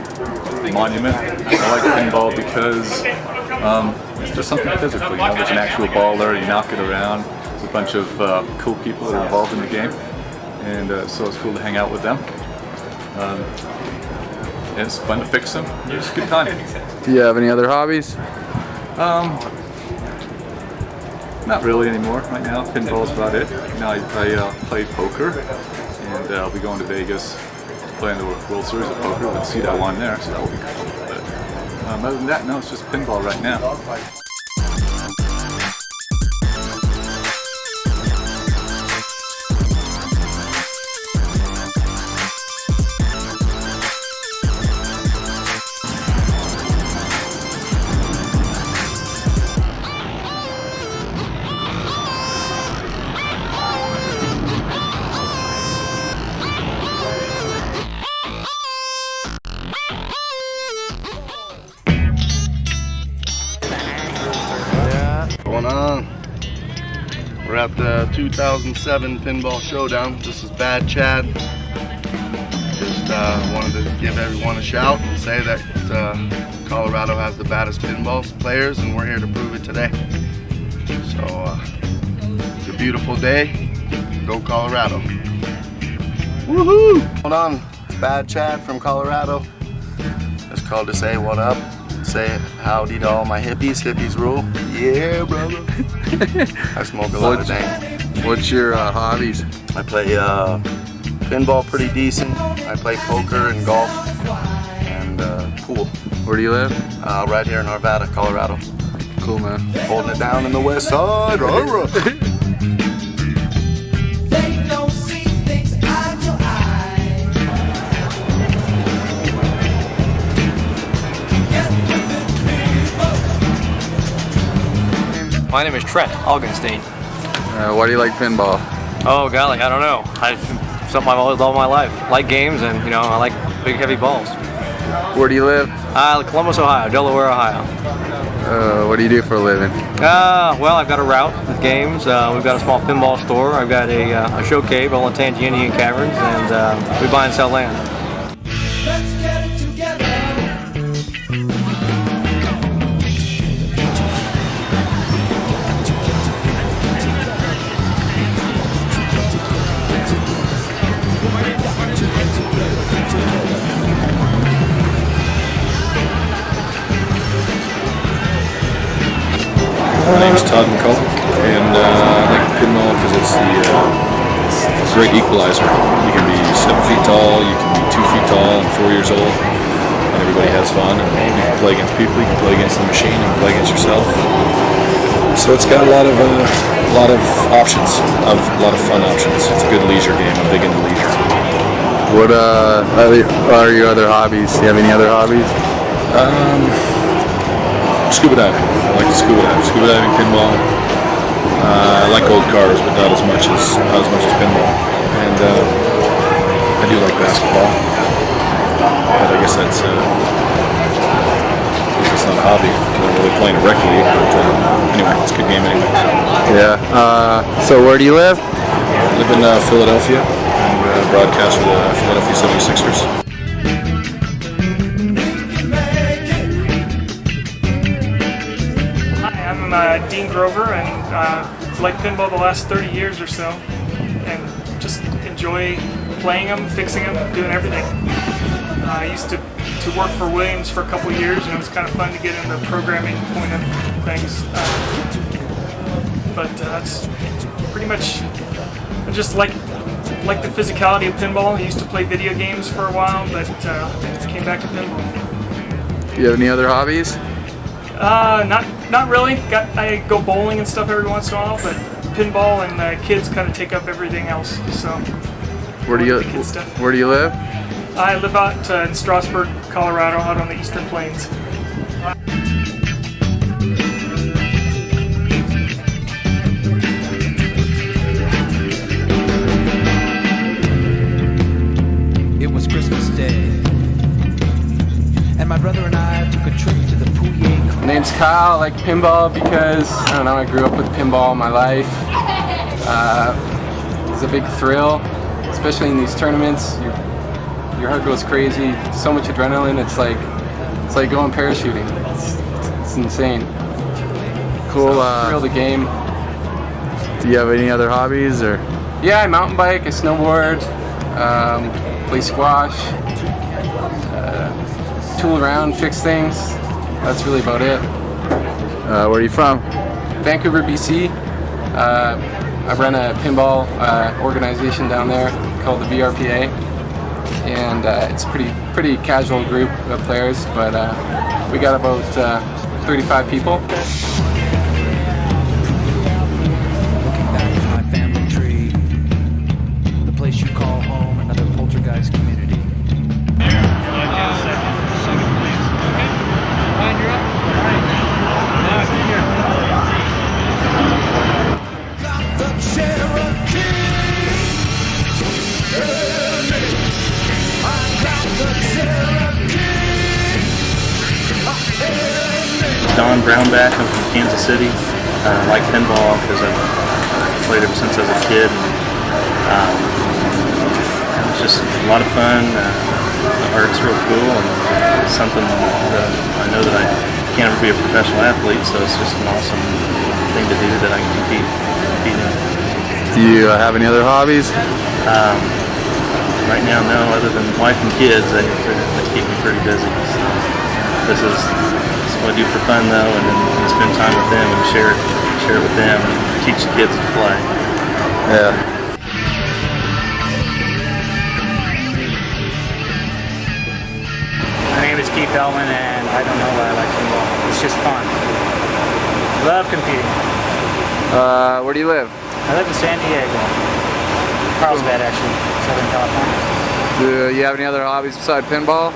Monument. I like pinball because it's just something physical. You know, there's an actual ball there, you knock it around. There's a bunch of cool people that are involved in the game, and so it's cool to hang out with them. And it's fun to fix them. It's a good time. Do you have any other hobbies? Not really anymore. Right now, pinball's about it. Now I play poker, and I'll be going to Vegas playing the World Series of Poker with the seat I won there, so that will be cool. But other than that, no, it's just pinball right now. Going on? We're at the 2007 Pinball Showdown. This is Bad Chad. Just wanted to give everyone a shout and say that Colorado has the baddest pinball players, and we're here to prove it today. So it's a beautiful day. Go Colorado! Woohoo! Hold on, it's Bad Chad from Colorado. Just called to say what up. Say howdy to all my hippies. Hippies rule. Yeah, brother. I smoke a lot of dank. What's your hobbies? I play pinball pretty decent. I play poker and golf and pool. Where do you live? Right here in Arvada, Colorado. Cool, man. Holding it down in the west side. My name is Trent Augenstein. Why do you like pinball? Oh golly, I don't know. Something I've always loved my life. Like games, and you know, I like big heavy balls. Where do you live? Columbus, Ohio, Delaware, Ohio. What do you do for a living? Well, I've got a route with games. We've got a small pinball store. I've got a showcase all in Tangy Indian Caverns, and we buy and sell land. Let's get it together. My name's Todd McCullough, and I like pinball because it's the great equalizer. You can be 7 feet tall, you can be 2 feet tall and 4 years old, and everybody has fun. And you can play against people, you can play against the machine, you can play against yourself. So it's got a lot of options, a lot of fun options. It's a good leisure game. I'm big into leisure. What are your other hobbies? Do you have any other hobbies? Scuba diving. I like to scuba dive. Scuba diving, pinball. I like old cars, but not as much as pinball. And I do like basketball, but I guess it's not a hobby. I'm not really playing it regularly, but anyway, it's a good game anyway. Yeah. So where do you live? I live in Philadelphia and broadcast for the Philadelphia 76ers. I'm Dean Grover, and like pinball the last 30 years or so, and just enjoy playing them, fixing them, doing everything. I used to work for Williams for a couple years, and it was kind of fun to get into the programming point of things. But that's pretty much, I just like the physicality of pinball. I used to play video games for a while, but came back to pinball. Do you have any other hobbies? Not really. I go bowling and stuff every once in a while, but pinball and kids kind of take up everything else. So Where do you live? I live out in Strasburg, Colorado, out on the Eastern Plains. It was Christmas Day, and my brother and I took a trip to the Pouillet. My name's Kyle. I like pinball because, I don't know, I grew up with pinball all my life. It's a big thrill, especially in these tournaments. Your heart goes crazy, so much adrenaline. It's like going parachuting. It's insane. Cool. So, thrill the game. Do you have any other hobbies or? Yeah, I mountain bike, I snowboard, play squash, tool around, fix things. That's really about it. Where are you from? Vancouver, BC. I run a pinball organization down there called the VRPA, and it's a pretty casual group of players, but we got about 35 people. Looking back at my family tree, the place you call home, another poltergeist community. Don Brownback. I'm from Kansas City. I like pinball because I've played ever since I was a kid. It's just a lot of fun. The art's real cool, and it's something that I know that I can't ever be a professional athlete, so it's just an awesome thing to do that I can compete in. Do you have any other hobbies? Right now, no, other than wife and kids, they keep me pretty busy. So this is what I do for fun, though, and then spend time with them and share it with them and teach the kids to play. Yeah. My name is Keith Elman, and I don't know why I like pinball. It's just fun. Love competing. Where do you live? I live in San Diego. Carlsbad, actually, Southern California. Do you have any other hobbies besides pinball?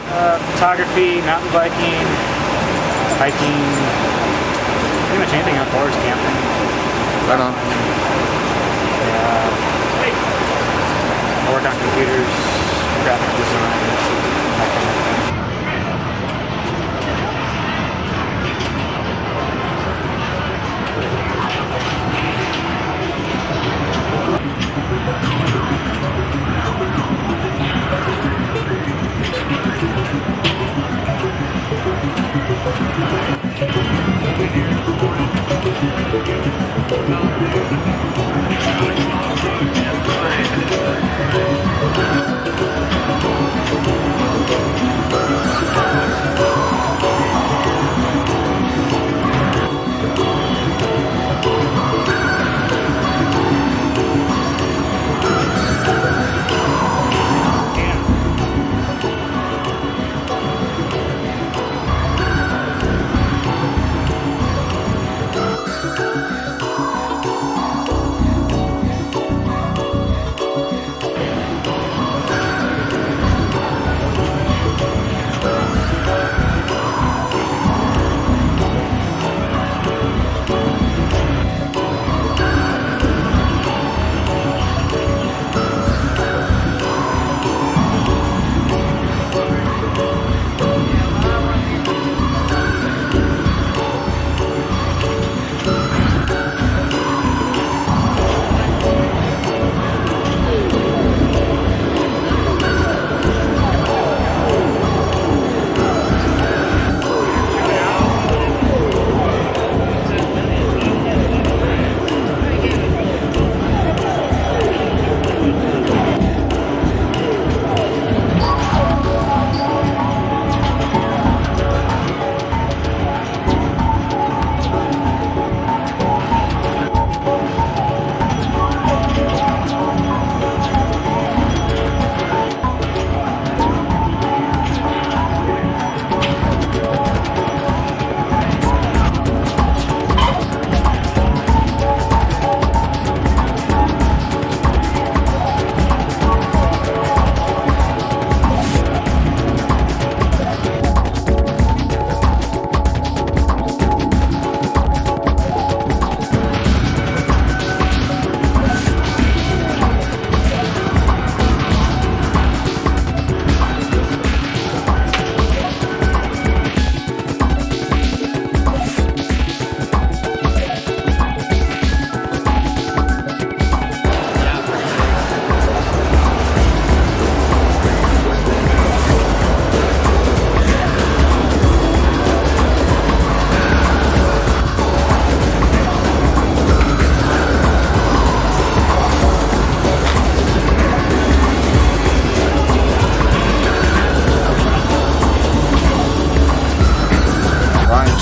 Photography, mountain biking, hiking, pretty much anything outdoors, camping. Right on. I work on computers, graphic design, that kind of thing.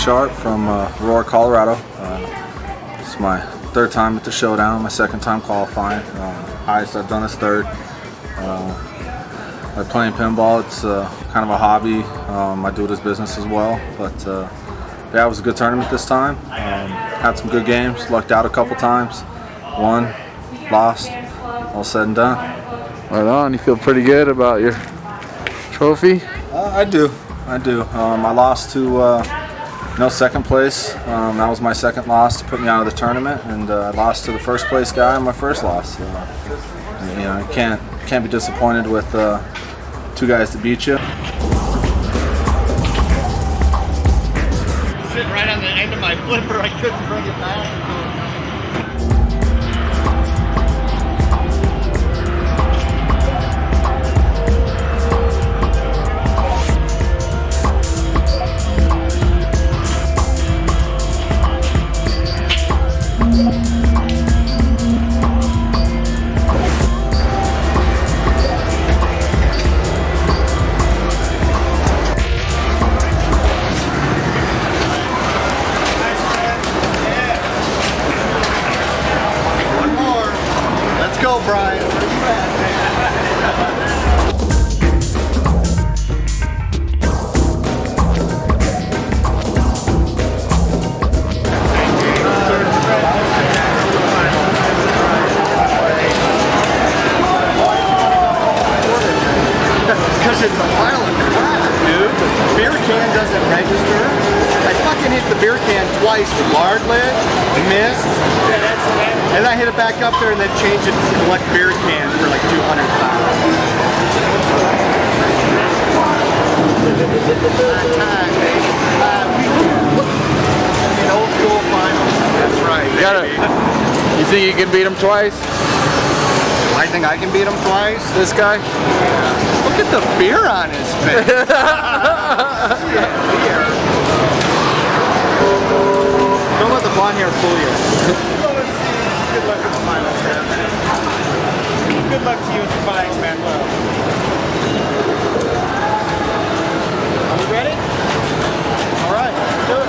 Sharp from Aurora, Colorado. It's my third time at the showdown, my second time qualifying. Highest I've done is third. I play pinball. It's kind of a hobby. I do it as business as well. But yeah, it was a good tournament this time. Had some good games. Lucked out a couple times. Won, lost. All said and done. Right on. You feel pretty good about your trophy? I do. I lost to second place. That was my second loss to put me out of the tournament, and I lost to the first place guy in my first loss. You know, you can't be disappointed with two guys that beat you. Sitting right on the end of my flipper, I couldn't bring it back. Brian, where you at, Because it's a pile of crap, dude. The beer can doesn't register. I fucking hit the beer can twice with lard lid, missed, and I hit it back up there and then changed it to collect beer can for like $200. Old school finals. That's right. You think you can beat him twice? I think I can beat him twice. This guy? Look at the fear on his face. Don't let the blonde hair fool you. Good luck with the finals, man. Good luck to you with the finals, man. Are we ready? All right, let's do it.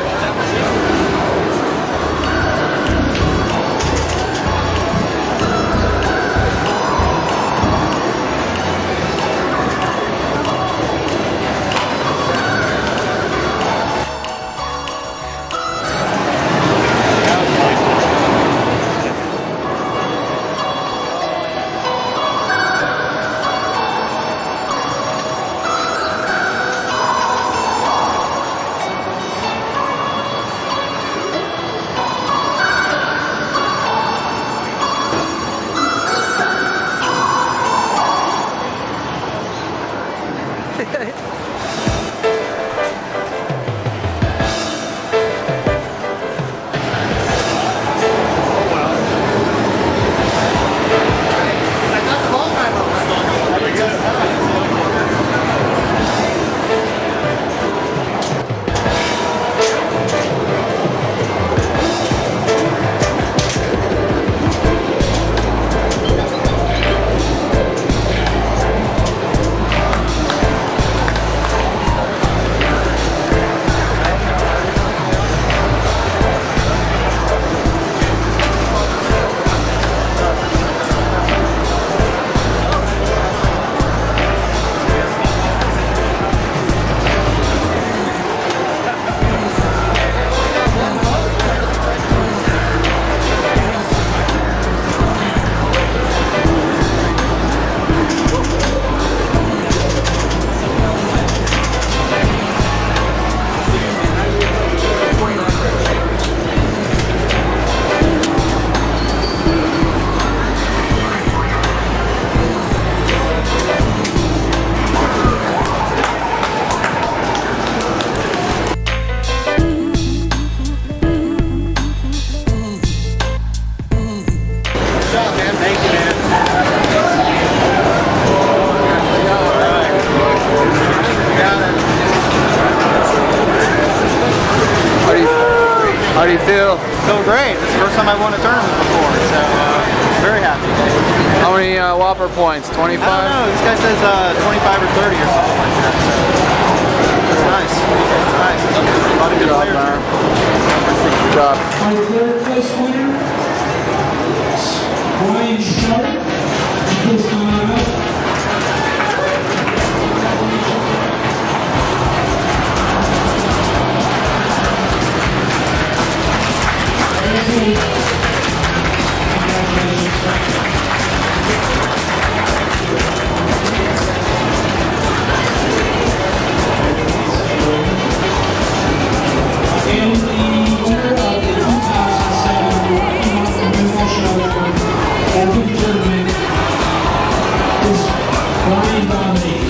How do you feel? Feel great. It's the first time I've won a tournament before, so very happy. How many Whopper points? 25? I don't know. This guy says 25 or 30 or something like that. So it's Nice. Nice. A lot of good players there. Good job. Our third place winner, Brian Sharp. Please come on up. And the winner of the 2007 Pinball Show Open Tournament is Brian Bonney.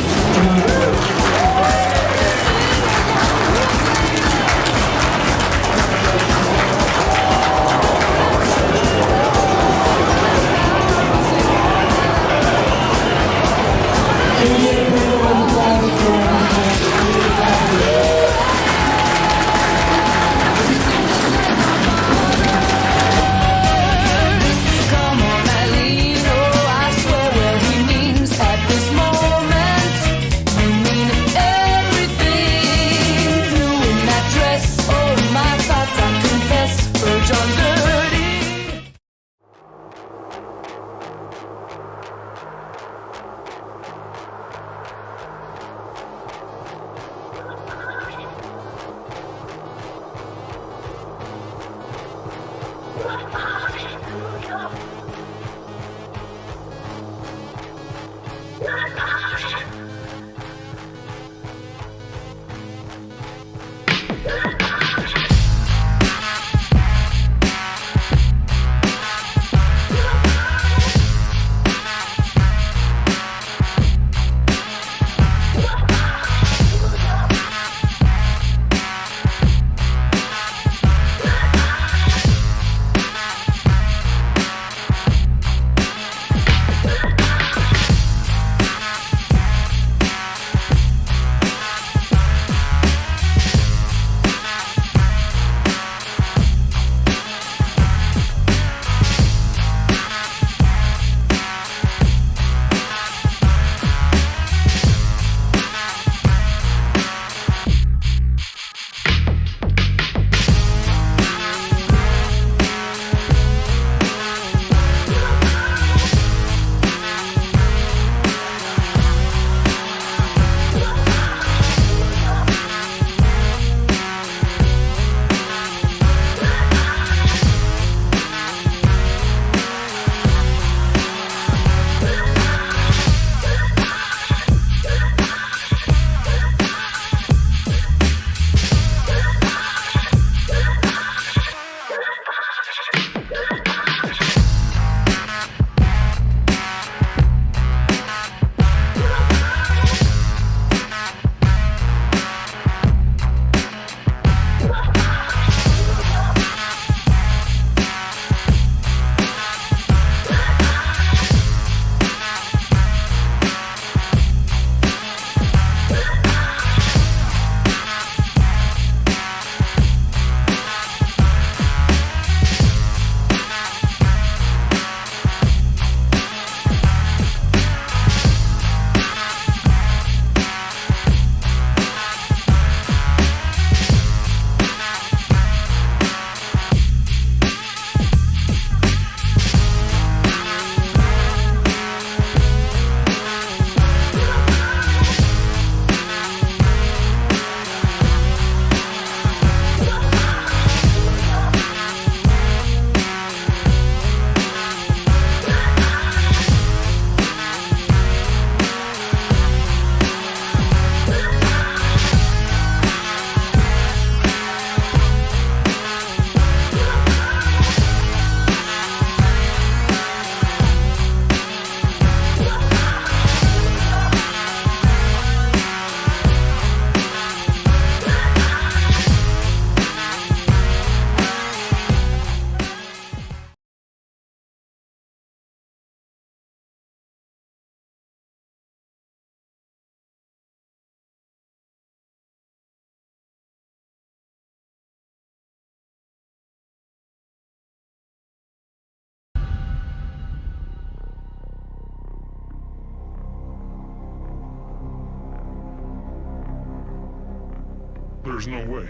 There's no way.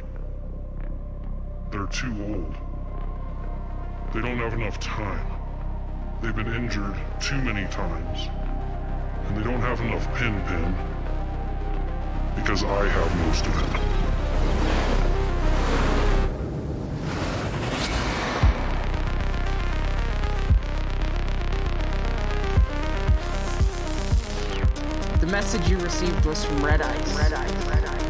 They're too old. They don't have enough time. They've been injured too many times. And they don't have enough PinPin because I have most of it. The message you received was from Red Ice. Red Ice. Red Ice.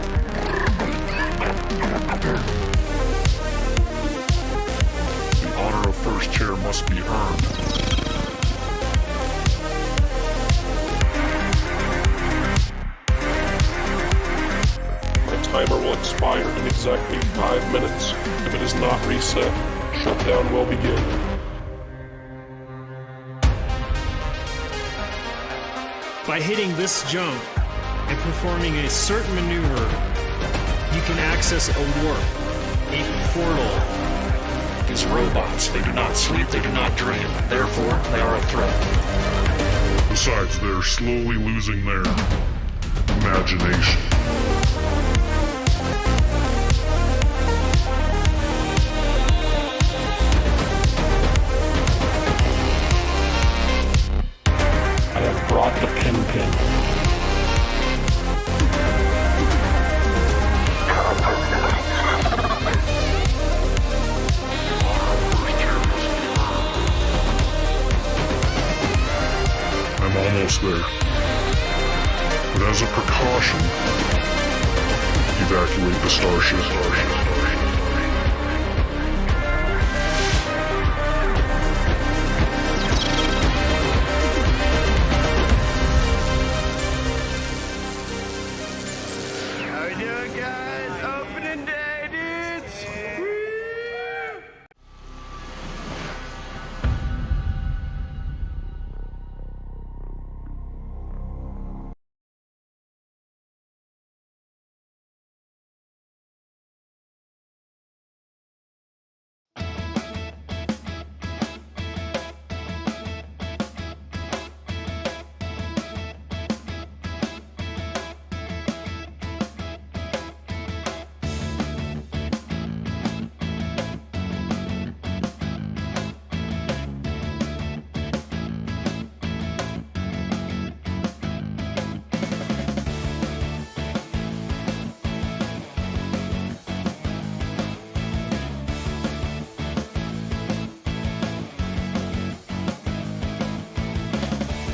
The honor of first chair must be earned. My timer will expire in exactly 5 minutes. If it is not reset, shutdown will begin. By hitting this jump and performing a certain maneuver, you can access a warp, a portal. These robots, they do not sleep, they do not dream. Therefore, they are a threat. Besides, they're slowly losing their imagination. I have brought the PinPin. I'm almost there. But as a precaution, evacuate the starship.